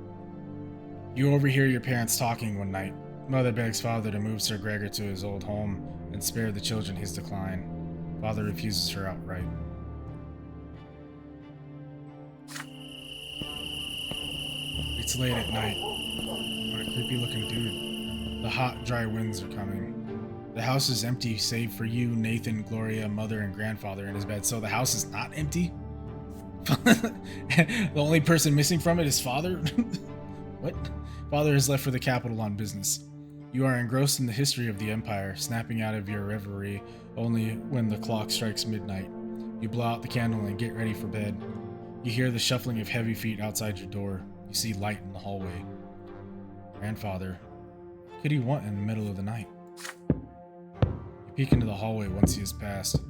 You overhear your parents talking one night. Mother begs Father to move Sir Gregor to his old home and spare the children his decline. Father refuses her outright. It's late at night. What a creepy looking dude. The hot, dry winds are coming. The house is empty save for you, Nathan, Gloria, Mother, and Grandfather in his bed. So the house is not empty? The only person missing from it is Father? What? Father is left for the capital on business. You are engrossed in the history of the Empire, snapping out of your reverie only when the clock strikes midnight. You blow out the candle and get ready for bed. You hear the shuffling of heavy feet outside your door. You see light in the hallway. Grandfather, what could he want in the middle of the night? You peek into the hallway once he has passed.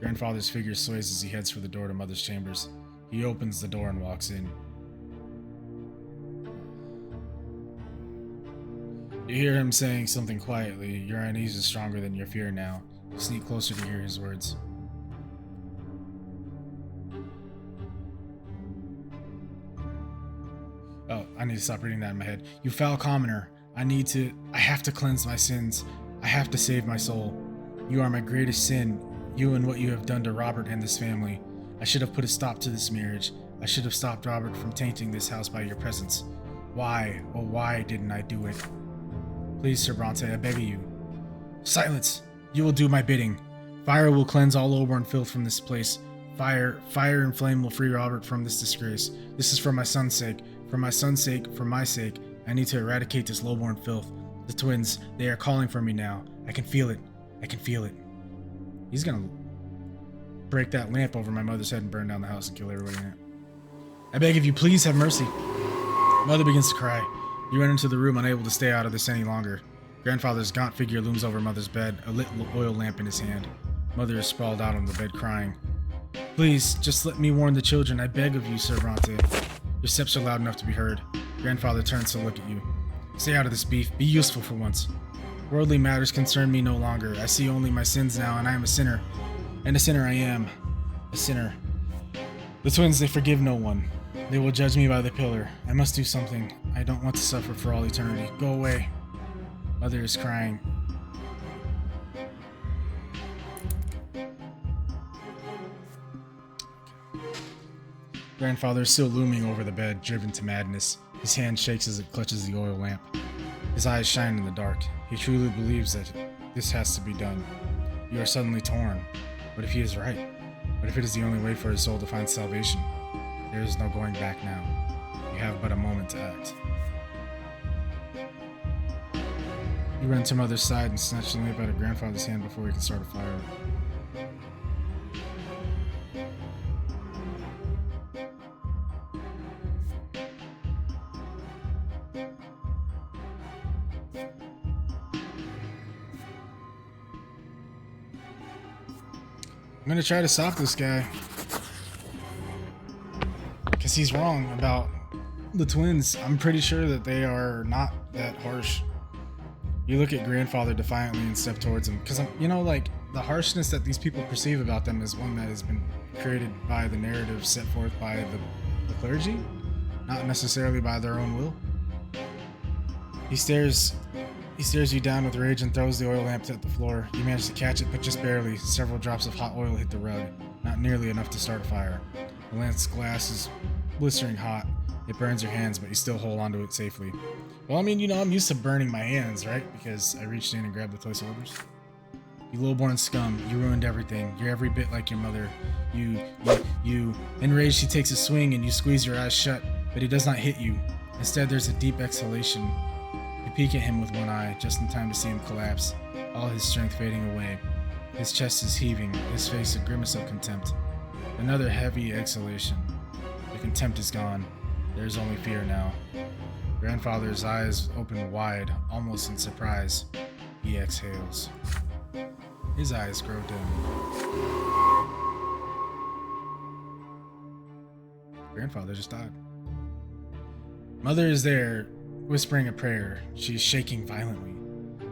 Grandfather's figure sways as he heads for the door to Mother's chambers. He opens the door and walks in. You hear him saying something quietly. Your unease is stronger than your fear now. You sneak closer to hear his words. Oh, I need to stop reading that in my head. You foul commoner. I have to cleanse my sins. I have to save my soul. You are my greatest sin. You and what you have done to Robert and this family. I should have put a stop to this marriage. I should have stopped Robert from tainting this house by your presence. Why, oh why didn't I do it? Please, Sir Brante, I beg of you. Silence! You will do my bidding. Fire will cleanse all lowborn filth from this place. Fire and flame will free Robert from this disgrace. This is for my son's sake. For my son's sake, for my sake. I need to eradicate this lowborn filth. The twins, they are calling for me now. I can feel it. I can feel it. He's gonna break that lamp over my mother's head and burn down the house and kill everybody in it. I beg of you, please have mercy. Mother begins to cry. You run into the room, unable to stay out of this any longer. Grandfather's gaunt figure looms over Mother's bed, a lit oil lamp in his hand. Mother is sprawled out on the bed crying. Please, just let me warn the children, I beg of you, Sir Brante. Your steps are loud enough to be heard. Grandfather turns to look at you. Stay out of this beef. Be useful for once. Worldly matters concern me no longer. I see only my sins now, and I am a sinner. And a sinner I am. A sinner. The twins, they forgive no one. They will judge me by the pillar. I must do something. I don't want to suffer for all eternity. Go away. Mother is crying. Grandfather is still looming over the bed, driven to madness. His hand shakes as it clutches the oil lamp. His eyes shine in the dark. He truly believes that this has to be done. You are suddenly torn. What if he is right? What if it is the only way for his soul to find salvation? There is no going back now. You have but a moment to act. You run to Mother's side and snatch the lamp out of Grandfather's hand before he can start a fire. I'm gonna try to stop this guy. Because he's wrong about the twins. I'm pretty sure that they are not that harsh. You look at Grandfather defiantly and step towards him. Because, like, the harshness that these people perceive about them is one that has been created by the narrative set forth by the clergy, not necessarily by their own will. He stares you down with rage and throws the oil lamp at the floor. You manage to catch it, but just barely. Several drops of hot oil hit the rug, not nearly enough to start a fire. The lamp's glass is blistering hot. It burns your hands, but you still hold onto it safely. Well, I'm used to burning my hands, right? Because I reached in and grabbed the place holders. You lowborn scum, you ruined everything. You're every bit like your mother. You. Enraged, he takes a swing and you squeeze your eyes shut, but he does not hit you. Instead, there's a deep exhalation. You peek at him with one eye, just in time to see him collapse, all his strength fading away. His chest is heaving, his face a grimace of contempt. Another heavy exhalation. The contempt is gone. There's only fear now. Grandfather's eyes open wide, almost in surprise. He exhales. His eyes grow dim. Grandfather just died. Mother is there, whispering a prayer. She is shaking violently.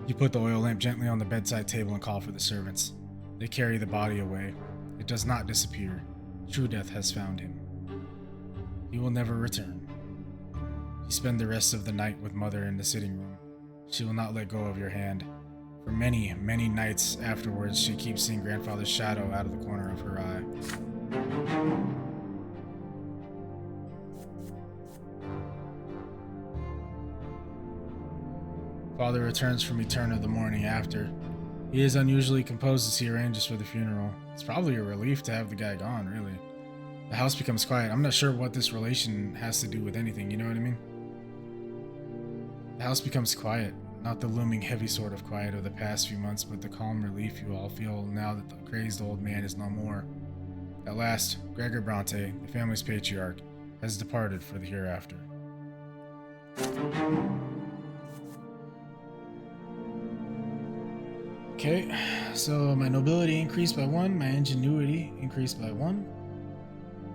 You put the oil lamp gently on the bedside table and call for the servants. They carry the body away. It does not disappear. True death has found him. He will never return. You spend the rest of the night with Mother in the sitting room. She will not let go of your hand. For many, many nights afterwards, she keeps seeing Grandfather's shadow out of the corner of her eye. Father returns from Eterna the morning after. He is unusually composed as he arranges for the funeral. It's probably a relief to have the guy gone, really. The house becomes quiet. I'm not sure what this relation has to do with anything, you know what I mean? The house becomes quiet. Not the looming heavy sort of quiet of the past few months, but the calm relief you all feel now that the crazed old man is no more. At last, Gregor Brante, the family's patriarch, has departed for the hereafter. Okay, so my nobility increased by 1, my ingenuity increased by 1.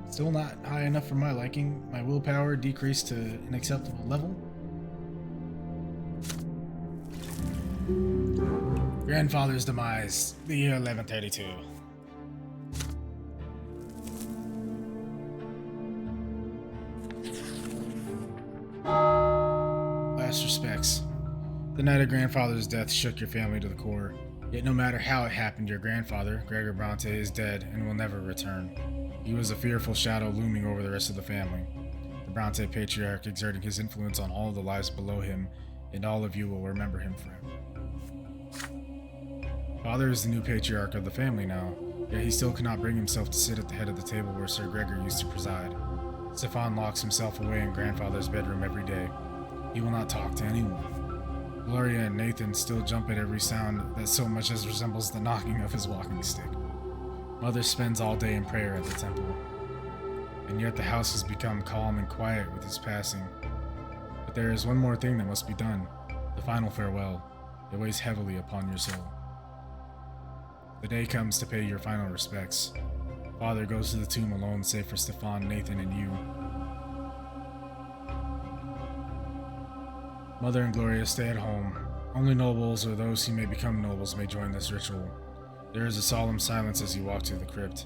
Still not high enough for my liking. My willpower decreased to an acceptable level. Grandfather's demise, the year 1132. Last respects. The night of Grandfather's death shook your family to the core. Yet no matter how it happened, your grandfather, Gregor Brante, is dead and will never return. He was a fearful shadow looming over the rest of the family. The Brante patriarch exerting his influence on all the lives below him, and all of you will remember him forever. Father is the new patriarch of the family now, yet he still cannot bring himself to sit at the head of the table where Sir Gregor used to preside. Stefan locks himself away in Grandfather's bedroom every day. He will not talk to anyone. Gloria and Nathan still jump at every sound that so much as resembles the knocking of his walking stick. Mother spends all day in prayer at the temple. And yet the house has become calm and quiet with his passing. But there is one more thing that must be done. The final farewell. It weighs heavily upon your soul. The day comes to pay your final respects. Father goes to the tomb alone, save for Stefan, Nathan, and you. Mother and Gloria stay at home. Only nobles or those who may become nobles may join this ritual. There is a solemn silence as you walk to the crypt.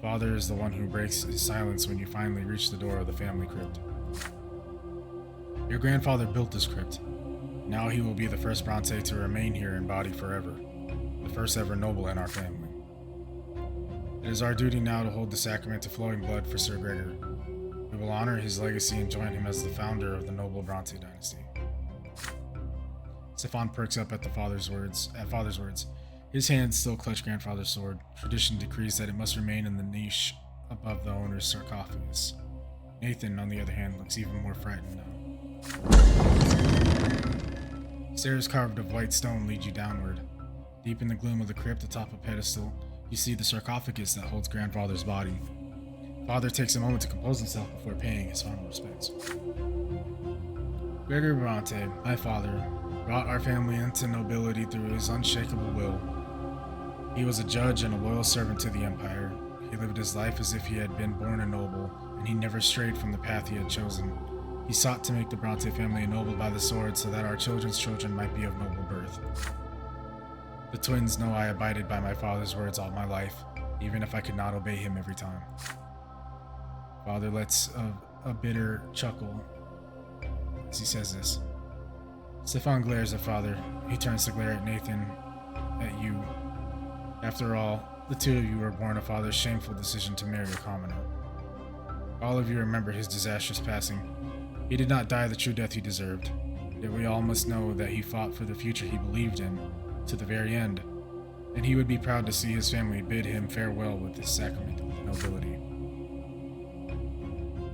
Father is the one who breaks his silence when you finally reach the door of the family crypt. Your grandfather built this crypt. Now he will be the first Brante to remain here in body forever, the first ever noble in our family. It is our duty now to hold the sacrament to flowing blood for Sir Gregor. We will honor his legacy and join him as the founder of the noble Brante dynasty. Stefan perks up at father's words. His hands still clutch grandfather's sword. Tradition decrees that it must remain in the niche above the owner's sarcophagus. Nathan, on the other hand, looks even more frightened now. Stairs carved of white stone lead you downward. Deep in the gloom of the crypt atop a pedestal, you see the sarcophagus that holds grandfather's body. Father takes a moment to compose himself before paying his final respects. Gregor Brante, my father, brought our family into nobility through his unshakable will. He was a judge and a loyal servant to the Empire. He lived his life as if he had been born a noble, and he never strayed from the path he had chosen. He sought to make the Brante family a noble by the sword so that our children's children might be of noble birth. The twins know I abided by my father's words all my life, even if I could not obey him every time. Father lets a bitter chuckle as he says this. Stefan glares at Father. He turns to glare at Nathan, at you. After all, the two of you were born of Father's shameful decision to marry a commoner. All of you remember his disastrous passing. He did not die the true death he deserved, yet we all must know that he fought for the future he believed in, to the very end, and he would be proud to see his family bid him farewell with this sacrament of nobility.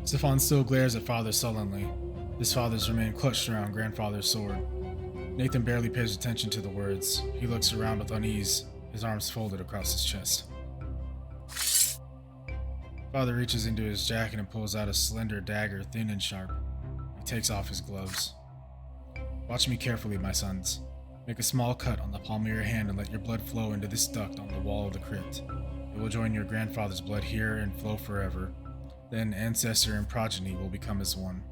Stefan still glares at Father sullenly. His father's remain clutched around grandfather's sword. Nathan barely pays attention to the words. He looks around with unease, his arms folded across his chest. Father reaches into his jacket and pulls out a slender dagger, thin and sharp. He takes off his gloves. Watch me carefully, my sons. Make a small cut on the palm of your hand and let your blood flow into this duct on the wall of the crypt. It will join your grandfather's blood here and flow forever. Then ancestor and progeny will become as one.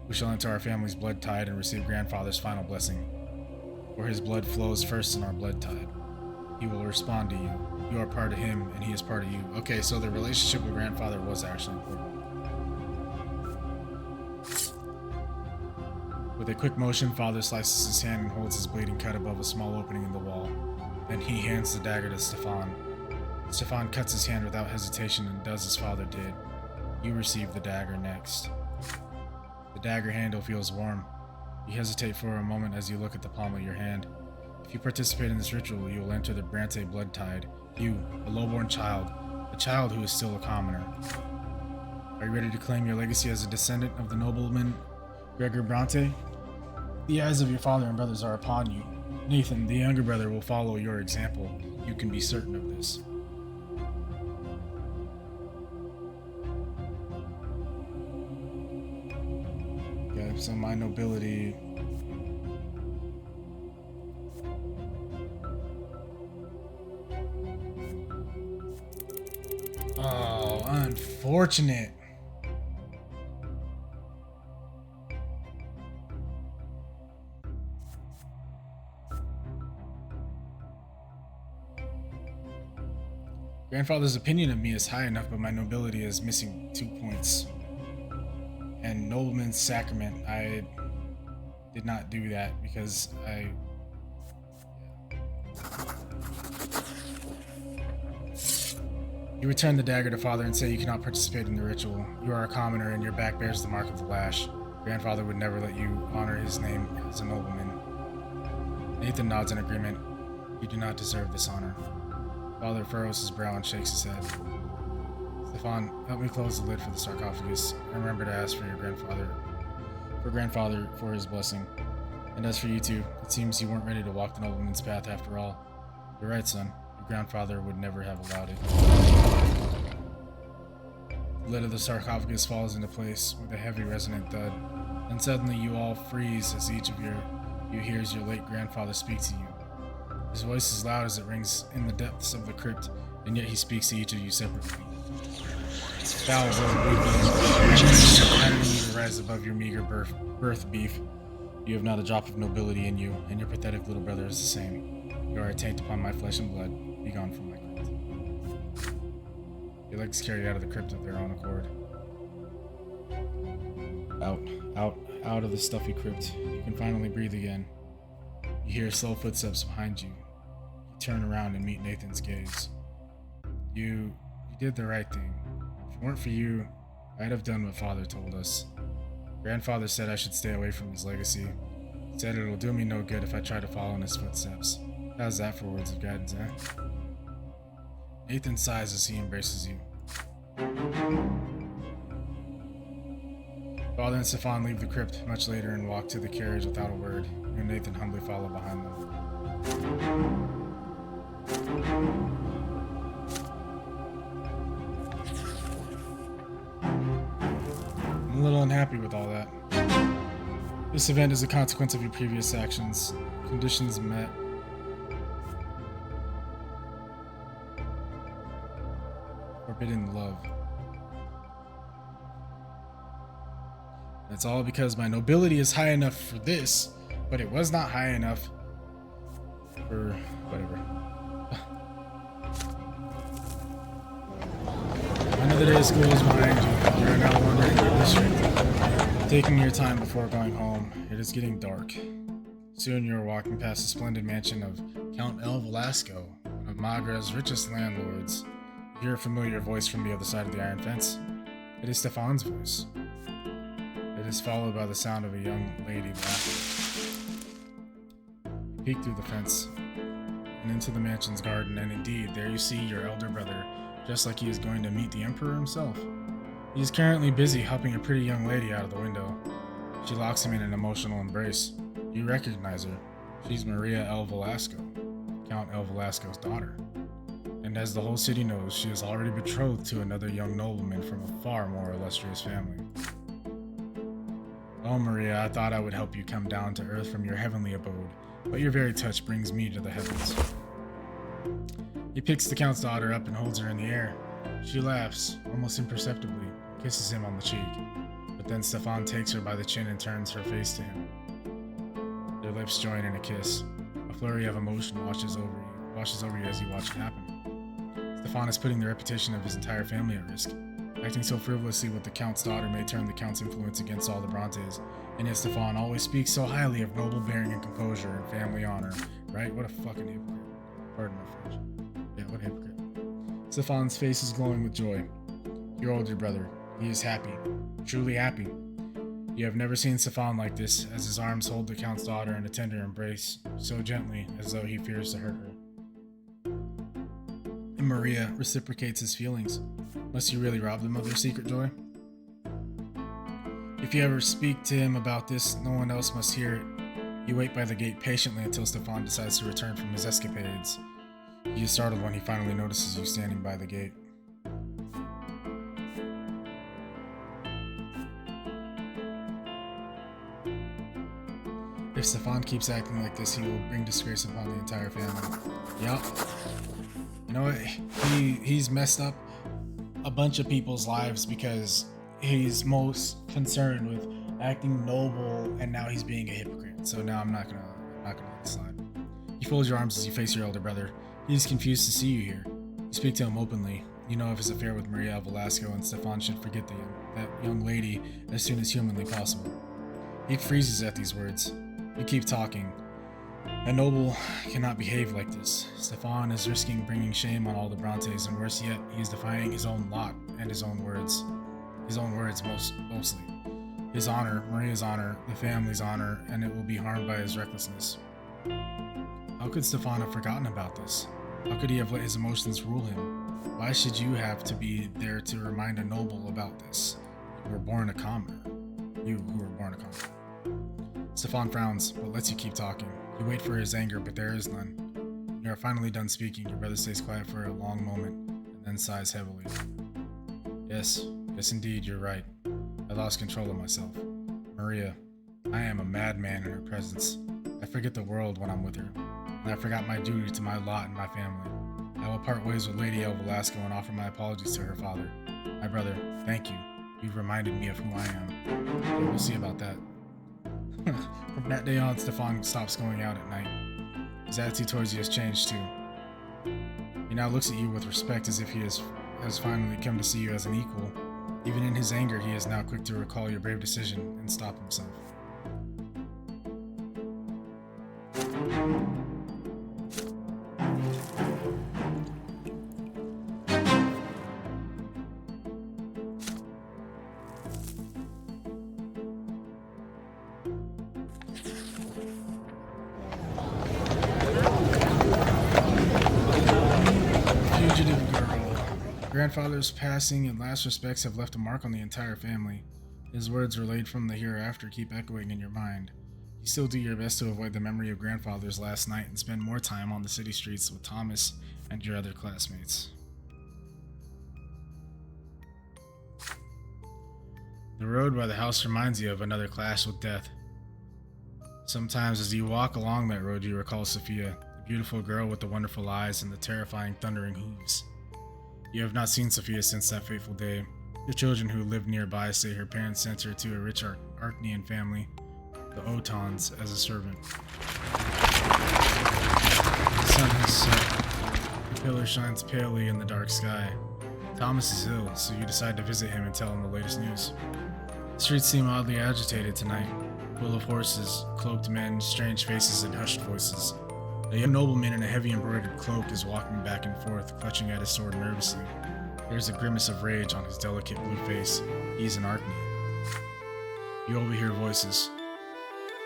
We shall enter our family's blood tide and receive grandfather's final blessing. For his blood flows first in our blood tide. He will respond to you. You are part of him, and he is part of you. Okay, so the relationship with grandfather was actually important. With a quick motion, Father slices his hand and holds his bleeding cut above a small opening in the wall. Then he hands the dagger to Stefan. Stefan cuts his hand without hesitation and does as Father did. You receive the dagger next. The dagger handle feels warm. You hesitate for a moment as you look at the palm of your hand. If you participate in this ritual, you will enter the Brante blood tide. You, a lowborn child, a child who is still a commoner. Are you ready to claim your legacy as a descendant of the nobleman Gregor Brante? The eyes of your father and brothers are upon you. Nathan, the younger brother, will follow your example. You can be certain of this. Okay, so my nobility... Oh, unfortunate. Grandfather's opinion of me is high enough, but my nobility is missing 2 points. And nobleman's sacrament, I did not do that because You return the dagger to Father and say you cannot participate in the ritual. You are a commoner and your back bears the mark of the lash. Grandfather would never let you honor his name as a nobleman. Nathan nods in agreement. You do not deserve this honor. Father furrows his brow and shakes his head. Stefan, help me close the lid for the sarcophagus. Remember to ask for grandfather for his blessing. And as for you two, it seems you weren't ready to walk the nobleman's path after all. You're right, son. Your grandfather would never have allowed it. The lid of the sarcophagus falls into place with a heavy resonant thud. Then suddenly you all freeze as each of you hears your late grandfather speak to you. His voice is loud as it rings in the depths of the crypt, and yet he speaks to each of you separately. Foul road weakling, I don't need to rise above your meager birth beef. You have not a drop of nobility in you, and your pathetic little brother is the same. You are a taint upon my flesh and blood. Be gone from my crypt. Your legs carry you out of the crypt of their own accord. Out of the stuffy crypt. You can finally breathe again. You hear slow footsteps behind you. You turn around and meet Nathan's gaze. You did the right thing. If it weren't for you, I'd have done what Father told us. Grandfather said I should stay away from his legacy. He said it'll do me no good if I try to follow in his footsteps. How's that for words of guidance, eh? Nathan sighs as he embraces you. Father and Stefan leave the crypt much later and walk to the carriage without a word. You and Nathan humbly follow behind them. I'm a little unhappy with all that. This event is a consequence of your previous actions. Conditions met. Forbidden love. It's all because my nobility is high enough for this, but it was not high enough for whatever. Another day of school is behind you. You are now wandering your district, taking your time before going home. It is getting dark. Soon you are walking past the splendid mansion of Count El Velasco, one of Magra's richest landlords. You hear a familiar voice from the other side of the iron fence. It is Stefan's voice. It is followed by the sound of a young lady laughing. You peek through the fence and into the mansion's garden, and indeed, there you see your elder brother, just like he is going to meet the Emperor himself. He is currently busy helping a pretty young lady out of the window. She locks him in an emotional embrace. You recognize her. She's Maria El Velasco, Count El Velasco's daughter. And as the whole city knows, she is already betrothed to another young nobleman from a far more illustrious family. Oh, Maria, I thought I would help you come down to earth from your heavenly abode, but your very touch brings me to the heavens. He picks the Count's daughter up and holds her in the air. She laughs, almost imperceptibly, and kisses him on the cheek, but then Stefan takes her by the chin and turns her face to him. Their lips join in a kiss. A flurry of emotion washes over you as you watch it happen. Stefan is putting the reputation of his entire family at risk. Acting so frivolously with the Count's daughter may turn the Count's influence against all the Brantes, and yet Stefan always speaks so highly of noble bearing and composure and family honor, right? What a fucking hypocrite. Pardon my French. Yeah, what a hypocrite. Stefan's face is glowing with joy. Your older brother, he is happy, truly happy. You have never seen Stefan like this, as his arms hold the Count's daughter in a tender embrace, so gently as though he fears to hurt her. And Maria reciprocates his feelings. Must you really rob them of their secret joy? If you ever speak to him about this, no one else must hear it. You wait by the gate patiently until Stefan decides to return from his escapades. He is startled when he finally notices you standing by the gate. If Stefan keeps acting like this, he will bring disgrace upon the entire family. Yup. You know what? He's messed up a bunch of people's lives because he's most concerned with acting noble, and now he's being a hypocrite. So now I'm not gonna let it slide. You fold your arms as you face your elder brother. He's confused to see you here. You speak to him openly. You know of his affair with Maria Velasco, and Stefan should forget that young lady as soon as humanly possible. He freezes at these words. You keep talking. A noble cannot behave like this. Stefan is risking bringing shame on all the Brantes, and worse yet, he is defying his own lot and his own words. His own words mostly. His honor, Maria's honor, the family's honor, and it will be harmed by his recklessness. How could Stefan have forgotten about this? How could he have let his emotions rule him? Why should you have to be there to remind a noble about this? You were born a commoner. You who were born a commoner. Stefan frowns, but lets you keep talking. You wait for his anger, but there is none. When you are finally done speaking, your brother stays quiet for a long moment, and then sighs heavily. Yes indeed, you're right. I lost control of myself. Maria, I am a madman in her presence. I forget the world when I'm with her, and I forgot my duty to my lot and my family. I will part ways with Lady El Velasco and offer my apologies to her father. My brother, thank you. You've reminded me of who I am. But we'll see about that. From that day on, Stefan stops going out at night. His attitude towards you has changed too. He now looks at you with respect as if he has finally come to see you as an equal. Even in his anger, he is now quick to recall your brave decision and stop himself. Fugitive girl. Grandfather's passing and last respects have left a mark on the entire family. His words relayed from the hereafter keep echoing in your mind. You still do your best to avoid the memory of grandfather's last night and spend more time on the city streets with Thomas and your other classmates. The road by the house reminds you of another clash with death. Sometimes as you walk along that road, you recall Sophia, the beautiful girl with the wonderful eyes and the terrifying thundering hooves. You have not seen Sophia since that fateful day. The children who live nearby say her parents sent her to a rich Archnean family, the Otons, as a servant. The sun has set. The pillar shines palely in the dark sky. Thomas is ill, so you decide to visit him and tell him the latest news. The streets seem oddly agitated tonight, full of horses, cloaked men, strange faces, and hushed voices. A young nobleman in a heavy embroidered cloak is walking back and forth, clutching at his sword nervously. There is a grimace of rage on his delicate blue face. He is an Archnean. You overhear voices.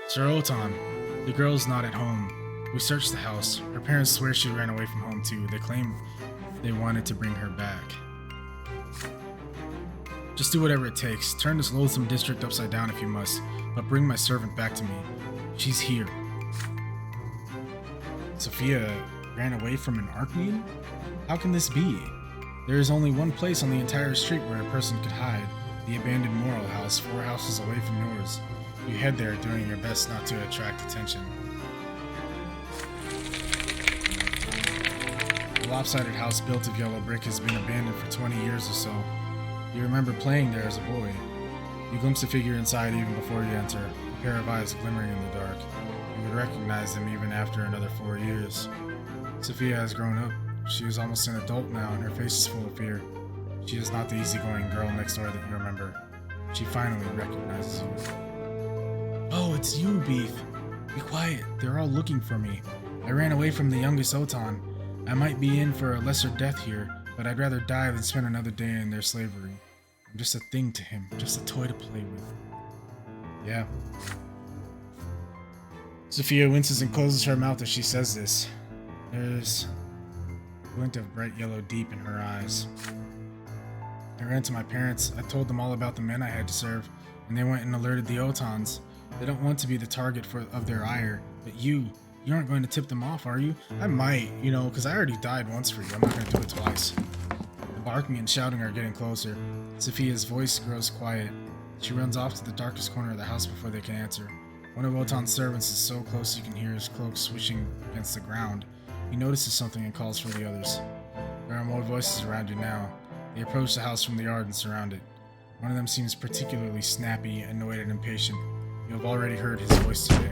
Sir Oton, the girl is not at home. We searched the house. Her parents swear she ran away from home too. They claim they wanted to bring her back. Just do whatever it takes. Turn this loathsome district upside down if you must, but bring my servant back to me. She's here. Sophia ran away from an Archnean? How can this be? There is only one place on the entire street where a person could hide, the abandoned Moral House, 4 houses away from yours. You head there, doing your best not to attract attention. The lopsided house built of yellow brick has been abandoned for 20 years or so. You remember playing there as a boy. You glimpse a figure inside even before you enter, a pair of eyes glimmering in the dark. You would recognize them even after another 4 years. Sophia has grown up. She is almost an adult now, and her face is full of fear. She is not the easygoing girl next door that you remember. She finally recognizes you. Oh, it's you, Beef. Be quiet. They're all looking for me. I ran away from the youngest Oton. I might be in for a lesser death here, but I'd rather die than spend another day in their slavery. I'm just a thing to him, just a toy to play with. Yeah. Sophia winces and closes her mouth as she says this. There's a glint of bright yellow deep in her eyes. I ran to my parents. I told them all about the men I had to serve, and they went and alerted the Otons. They don't want to be the target of their ire, but you aren't going to tip them off, are you? I might, because I already died once for you. I'm not going to do it twice. The barking and shouting are getting closer. Sophia's voice grows quiet. She runs off to the darkest corner of the house before they can answer. One of Oton's servants is so close you can hear his cloak swishing against the ground. He notices something and calls for the others. There are more voices around you now. They approach the house from the yard and surround it. One of them seems particularly snappy, annoyed, and impatient. You have already heard his voice today.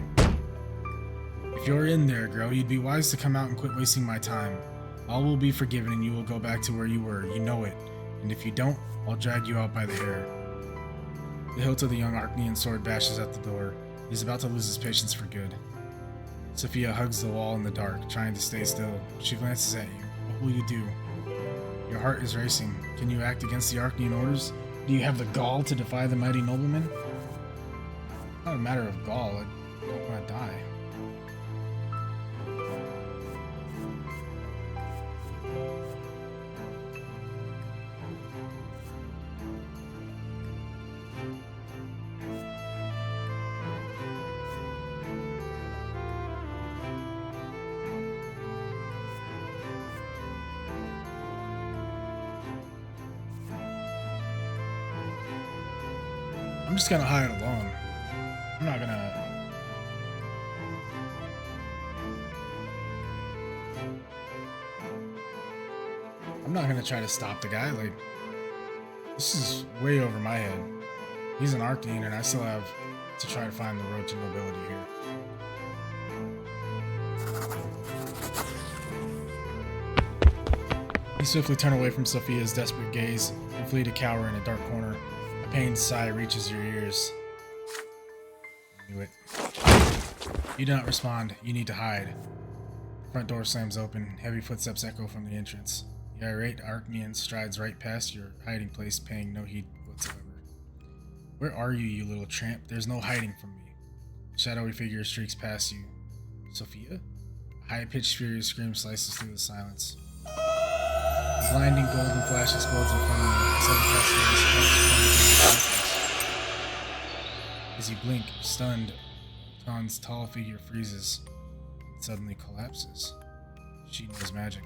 If you're in there, girl, you'd be wise to come out and quit wasting my time. All will be forgiven and you will go back to where you were. You know it. And if you don't, I'll drag you out by the hair. The hilt of the young Archnean sword bashes at the door. He's about to lose his patience for good. Sophia hugs the wall in the dark, trying to stay still. She glances at you. What will you do? Your heart is racing. Can you act against the Archnean orders? Do you have the gall to defy the mighty nobleman? Not a matter of gall. I don't want to die. I'm just gonna hide alone. I'm not gonna... I'm not gonna try to stop the guy. Like, this is way over my head. He's an Arcane, and I still have to try to find the road to nobility here. You swiftly turn away from Sophia's desperate gaze and flee to cower in a dark corner. A pained sigh reaches your ears. I knew it. You do not respond. You need to hide. The front door slams open. Heavy footsteps echo from the entrance. The irate Arcanian strides right past your hiding place, paying no heed whatsoever. Where are you, you little tramp? There's no hiding from me. A shadowy figure streaks past you. Sophia? A high-pitched, furious scream slices through the silence. A blinding golden flash explodes in front of you. Sudden cascade sparks from the as you blink, stunned, Khan's tall figure freezes and suddenly collapses. She knows magic.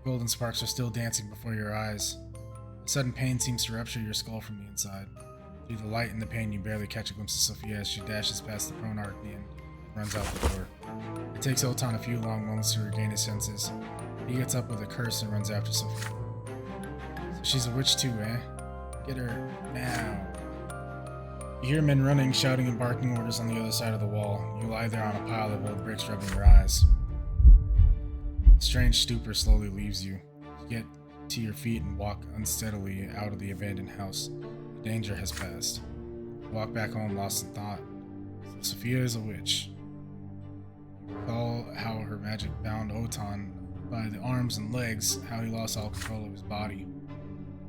Golden sparks are still dancing before your eyes. A sudden pain seems to rupture your skull from the inside. Through the light and the pain, you barely catch a glimpse of Sophia as she dashes past the prone Arcanian and runs out the door. It takes Otan a few long moments to regain his senses. He gets up with a curse and runs after Sophia. So she's a witch too, eh? Get her now. You hear men running, shouting and barking orders on the other side of the wall. You lie there on a pile of old bricks, rubbing your eyes. A strange stupor slowly leaves you. You get to your feet and walk unsteadily out of the abandoned house. The danger has passed. You walk back home lost in thought. So Sophia is a witch. You recall how her magic bound Otan by the arms and legs, how he lost all control of his body.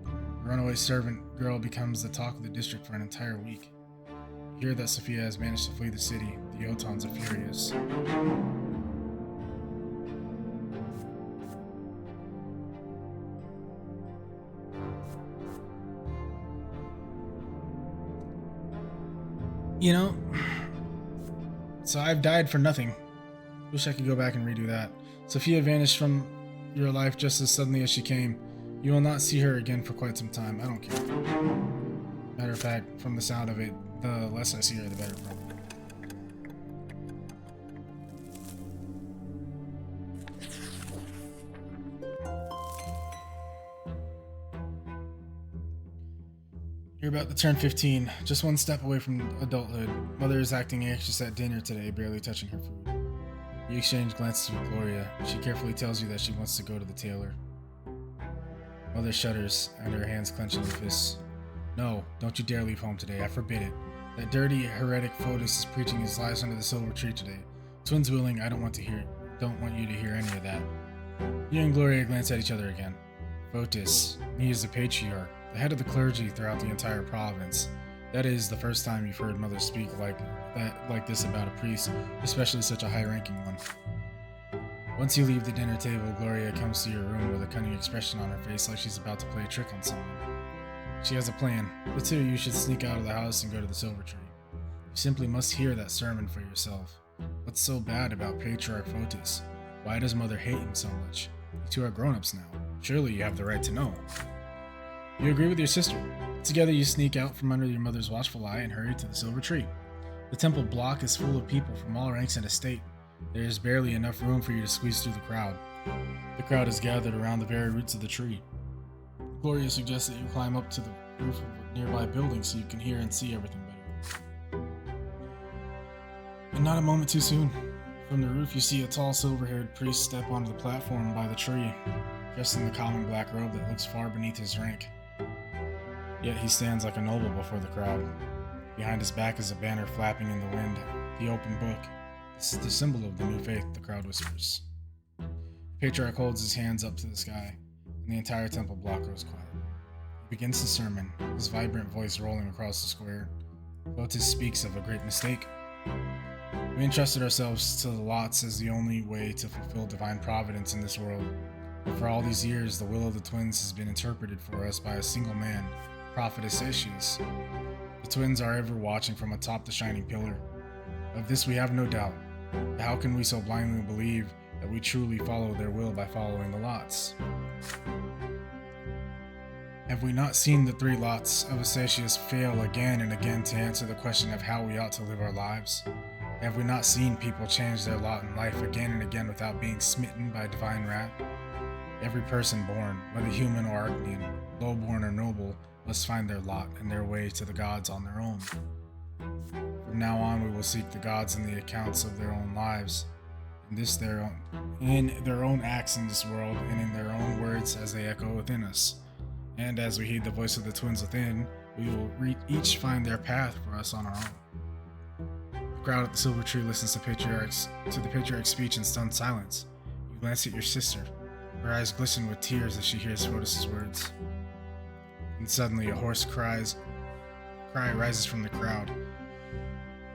The runaway servant girl becomes the talk of the district for an entire week. You hear that Sophia has managed to flee the city. The Otans are furious. You know, so I've died for nothing. Wish I could go back and redo that. Sophia vanished from your life just as suddenly as she came. You will not see her again for quite some time. I don't care. Matter of fact, from the sound of it, the less I see her, the better for me. You're about to turn 15, just one step away from adulthood. Mother is acting anxious at dinner today, barely touching her food. You exchange glances with Gloria. She carefully tells you that she wants to go to the tailor. Mother shudders, and her hands clench in fists. No, don't you dare leave home today. I forbid it. That dirty, heretic Fotis is preaching his lies under the silver tree today. Twins willing, I don't want you to hear any of that. You and Gloria glance at each other again. Fotis, he is the patriarch, the head of the clergy throughout the entire province. That is the first time you've heard Mother speak like this about a priest, especially such a high-ranking one. Once you leave the dinner table, Gloria comes to your room with a cunning expression on her face like she's about to play a trick on someone. She has a plan. The two of you should sneak out of the house and go to the silver tree. You simply must hear that sermon for yourself. What's so bad about Patriarch Fotis? Why does Mother hate him so much? You two are grown-ups now. Surely you have the right to know. You agree with your sister. Together you sneak out from under your mother's watchful eye and hurry to the silver tree. The temple block is full of people from all ranks and estate. There is barely enough room for you to squeeze through the crowd. The crowd is gathered around the very roots of the tree. Gloria suggests that you climb up to the roof of a nearby building so you can hear and see everything better. And not a moment too soon. From the roof you see a tall silver-haired priest step onto the platform by the tree, dressed in the common black robe that looks far beneath his rank. Yet he stands like a noble before the crowd. Behind his back is a banner flapping in the wind, the open book. This is the symbol of the new faith, the crowd whispers. The patriarch holds his hands up to the sky, and the entire temple block goes quiet. He begins the sermon, his vibrant voice rolling across the square. Fotis speaks of a great mistake. We entrusted ourselves to the lots as the only way to fulfill divine providence in this world. But for all these years, the will of the twins has been interpreted for us by a single man, Prophetess Ashius. The twins are ever watching from atop the shining pillar. Of this we have no doubt. But how can we so blindly believe that we truly follow their will by following the lots? Have we not seen the three lots of Asasius fail again and again to answer the question of how we ought to live our lives? Have we not seen people change their lot in life again and again without being smitten by divine wrath? Every person born, whether human or Arcanian, low-born or noble, must find their lot and their way to the gods on their own. From now on, we will seek the gods in the accounts of their own lives, in their own acts in this world, and in their own words as they echo within us. And as we heed the voice of the twins within, we will each find their path for us on our own. The crowd at the Silver Tree listens to the patriarch's speech in stunned silence. You glance at your sister. Her eyes glisten with tears as she hears Fotis' words. And suddenly a hoarse cry rises from the crowd.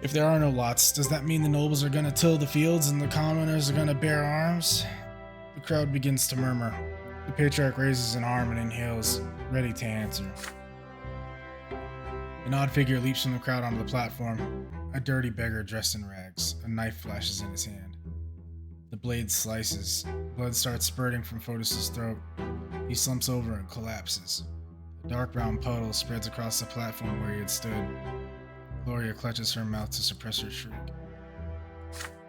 If there are no lots, does that mean the nobles are gonna till the fields and the commoners are gonna bear arms? The crowd begins to murmur. The patriarch raises an arm and inhales, ready to answer. An odd figure leaps from the crowd onto the platform. A dirty beggar dressed in rags. A knife flashes in his hand. The blade slices. Blood starts spurting from Fotis' throat. He slumps over and collapses. A dark brown puddle spreads across the platform where he had stood. Gloria clutches her mouth to suppress her shriek.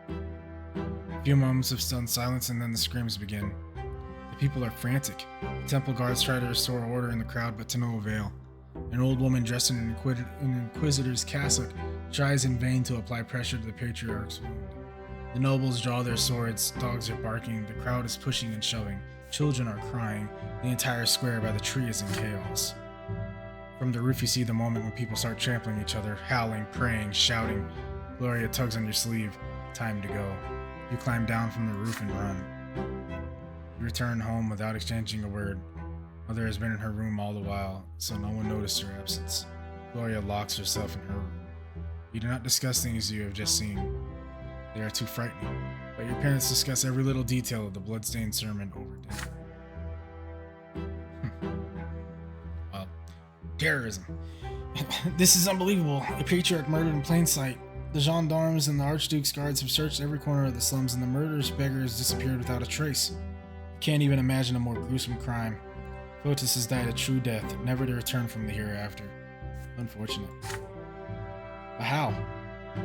A few moments of stunned silence and then the screams begin. The people are frantic. The temple guards try to restore order in the crowd, but to no avail. An old woman dressed in an inquisitor's cassock tries in vain to apply pressure to the patriarch's wound. The nobles draw their swords, dogs are barking, the crowd is pushing and shoving, children are crying, the entire square by the tree is in chaos. From the roof you see the moment when people start trampling each other, howling, praying, shouting. Gloria tugs on your sleeve. Time to go. You climb down from the roof and run. You return home without exchanging a word. Mother has been in her room all the while, so no one noticed her absence. Gloria locks herself in her room. You do not discuss things you have just seen. They are too frightening, but your parents discuss every little detail of the bloodstained sermon over dinner. Well, terrorism. This is unbelievable. A patriarch murdered in plain sight. The gendarmes and the Archduke's guards have searched every corner of the slums, and the murderous beggar has disappeared without a trace. I can't even imagine a more gruesome crime. Fotis has died a true death, never to return from the hereafter. Unfortunate. But how?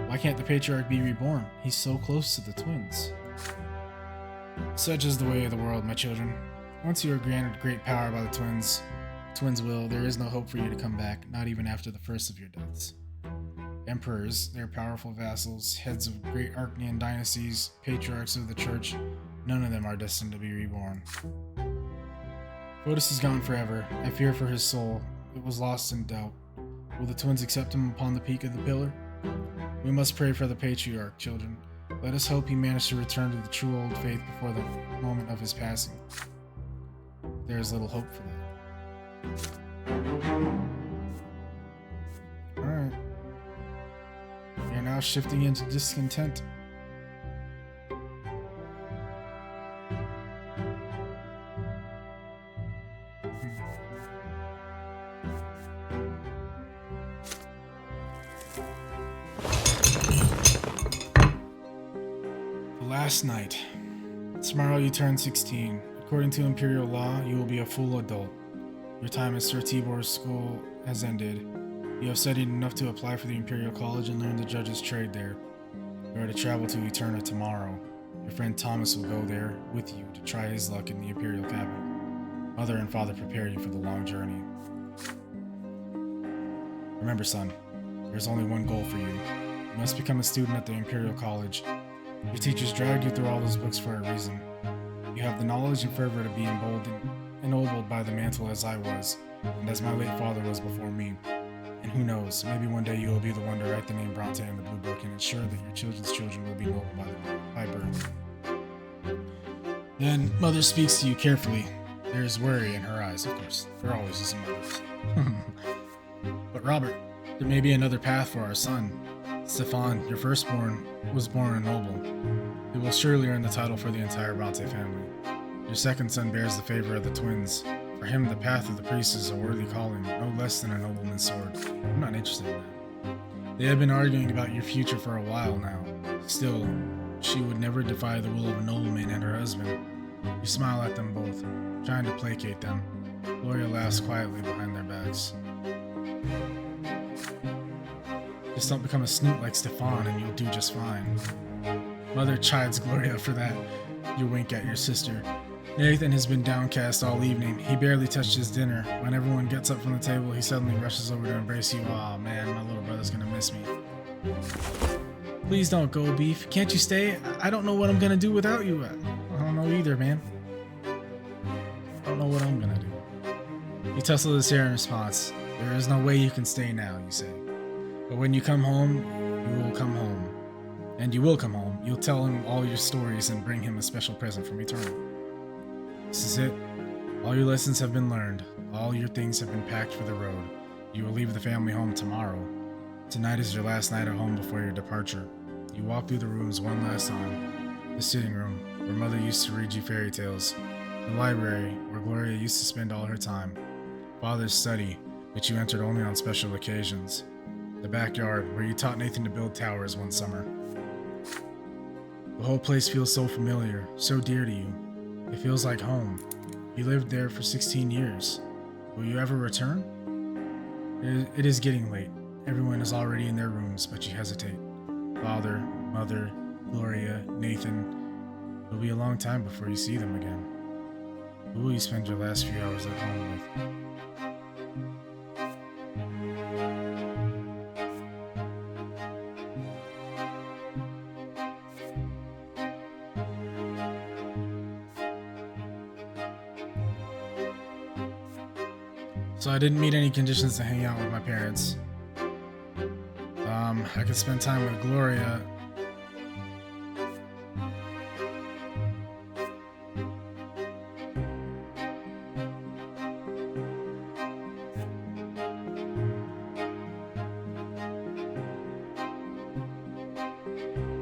Why can't the patriarch be reborn? He's so close to the twins. Such is the way of the world, my children. Once you are granted great power by the twins will, there is no hope for you to come back, not even after the first of your deaths. Emperors, their powerful vassals, heads of great Arcanian dynasties, patriarchs of the church, none of them are destined to be reborn. Fotis is gone forever. I fear for his soul. It was lost in doubt. Will the twins accept him upon the peak of the pillar? We must pray for the patriarch, children. Let us hope he managed to return to the true old faith before the moment of his passing. There is little hope for that. Alright. We are now shifting into discontent. Last night. Tomorrow you turn 16. According to Imperial law, you will be a full adult. Your time at Sir Tibor's school has ended. You have studied enough to apply for the Imperial College and learn the judge's trade there. You are to travel to Eterna tomorrow. Your friend Thomas will go there with you to try his luck in the Imperial capital. Mother and father prepare you for the long journey. Remember, son, there's only one goal for you. You must become a student at the Imperial College. Your teachers dragged you through all those books for a reason. You have the knowledge and fervor to be ennobled by the mantle as I was, and as my late father was before me. And who knows, maybe one day you will be the one to write the name Brante in the blue book and ensure that your children's children will be noble by birth. Then Mother speaks to you carefully. There is worry in her eyes, of course. There always is in mothers. But Robert, there may be another path for our son. Stefan, your firstborn, was born a noble. He will surely earn the title for the entire Brante family. Your second son bears the favor of the twins. For him, the path of the priest is a worthy calling, no less than a nobleman's sword. I'm not interested in that. They have been arguing about your future for a while now. Still, she would never defy the will of a nobleman and her husband. You smile at them both, trying to placate them. Gloria laughs quietly behind their backs. Just don't become a snoot like Stefan and you'll do just fine. Mother chides Gloria for that. You wink at your sister. Nathan has been downcast all evening. He barely touched his dinner. When everyone gets up from the table, he suddenly rushes over to embrace you. Aw, man, my little brother's gonna miss me. Please don't go, Beef. Can't you stay? I don't know what I'm gonna do without you. I don't know either, man. I don't know what I'm gonna do. You tussle his hair in response. There is no way you can stay now, you say. But when you come home, you will come home. And you will come home. You'll tell him all your stories and bring him a special present from Eternal. This is it. All your lessons have been learned. All your things have been packed for the road. You will leave the family home tomorrow. Tonight is your last night at home before your departure. You walk through the rooms one last time. The sitting room, where Mother used to read you fairy tales. The library, where Gloria used to spend all her time. Father's study, which you entered only on special occasions. The backyard, where you taught Nathan to build towers one summer. The whole place feels so familiar, so dear to you. It feels like home. You lived there for 16 years. Will you ever return? It is getting late. Everyone is already in their rooms, but you hesitate. Father, Mother, Gloria, Nathan. It'll be a long time before you see them again. Who will you spend your last few hours at home with? So I didn't meet any conditions to hang out with my parents. I could spend time with Gloria.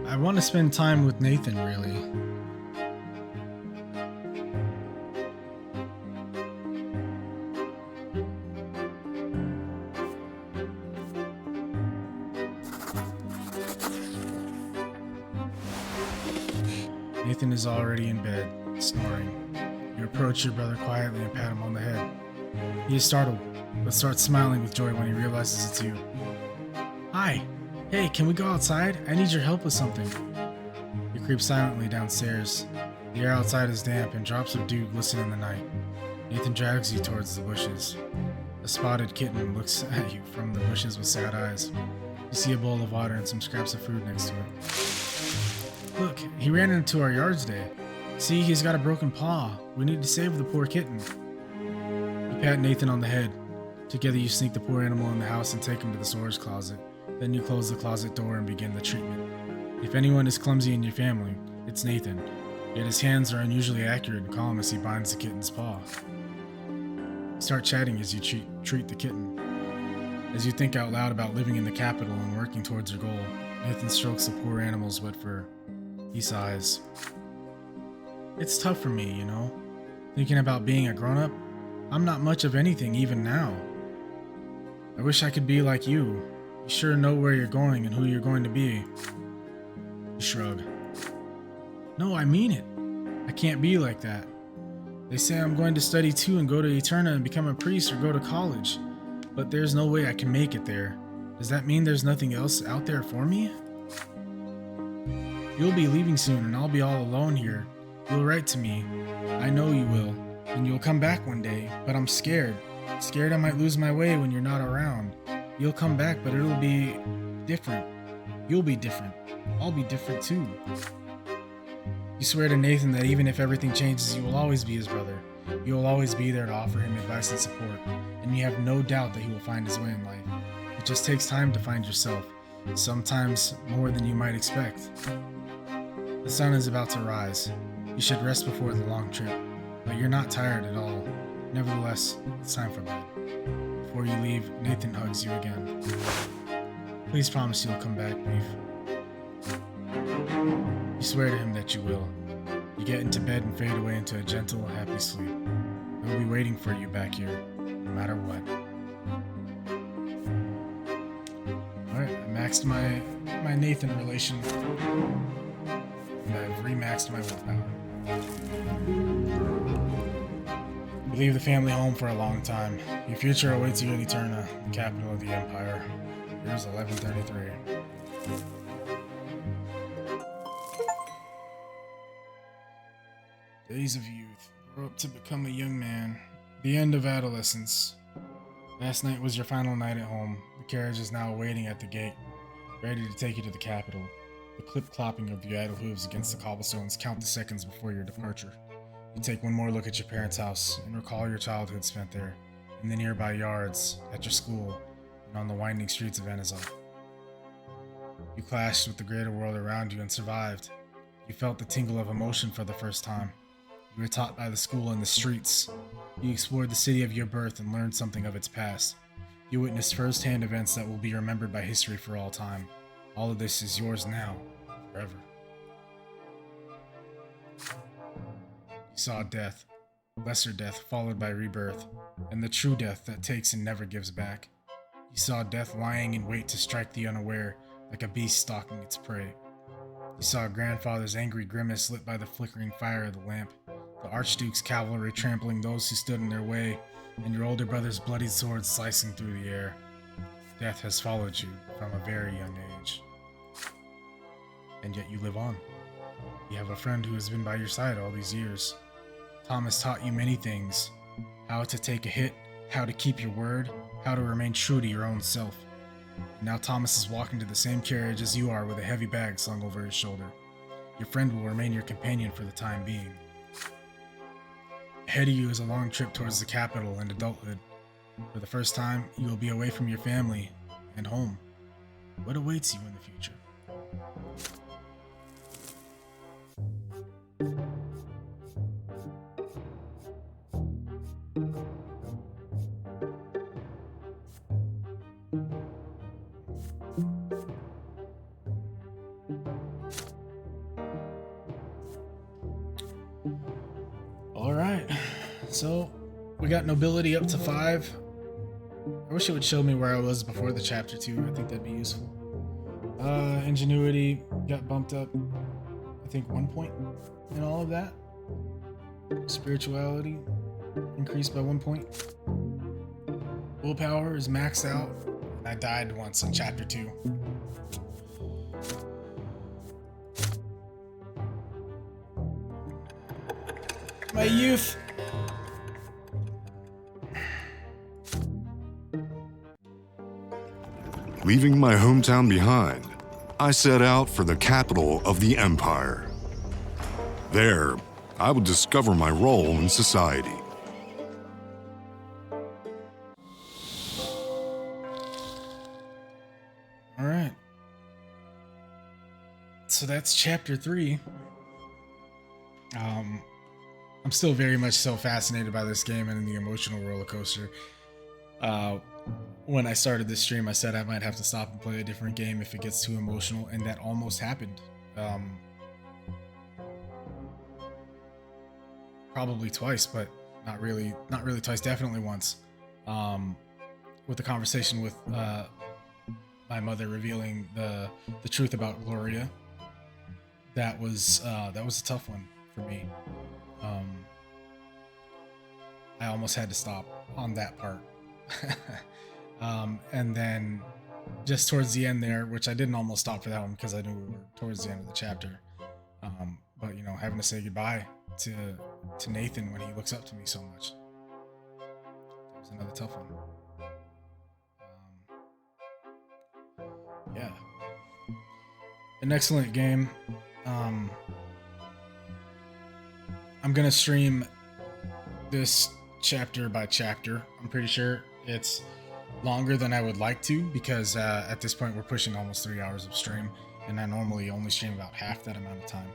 I want to spend time with Nathan, really. Nathan is already in bed, snoring. You approach your brother quietly and pat him on the head. He is startled, but starts smiling with joy when he realizes it's you. Hi! Hey, can we go outside? I need your help with something. You creep silently downstairs. The air outside is damp and drops of dew glisten in the night. Nathan drags you towards the bushes. A spotted kitten looks at you from the bushes with sad eyes. You see a bowl of water and some scraps of food next to it. Look, he ran into our yard today. See, he's got a broken paw. We need to save the poor kitten. You pat Nathan on the head. Together you sneak the poor animal in the house and take him to the storage closet. Then you close the closet door and begin the treatment. If anyone is clumsy in your family, it's Nathan. Yet his hands are unusually accurate and calm as he binds the kitten's paw. You start chatting as you treat the kitten. As you think out loud about living in the capital and working towards your goal, Nathan strokes the poor animal's wet fur. He sighs. It's tough for me, you know. Thinking about being a grown-up, I'm not much of anything even now. I wish I could be like you. You sure know where you're going and who you're going to be. You shrug. No, I mean it. I can't be like that. They say I'm going to study too and go to Eterna and become a priest or go to college. But there's no way I can make it there. Does that mean there's nothing else out there for me? You'll be leaving soon and I'll be all alone here. You'll write to me. I know you will. And you'll come back one day, but I'm scared. Scared I might lose my way when you're not around. You'll come back, but it'll be different. You'll be different. I'll be different too. You swear to Nathan that even if everything changes, you will always be his brother. You will always be there to offer him advice and support. And you have no doubt that he will find his way in life. It just takes time to find yourself. Sometimes more than you might expect. The sun is about to rise. You should rest before the long trip, but you're not tired at all. Nevertheless, it's time for bed. Before you leave, Nathan hugs you again. Please promise you'll come back, Beef. You swear to him that you will. You get into bed and fade away into a gentle, happy sleep. We'll be waiting for you back here, no matter what. Alright, I maxed my Nathan relation. I've remaxed my willpower. You leave the family home for a long time. Your future awaits you in Eterna, the capital of the Empire. Here's 1133. Days of youth. Grow up to become a young man. The end of adolescence. Last night was your final night at home. The carriage is now waiting at the gate, ready to take you to the capital. The clip-clopping of your idle hooves against the cobblestones count the seconds before your departure. You take one more look at your parents' house and recall your childhood spent there, in the nearby yards, at your school, and on the winding streets of Anazat. You clashed with the greater world around you and survived. You felt the tingle of emotion for the first time. You were taught by the school and the streets. You explored the city of your birth and learned something of its past. You witnessed first-hand events that will be remembered by history for all time. All of this is yours now, forever. You saw death, lesser death followed by rebirth, and the true death that takes and never gives back. You saw death lying in wait to strike the unaware, like a beast stalking its prey. You saw grandfather's angry grimace lit by the flickering fire of the lamp, the Archduke's cavalry trampling those who stood in their way, and your older brother's bloodied sword slicing through the air. Death has followed you from a very young age. And yet you live on. You have a friend who has been by your side all these years. Tom has taught you many things. How to take a hit, how to keep your word, how to remain true to your own self. And now Thomas is walking to the same carriage as you are with a heavy bag slung over his shoulder. Your friend will remain your companion for the time being. Ahead of you is a long trip towards the capital and adulthood. For the first time, you will be away from your family and home. What awaits you in the future? All right, so we got nobility up to 5. I wish it would show me where I was before the chapter 2. I think that'd be useful. Ingenuity got bumped up, I think 1 point in all of that. Spirituality increased by 1 point. Willpower is maxed out. I died once in chapter 2. My youth. Leaving my hometown behind, I set out for the capital of the empire. There, I would discover my role in society. All right. So that's chapter 3. I'm still very much so fascinated by this game and the emotional roller coaster. When I started this stream, I said I might have to stop and play a different game if it gets too emotional, and that almost happened. Probably twice, but not really twice. Definitely once. With the conversation with my mother revealing the truth about Gloria. That was a tough one for me. I almost had to stop on that part. And then just towards the end there, which I didn't almost stop for that one because I knew we were towards the end of the chapter. But you know, having to say goodbye to Nathan when he looks up to me so much. That was another tough one. Yeah. An excellent game. I'm gonna stream this chapter by chapter. I'm pretty sure it's longer than I would like to because at this point we're pushing almost 3 hours of stream, and I normally only stream about half that amount of time.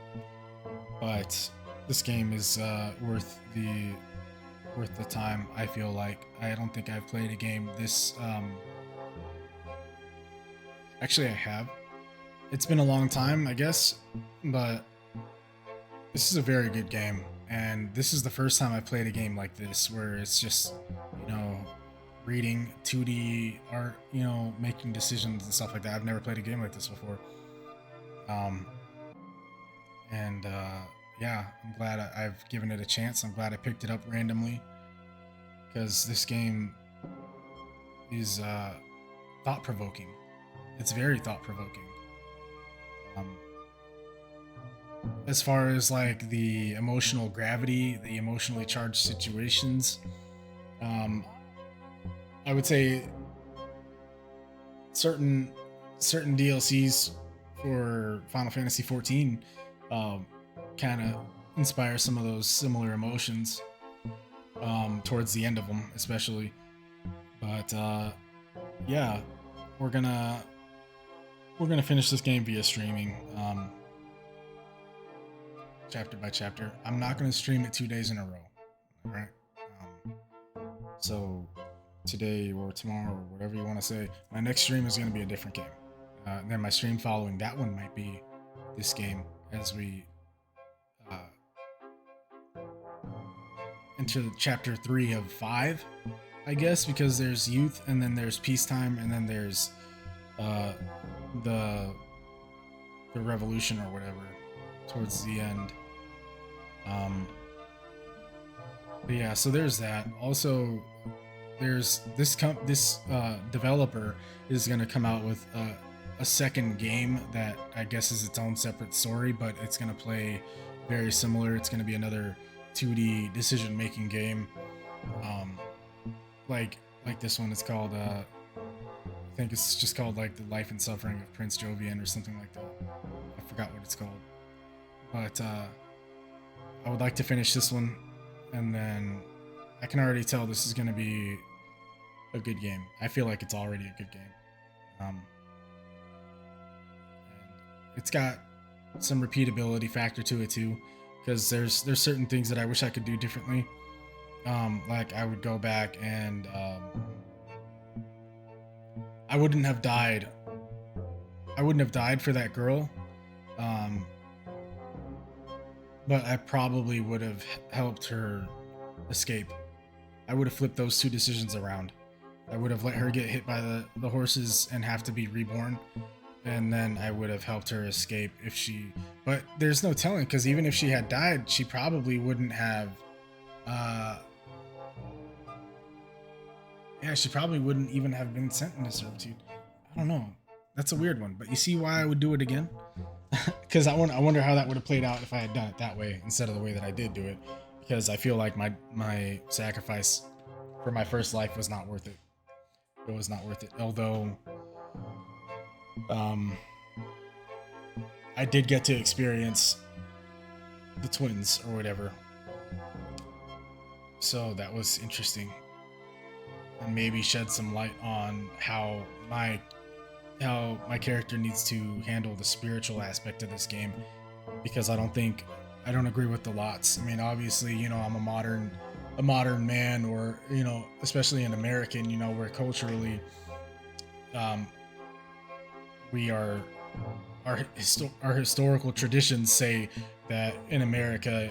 But this game is worth the time. I feel like I don't think I've played a game this. Actually, I have. It's been a long time, I guess, but this is a very good game. And this is the first time I played a game like this, where it's just, you know, reading 2D art, you know, making decisions and stuff like that. I've never played a game like this before. Yeah, I'm glad I've given it a chance. I'm glad I picked it up randomly, because this game is thought-provoking. It's very thought-provoking. as far as like the emotional gravity, the emotionally charged situations, um, I would say certain DLCs for Final Fantasy 14 um, kind of inspire some of those similar emotions towards the end of them, especially. But yeah, we're gonna finish this game via streaming, chapter by chapter. I'm not gonna stream it 2 days in a row. All right. Um, so today or tomorrow or whatever you want to say, my next stream is gonna be a different game. Then my stream following that one might be this game as we uh, enter chapter 3 of 5, I guess, because there's youth and then there's peacetime and then there's uh, the revolution or whatever towards the end. But yeah, so there's that. Also, there's this developer is gonna come out with a second game that I guess is its own separate story, but it's gonna play very similar. It's gonna be another 2D decision making game, um, like this one. It's called I think it's just called like the Life and Suffering of Prince Jovian or something like that. I forgot what it's called, but I would like to finish this one, and then I can already tell this is gonna be a good game. I feel like it's already a good game. And it's got some repeatability factor to it too, because there's certain things that I wish I could do differently. Like I would go back and I wouldn't have died. I wouldn't have died for that girl, um, but I probably would have helped her escape. I would have flipped those two decisions around. I would have let her get hit by the horses and have to be reborn, and then I would have helped her escape if she. But there's no telling, because even if she had died, she probably wouldn't have. Yeah, she probably wouldn't even have been sent into servitude. I don't know. That's a weird one, but you see why I would do it again? Because I wonder how that would have played out if I had done it that way instead of the way that I did do it. Because I feel like my sacrifice for my first life was not worth it. It was not worth it. Although, I did get to experience the twins or whatever, so that was interesting, and maybe shed some light on how my character needs to handle the spiritual aspect of this game, because I don't agree with the lots. I mean, obviously, I'm a modern man, or especially an American, where culturally, we are our historical traditions say that in America,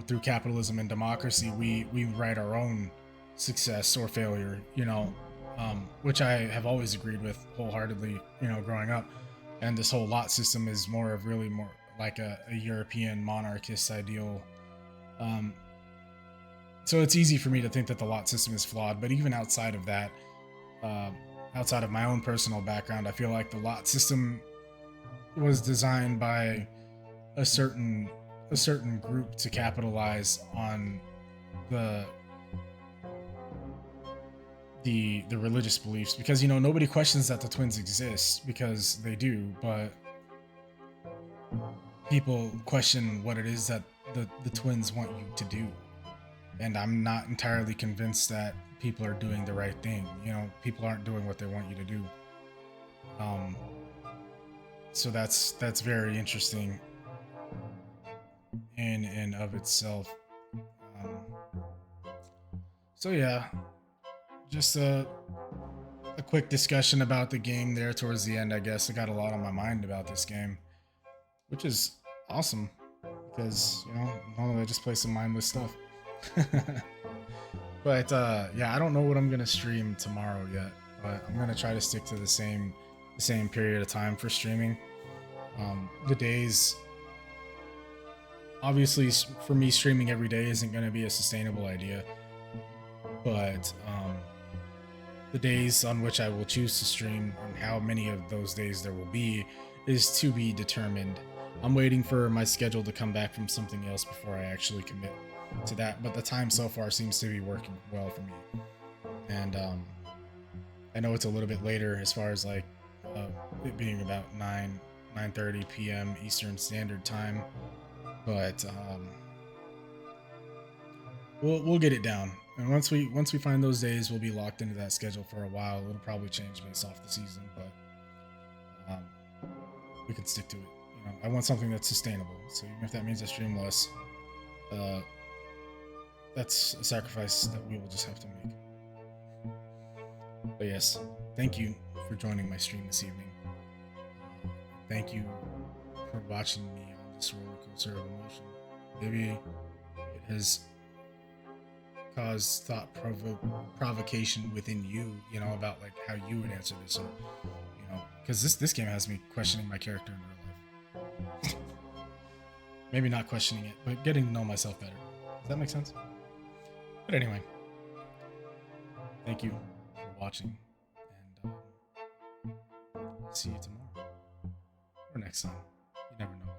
through capitalism and democracy, we write our own success or failure, which I have always agreed with wholeheartedly, growing up. And this whole lot system is more like a European monarchist ideal. So it's easy for me to think that the lot system is flawed, but even outside of that, outside of my own personal background, I feel like the lot system was designed by a certain group to capitalize on the religious beliefs, because nobody questions that the twins exist, because they do, but people question what it is that the twins want you to do. And I'm not entirely convinced that people are doing the right thing. People aren't doing what they want you to do. So that's very interesting in and of itself. So yeah, just a quick discussion about the game there towards the end. I guess I got a lot on my mind about this game, which is awesome, because normally I just play some mindless stuff. But yeah, I don't know what I'm gonna stream tomorrow yet, but I'm gonna try to stick to the same period of time for streaming. The days, obviously, for me, streaming every day isn't gonna be a sustainable idea, but the days on which I will choose to stream and how many of those days there will be is to be determined. I'm waiting for my schedule to come back from something else before I actually commit to that. But the time so far seems to be working well for me. And I know it's a little bit later as far as like it being about 9:30 p.m. Eastern Standard Time, but we'll get it down. And once we find those days, we'll be locked into that schedule for a while. It'll probably change based off the season, but we can stick to it. You know, I want something that's sustainable. So even if that means I stream less, that's a sacrifice that we will just have to make. But yes, thank you for joining my stream this evening. Thank you for watching me on this roller coaster of emotion. Maybe it has caused provocation within you, you know, about like how you would answer this, or you know, because this game has me questioning my character in real life. Maybe not questioning it, but getting to know myself better. Does that make sense? But anyway, thank you for watching, and see you tomorrow or next time. You never know.